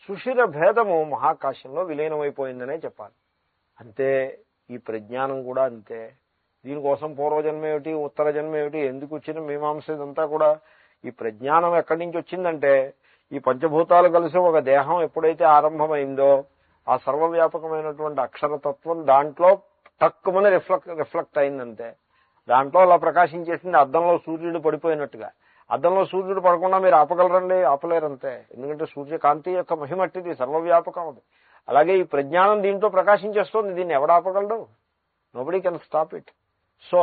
సుషిర భేదము మహాకాశంలో విలీనమైపోయిందనే చెప్పాలి. అంతే ఈ ప్రజ్ఞానం కూడా అంతే. దీనికోసం పూర్వజన్మ ఏమిటి, ఉత్తర జన్మ ఏమిటి, ఎందుకు వచ్చిన మీమాంస ఇదంతా కూడా ఈ ప్రజ్ఞానం ఎక్కడి నుంచి వచ్చిందంటే ఈ పంచభూతాలు కలిసి ఒక దేహం ఎప్పుడైతే ఆరంభమైందో ఆ సర్వవ్యాపకమైనటువంటి అక్షరతత్వం దాంట్లో తక్కువని రిఫ్లెక్ట్ అయిందంతే. దాంట్లో అలా ప్రకాశించేసింది అద్దంలో సూర్యుడు పడిపోయినట్టుగా. అద్దంలో సూర్యుడు పడకుండా మీరు ఆపగలరండి? ఆపలేరంతే. ఎందుకంటే సూర్యకాంతి యొక్క మహిమట్టిది, సర్వవ్యాపకం అది. అలాగే ఈ ప్రజ్ఞానం దీంట్లో ప్రకాశించేస్తోంది, దీన్ని ఎవడు ఆపగలడు? Nobody can stop it. So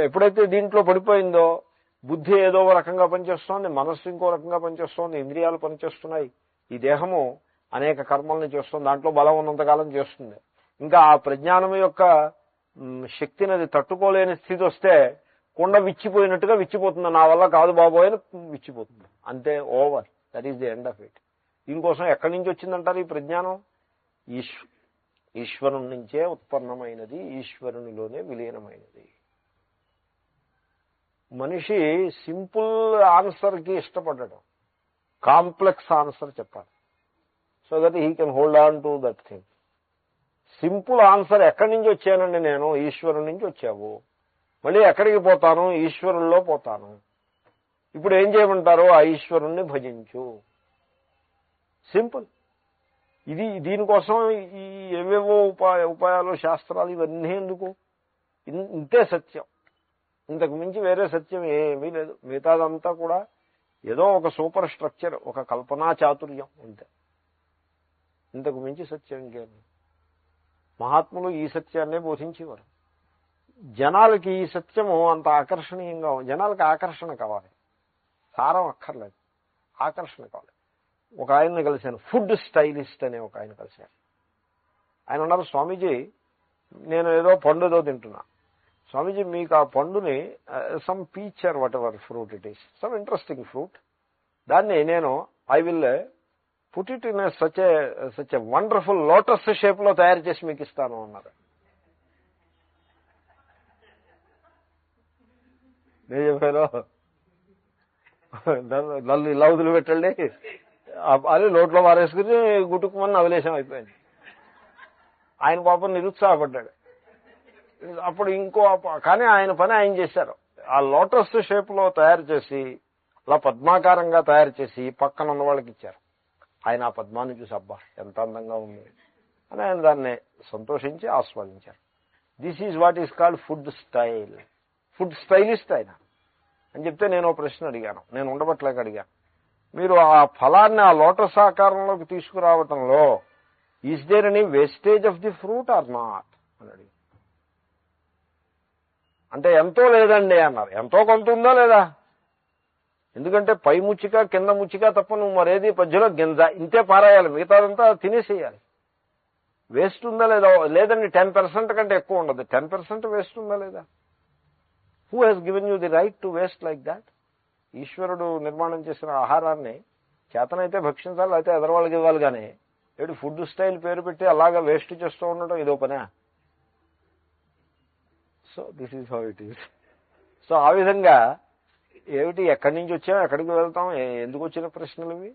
ఎప్పుడైతే దీంట్లో పడిపోయిందో బుద్ధి ఏదో రకంగా పనిచేస్తోంది, మనస్సు ఇంకో రకంగా పనిచేస్తోంది, ఇంద్రియాలు పనిచేస్తున్నాయి, ఈ దేహము అనేక కర్మల్ని చేస్తుంది, దాంట్లో బలం ఉన్నంతకాలం చేస్తుంది. ఇంకా ఆ ప్రజ్ఞానం యొక్క శక్తిని అది తట్టుకోలేని స్థితి వస్తే కుండ విచ్చిపోయినట్టుగా విచ్చిపోతుంది. నా వల్ల కాదు బాబోయ్ అని విచ్చిపోతుంది, అంతే, over. That is the end of it. దీనికోసం ఎక్కడి నుంచి వచ్చిందంటారు ఈ ప్రజ్ఞానం? ఈశ్వరుని నుంచే ఉత్పన్నమైనది, ఈశ్వరునిలోనే విలీనమైనది. మనిషి సింపుల్ ఆన్సర్కి ఇష్టపడడం, కాంప్లెక్స్ ఆన్సర్ చెప్పాలి. So that he can hold on to that thing. Simple answer, ఎక్కడి నుంచి వచ్చానండి నేను? ఈశ్వరుని నుంచి వచ్చావు. మళ్ళీ ఎక్కడికి పోతాను? ఈశ్వరుల్లో పోతాను. ఇప్పుడు ఏం చేయమంటారు? ఆ ఈశ్వరుణ్ణి భజించు. సింపుల్. ఇది దీనికోసం ఈ ఏవేవో ఉపాయాలు, శాస్త్రాలు ఇవన్నీ ఎందుకు? ఇంతే సత్యం, ఇంతకు మించి వేరే సత్యం ఏమీ లేదు. మిగతాదంతా కూడా ఏదో ఒక సూపర్ స్ట్రక్చర్, ఒక కల్పనా చాతుర్యం, అంతే. ఇంతకు మించి సత్యం ఇంకేమి. మహాత్ములు ఈ సత్యాన్నే బోధించేవారు. జనాలకి ఈ సత్యము అంత ఆకర్షణీయంగా, జనాలకి ఆకర్షణ కావాలి, సారం అక్కర్లేదు, ఆకర్షణ కావాలి. ఒక ఆయన్ని కలిశాను, ఫుడ్ స్టైలిస్ట్ అనే ఒక ఆయన కలిశాను. ఆయన ఉన్నారు, స్వామీజీ నేను ఏదో పండు ఏదో తింటున్నా. స్వామీజీ మీకు ఆ పండుని some peach or whatever fruit it is, some interesting fruit, దాన్ని నేను I will put it in such a wonderful lotus shape లో తయారు చేసి మీకు ఇస్తాను అన్నారు. నేను చెప్పాను, నన్ను ఇలా వదిలిపెట్టండి అది లోట్లో వారేసుకుని గుట్టుకుమని నవలేశం అయిపోయింది. ఆయన పాపం నిరుత్సాహపడ్డాడు. అప్పుడు కానీ ఆయన పని ఆయన చేశారు. ఆ లోటస్ షేప్ లో తయారు చేసి అలా పద్మాకారంగా తయారు చేసి పక్కన ఉన్న వాళ్ళకి ఇచ్చారు. ఆయన ఆ పద్మాన్ని చూసి అబ్బా ఎంత అందంగా ఉంది అని ఆయన దాన్ని సంతోషించి ఆస్వాదించారు. This is what is called food style. Food stylist ఆయన అని చెప్తే నేను ప్రశ్న అడిగాను, నేను ఉండబట్టలేక అడిగాను, మీరు ఆ ఫలాన్ని ఆ లోటస్ ఆకారంలోకి తీసుకురావటంలో is there any wastage of the fruit or not అని అడిగాను. అంటే ఎంతో లేదండి అన్నారు. ఎంతో కొంత ఉందా లేదా? ఎందుకంటే పై ముచ్చిక కింద ముచ్చిక తప్ప నువ్వు మరేది మధ్యలో గింజ ఇంతే పారాయాలి, మిగతాదంతా తినేసేయాలి. వేస్ట్ ఉందా లేదా? లేదండి 10% కంటే ఎక్కువ ఉండదు. 10% వేస్ట్ ఉందా లేదా? Who has given you the right to waste like that? ఈశ్వరుడు నిర్మాణం చేసిన ఆహారాన్ని చేతనైతే భక్షించాలి, అయితే ఎదరవాళ్ళకి ఇవ్వాలి. కానీ ఏడు ఫుడ్ స్టైల్ పేరు పెట్టి అలాగా వేస్ట్ చేస్తూ ఉండటం ఇదో పనే. So this is how it is. So ఆ విధంగా ఏమిటి, ఎక్కడి నుంచి వచ్చాం, ఎక్కడికి వెళ్తాం, ఎందుకు వచ్చిన ప్రశ్నలు ఇవి?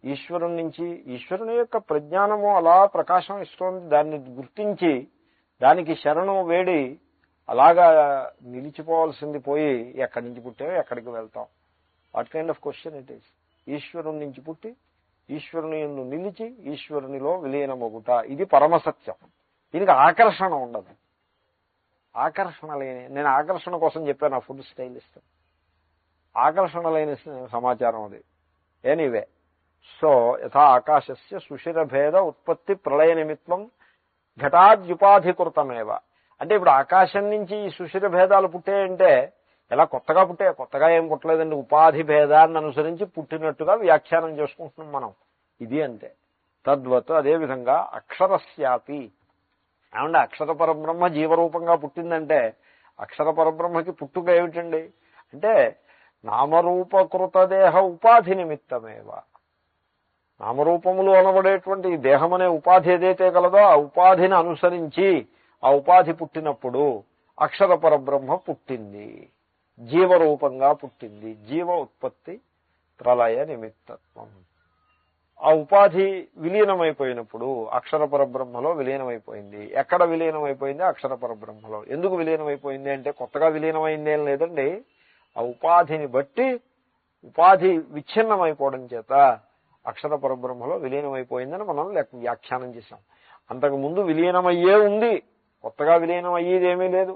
ఈశ్వరుని నుంచి, ఈశ్వరుని యొక్క ప్రజ్ఞానము అలా ప్రకాశం ఇస్తోంది. దాన్ని గుర్తించి దానికి శరణం వేడి అలాగా నిలిచిపోవాల్సింది పోయి ఎక్కడి నుంచి పుట్టామో ఎక్కడికి వెళ్తాం? What kind of question it is? ఈశ్వరుని నుంచి పుట్టి ఈశ్వరుని నిలిచి ఈశ్వరునిలో విలీనమొగుట, ఇది పరమసత్యం. దీనికి ఆకర్షణ ఉండదు. ఆకర్షణ లేని, నేను ఆకర్షణ కోసం చెప్పాను ఆ ఫుడ్ స్టైలిస్ట్, ఆకర్షణ లేని సమాచారం అది. ఎనీవే, సో యథా ఆకాశస్య సుషిరభేద ఉత్పత్తి ప్రళయ నిమిత్తం ఘటాద్యుపాధికృతమేవ. అంటే ఇప్పుడు ఆకాశం నుంచి ఈ సుషిర భేదాలు పుట్టాయంటే ఎలా కొత్తగా కొత్తగా ఏం పుట్టలేదండి, ఉపాధి భేదాన్ని అనుసరించి పుట్టినట్టుగా వ్యాఖ్యానం చేసుకుంటున్నాం మనం. ఇది అంతే. తద్వత్ అదేవిధంగా అక్షరస్యాపి, ఏమంటే అక్షర పరబ్రహ్మ జీవరూపంగా పుట్టిందంటే అక్షర పరబ్రహ్మకి పుట్టుక ఏమిటండి అంటే నామరూపకృతదేహ ఉపాధి నిమిత్తమేవ. నామరూపములు అనబడేటువంటి ఈ దేహం అనే ఉపాధి ఏదైతే కలదో ఆ ఉపాధిని అనుసరించి ఆ ఉపాధి పుట్టినప్పుడు అక్షర పరబ్రహ్మ పుట్టింది, జీవరూపంగా పుట్టింది. జీవ ఉత్పత్తి ప్రళయ నిమిత్తత్వం. ఆ ఉపాధి విలీనమైపోయినప్పుడు అక్షర పరబ్రహ్మలో విలీనమైపోయింది. ఎక్కడ విలీనమైపోయింది? అక్షర పరబ్రహ్మలో. ఎందుకు విలీనమైపోయింది అంటే కొత్తగా విలీనమైంది ఏం లేదండి, ఆ ఉపాధిని బట్టి ఉపాధి విచ్ఛిన్నమైపోవడం చేత అక్షర పరబ్రహ్మలో విలీనమైపోయిందని మనం వ్యాఖ్యానం చేశాం. అంతకుముందు విలీనమయ్యే ఉంది, కొత్తగా విలీనం అయ్యేదేమీ లేదు.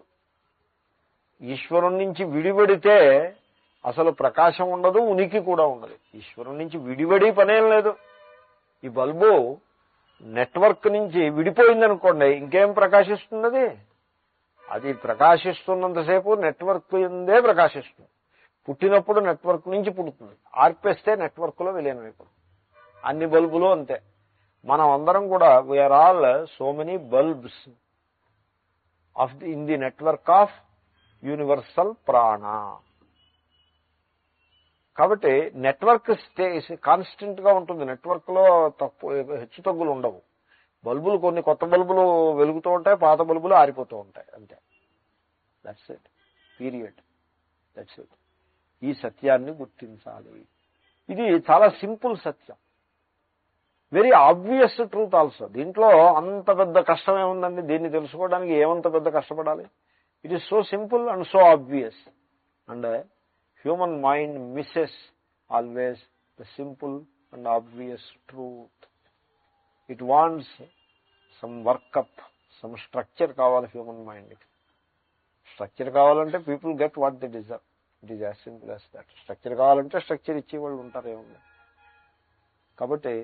ఈశ్వరుడి నుంచి విడిపడితే అసలు ప్రకాశం ఉండదు, ఉనికి కూడా ఉండదు. ఈశ్వరుడి నుంచి విడిపడి పనేం లేదు. ఈ బల్బు నెట్వర్క్ నుంచి విడిపోయిందనుకోండి, ఇంకేం ప్రకాశిస్తున్నది? అది ప్రకాశిస్తున్నంతసేపు నెట్వర్క్ ఉందే ప్రకాశిస్తుంది. పుట్టినప్పుడు నెట్వర్క్ నుంచి పుడుతుంది, ఆర్పేస్తే నెట్వర్క్లో విలీనమైపోతుంది. అన్ని బల్బులు అంతే. మనం అందరం కూడా we are all so many bulbs of in the network of universal prana. కాబట్టి నెట్వర్క్ కాన్స్టెంట్ గా ఉంటుంది. నెట్వర్క్ లో హెచ్చు తగ్గులు ఉండవు. బల్బులు కొన్ని కొత్త బల్బులు వెలుగుతూ ఉంటాయి, పాత బల్బులు ఆరిపోతూ ఉంటాయి, అంతే. That's it, period. That's it. ఈ సత్యాన్ని గుర్తించాలి. ఇది చాలా సింపుల్ సత్యం, వెరీ ఆబ్వియస్ ట్రూత్ ఆల్సో. దీంట్లో అంత పెద్ద కష్టమే ఉందండి, దీన్ని తెలుసుకోవడానికి ఏమంత పెద్ద కష్టపడాలి? It is so simple and so obvious. And human mind misses always the simple and obvious truth. It wants some work up, some structure కావాలి హ్యూమన్ మైండ్కి. స్ట్రక్చర్ కావాలంటే people get what they deserve. It is as simple as that. Structure కావాలంటే structure ఇచ్చేవాళ్ళు ఉంటారు, ఏముంది. కాబట్టి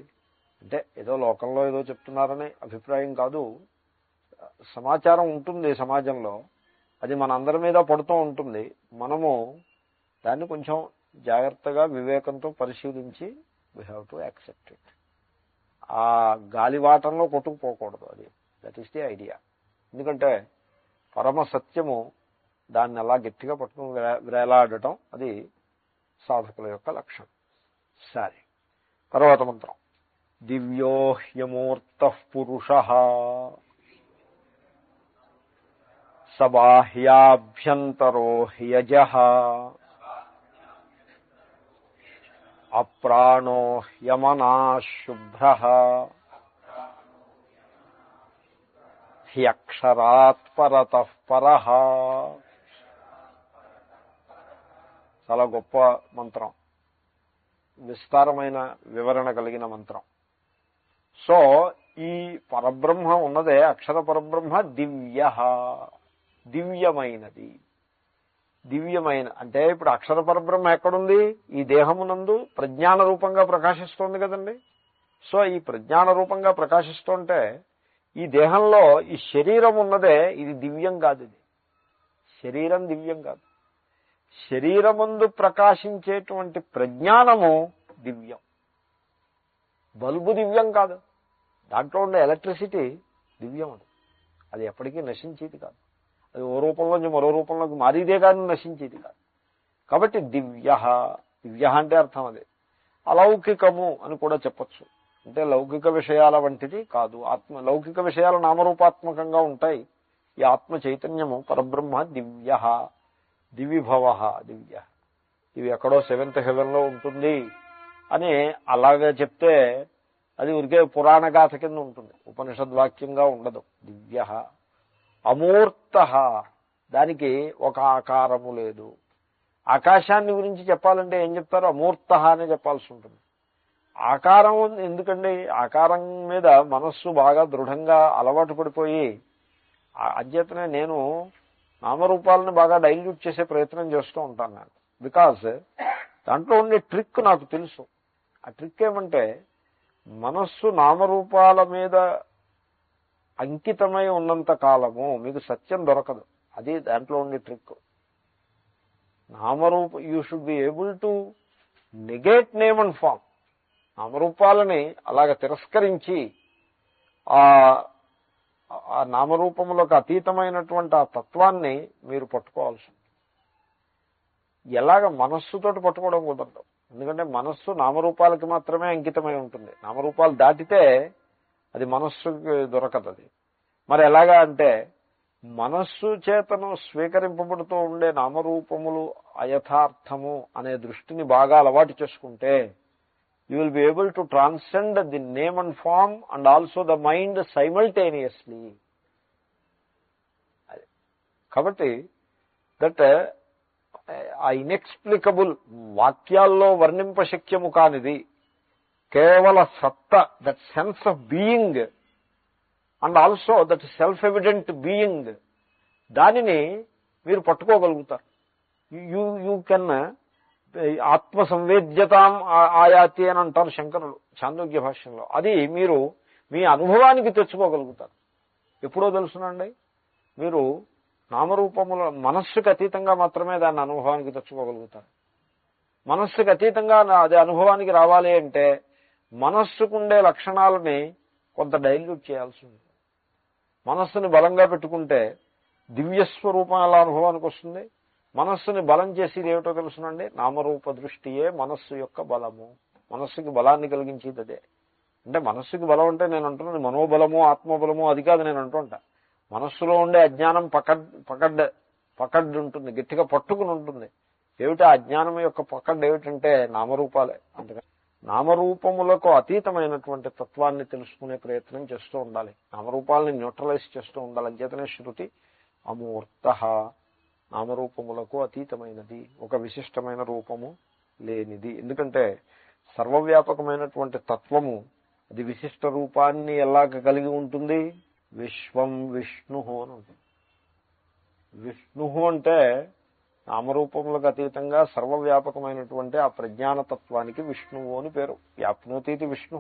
అంటే ఏదో లోకంలో ఏదో చెప్తున్నారనే అభిప్రాయం కాదు. సమాచారం ఉంటుంది సమాజంలో, అది మన అందరి మీద పడుతూ ఉంటుంది. మనము దాన్ని కొంచెం జాగ్రత్తగా వివేకంతో పరిశీలించి we have to accept it. ఆ గాలివాటంలో కొట్టుకుపోకూడదు. అది దట్ ఈస్ ది ఐడియా. ఎందుకంటే పరమ సత్యము దాన్ని అలా గట్టిగా పట్టుకుని వేలాడటం అది సాధకుల యొక్క లక్షణం. సరే, తర్వాత మంత్రం. దివ్యో హ్యమూర్తః పురుషః సబాహ్యాభ్యంతరో హ్యజః అప్రాణో హ్యమనాః శుభ్రః హ్యక్షరాత్ పరతః పరః. చాలా గొప్ప మంత్రం, విస్తారమైన వివరణ కలిగిన మంత్రం. సో ఈ పరబ్రహ్మ ఉన్నదే, అక్షర పరబ్రహ్మ దివ్య, దివ్యమైనది. దివ్యమైన అంటే ఇప్పుడు అక్షర పరబ్రహ్మ ఎక్కడుంది? ఈ దేహమునందు ప్రజ్ఞాన రూపంగా ప్రకాశిస్తోంది కదండి. సో ఈ ప్రజ్ఞాన రూపంగా ప్రకాశిస్తుంటే ఈ దేహంలో ఈ శరీరం ఉన్నదే, ఇది దివ్యం కాదు. ఇది శరీరం దివ్యం కాదు. శరీరమందు ప్రకాశించేటువంటి ప్రజ్ఞానము దివ్యం. బల్బు దివ్యం కాదు, దాంట్లో ఉండే ఎలక్ట్రిసిటీ దివ్యం. అది ఎప్పటికీ నశించేది కాదు. అది ఓ రూపంలోంచి మరో రూపంలోకి మారిదే కానీ నశించేది కాదు. కాబట్టి దివ్య, దివ్య అంటే అర్థం అదే. అలౌకికము అని కూడా చెప్పచ్చు. అంటే లౌకిక విషయాల వంటిది కాదు. లౌకిక విషయాలు నామరూపాత్మకంగా ఉంటాయి. ఈ ఆత్మ చైతన్యము పరబ్రహ్మ దివ్య, దివిభవ, దివ్య. ఇవి ఎక్కడో 7th హెవెన్లో ఉంటుంది అని అలాగే చెప్తే అది ఉరికే పురాణ గాథ కింద ఉంటుంది, ఉపనిషద్వాక్యంగా ఉండదు. దివ్య అమూర్త, దానికి ఒక ఆకారము లేదు. ఆకాశాన్ని గురించి చెప్పాలంటే ఏం చెప్తారు? అమూర్త అని చెప్పాల్సి ఉంటుంది. ఆకారం ఎందుకండి? ఆకారం మీద మనస్సు బాగా దృఢంగా అలవాటు పడిపోయి అధ్యతనే నేను నామరూపాలను బాగా డైల్యూట్ చేసే ప్రయత్నం చేస్తూ ఉంటాను నేను. బికాజ్ దాంట్లో ఉండే ట్రిక్ నాకు తెలుసు. ఆ ట్రిక్ ఏమంటే మనస్సు నామరూపాల మీద అంకితమై ఉన్నంత కాలము మీకు సత్యం దొరకదు. అది దాంట్లో ఉండే ట్రిక్. నామరూప you should be able to negate name and form. నామరూపాలని అలాగ తిరస్కరించి ఆ నామరూపములకు అతీతమైనటువంటి ఆ తత్వాన్ని మీరు పట్టుకోవాల్సి ఉంటుంది. ఎలాగ మనస్సుతోటి పట్టుకోవడం కుదరదు. ఎందుకంటే మనస్సు నామరూపాలకి మాత్రమే అంకితమై ఉంటుంది. నామరూపాలు దాటితే అది మనస్సుకి దొరకదు. అది మరి ఎలాగా అంటే మనస్సు చేతను స్వీకరింపబడుతూ ఉండే నామరూపములు అయథార్థము అనే దృష్టిని బాగా అలవాటు చేసుకుంటే you will be able to transcend the name and form and also the mind simultaneously. కాబట్టి దట్ ఆ ఇన్ఎక్స్ప్లికబుల్, వాక్యాల్లో వర్ణింపశక్యము కానిది కేవల సత్త, that sense of being and also that self evident being, దానిని మీరు పట్టుకోగలుగుతారు. యూ కెన్ ఆత్మ సంవేద్యతాం ఆయాతి అని అంటారు శంకరులు చాందోగ్య భాష్యంలో. అది మీరు మీ అనుభవానికి తెచ్చుకోగలుగుతారు. ఎప్పుడో తెలుసునండి, మీరు నామరూపముల మనస్సుకు అతీతంగా మాత్రమే దాన్ని అనుభవానికి తెచ్చుకోగలుగుతారు. మనస్సుకు అతీతంగా అది అనుభవానికి రావాలి అంటే మనస్సుకుండే లక్షణాలని కొంత డైల్యూట్ చేయాల్సి ఉంది. మనస్సుని బలంగా పెట్టుకుంటే దివ్యస్వరూపం ఎలా అనుభవానికి వస్తుంది? మనస్సుని బలం చేసేది ఏమిటో తెలుసునండి, నామరూప దృష్టియే మనస్సు యొక్క బలము. మనస్సుకి బలాన్ని కలిగించేది అదే. అంటే మనస్సుకి బలం అంటే నేను అంటున్నాను మనోబలము ఆత్మబలము అది కాదు నేను అంటుంటా. మనస్సులో ఉండే అజ్ఞానం పకడ్ ఉంటుంది, గట్టిగా పట్టుకుని ఉంటుంది. ఏమిటి అజ్ఞానం యొక్క పకడ్ ఏమిటంటే నామరూపాలే. అందుకని నామరూపములకు అతీతమైనటువంటి తత్వాన్ని తెలుసుకునే ప్రయత్నం చేస్తూ ఉండాలి. నామరూపాలని న్యూట్రలైజ్ చేస్తూ ఉండాలి. అంచేతనే శృతి అమూర్త, నామరూపములకు అతీతమైనది, ఒక విశిష్టమైన రూపము లేనిది. ఎందుకంటే సర్వవ్యాపకమైనటువంటి తత్వము అది విశిష్ట రూపాన్ని ఎలాగ కలిగి ఉంటుంది? విశ్వం విష్ణు అని ఉంటుంది. విష్ణు అంటే నామరూపములకు అతీతంగా సర్వవ్యాపకమైనటువంటి ఆ ప్రజ్ఞానతత్వానికి విష్ణువు అని పేరు. వ్యాప్నోతీతి విష్ణు.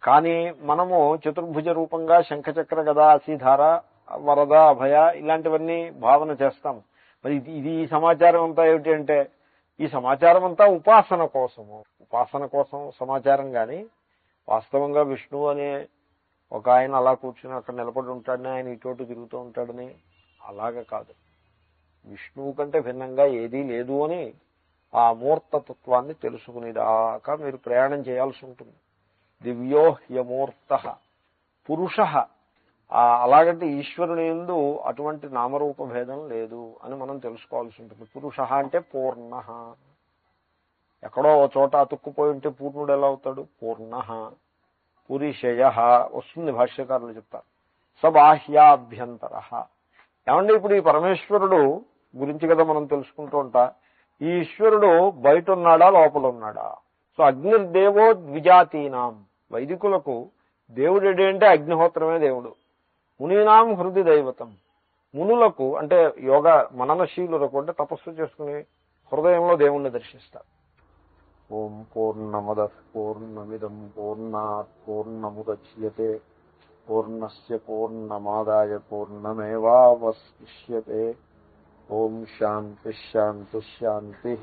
కానీ మనము చతుర్భుజ రూపంగా శంఖచక్ర గదా అసీధార వరద అభయ ఇలాంటివన్నీ భావన చేస్తాము. మరి ఇది ఈ సమాచారం అంతా ఏమిటి అంటే ఈ సమాచారం అంతా ఉపాసన కోసం సమాచారం. కానీ వాస్తవంగా విష్ణువు అనే ఒక ఆయన అలా కూర్చుని అక్కడ నిలబడి ఉంటాడని, ఆయన ఇటోటు తిరుగుతూ ఉంటాడని అలాగా కాదు. విష్ణువు కంటే భిన్నంగా ఏదీ లేదు అని ఆ అమూర్తత్వాన్ని తెలుసుకునేదాకా మీరు ప్రయాణం చేయాల్సి ఉంటుంది. దివ్యో హ్యమూర్త పురుష. అలాగంటే ఈశ్వరుని యందు అటువంటి నామరూప భేదం లేదు అని మనం తెలుసుకోవాల్సి ఉంటుంది. పురుష అంటే పూర్ణ. ఎక్కడో ఓ చోట అతుక్కుపోయి ఉంటే పూర్ణుడు ఎలా అవుతాడు? పూర్ణ. పురిషయ వస్తుంది, భాష్యకారులు చెప్తారు. సబాహ్యాభ్యంతర. ఏమంటే ఇప్పుడు ఈ పరమేశ్వరుడు గురించి కదా మనం తెలుసుకుంటూ ఉంటా. ఈ ఈశ్వరుడు బయట ఉన్నాడా లోపల ఉన్నాడా? సో అగ్నిర్దేవో ద్విజాతీనాం. వైదికులకు దేవుడు అంటే అగ్నిహోత్రమే దేవుడు. మునీనాం హృది దైవతం. మునులకు అంటే యోగ మననశీలులకు అంటే తపస్సు చేసుకుని హృదయంలో దేవుణ్ణి దర్శిస్తారు. ఓం పూర్ణమద పూర్ణమిదం పూర్ణాత్ పూర్ణముదచ్యతే పూర్ణస్య పూర్ణమాదాయ పూర్ణమేవావశిష్యతే. ఓం శాంతి శాంతి శాంతి.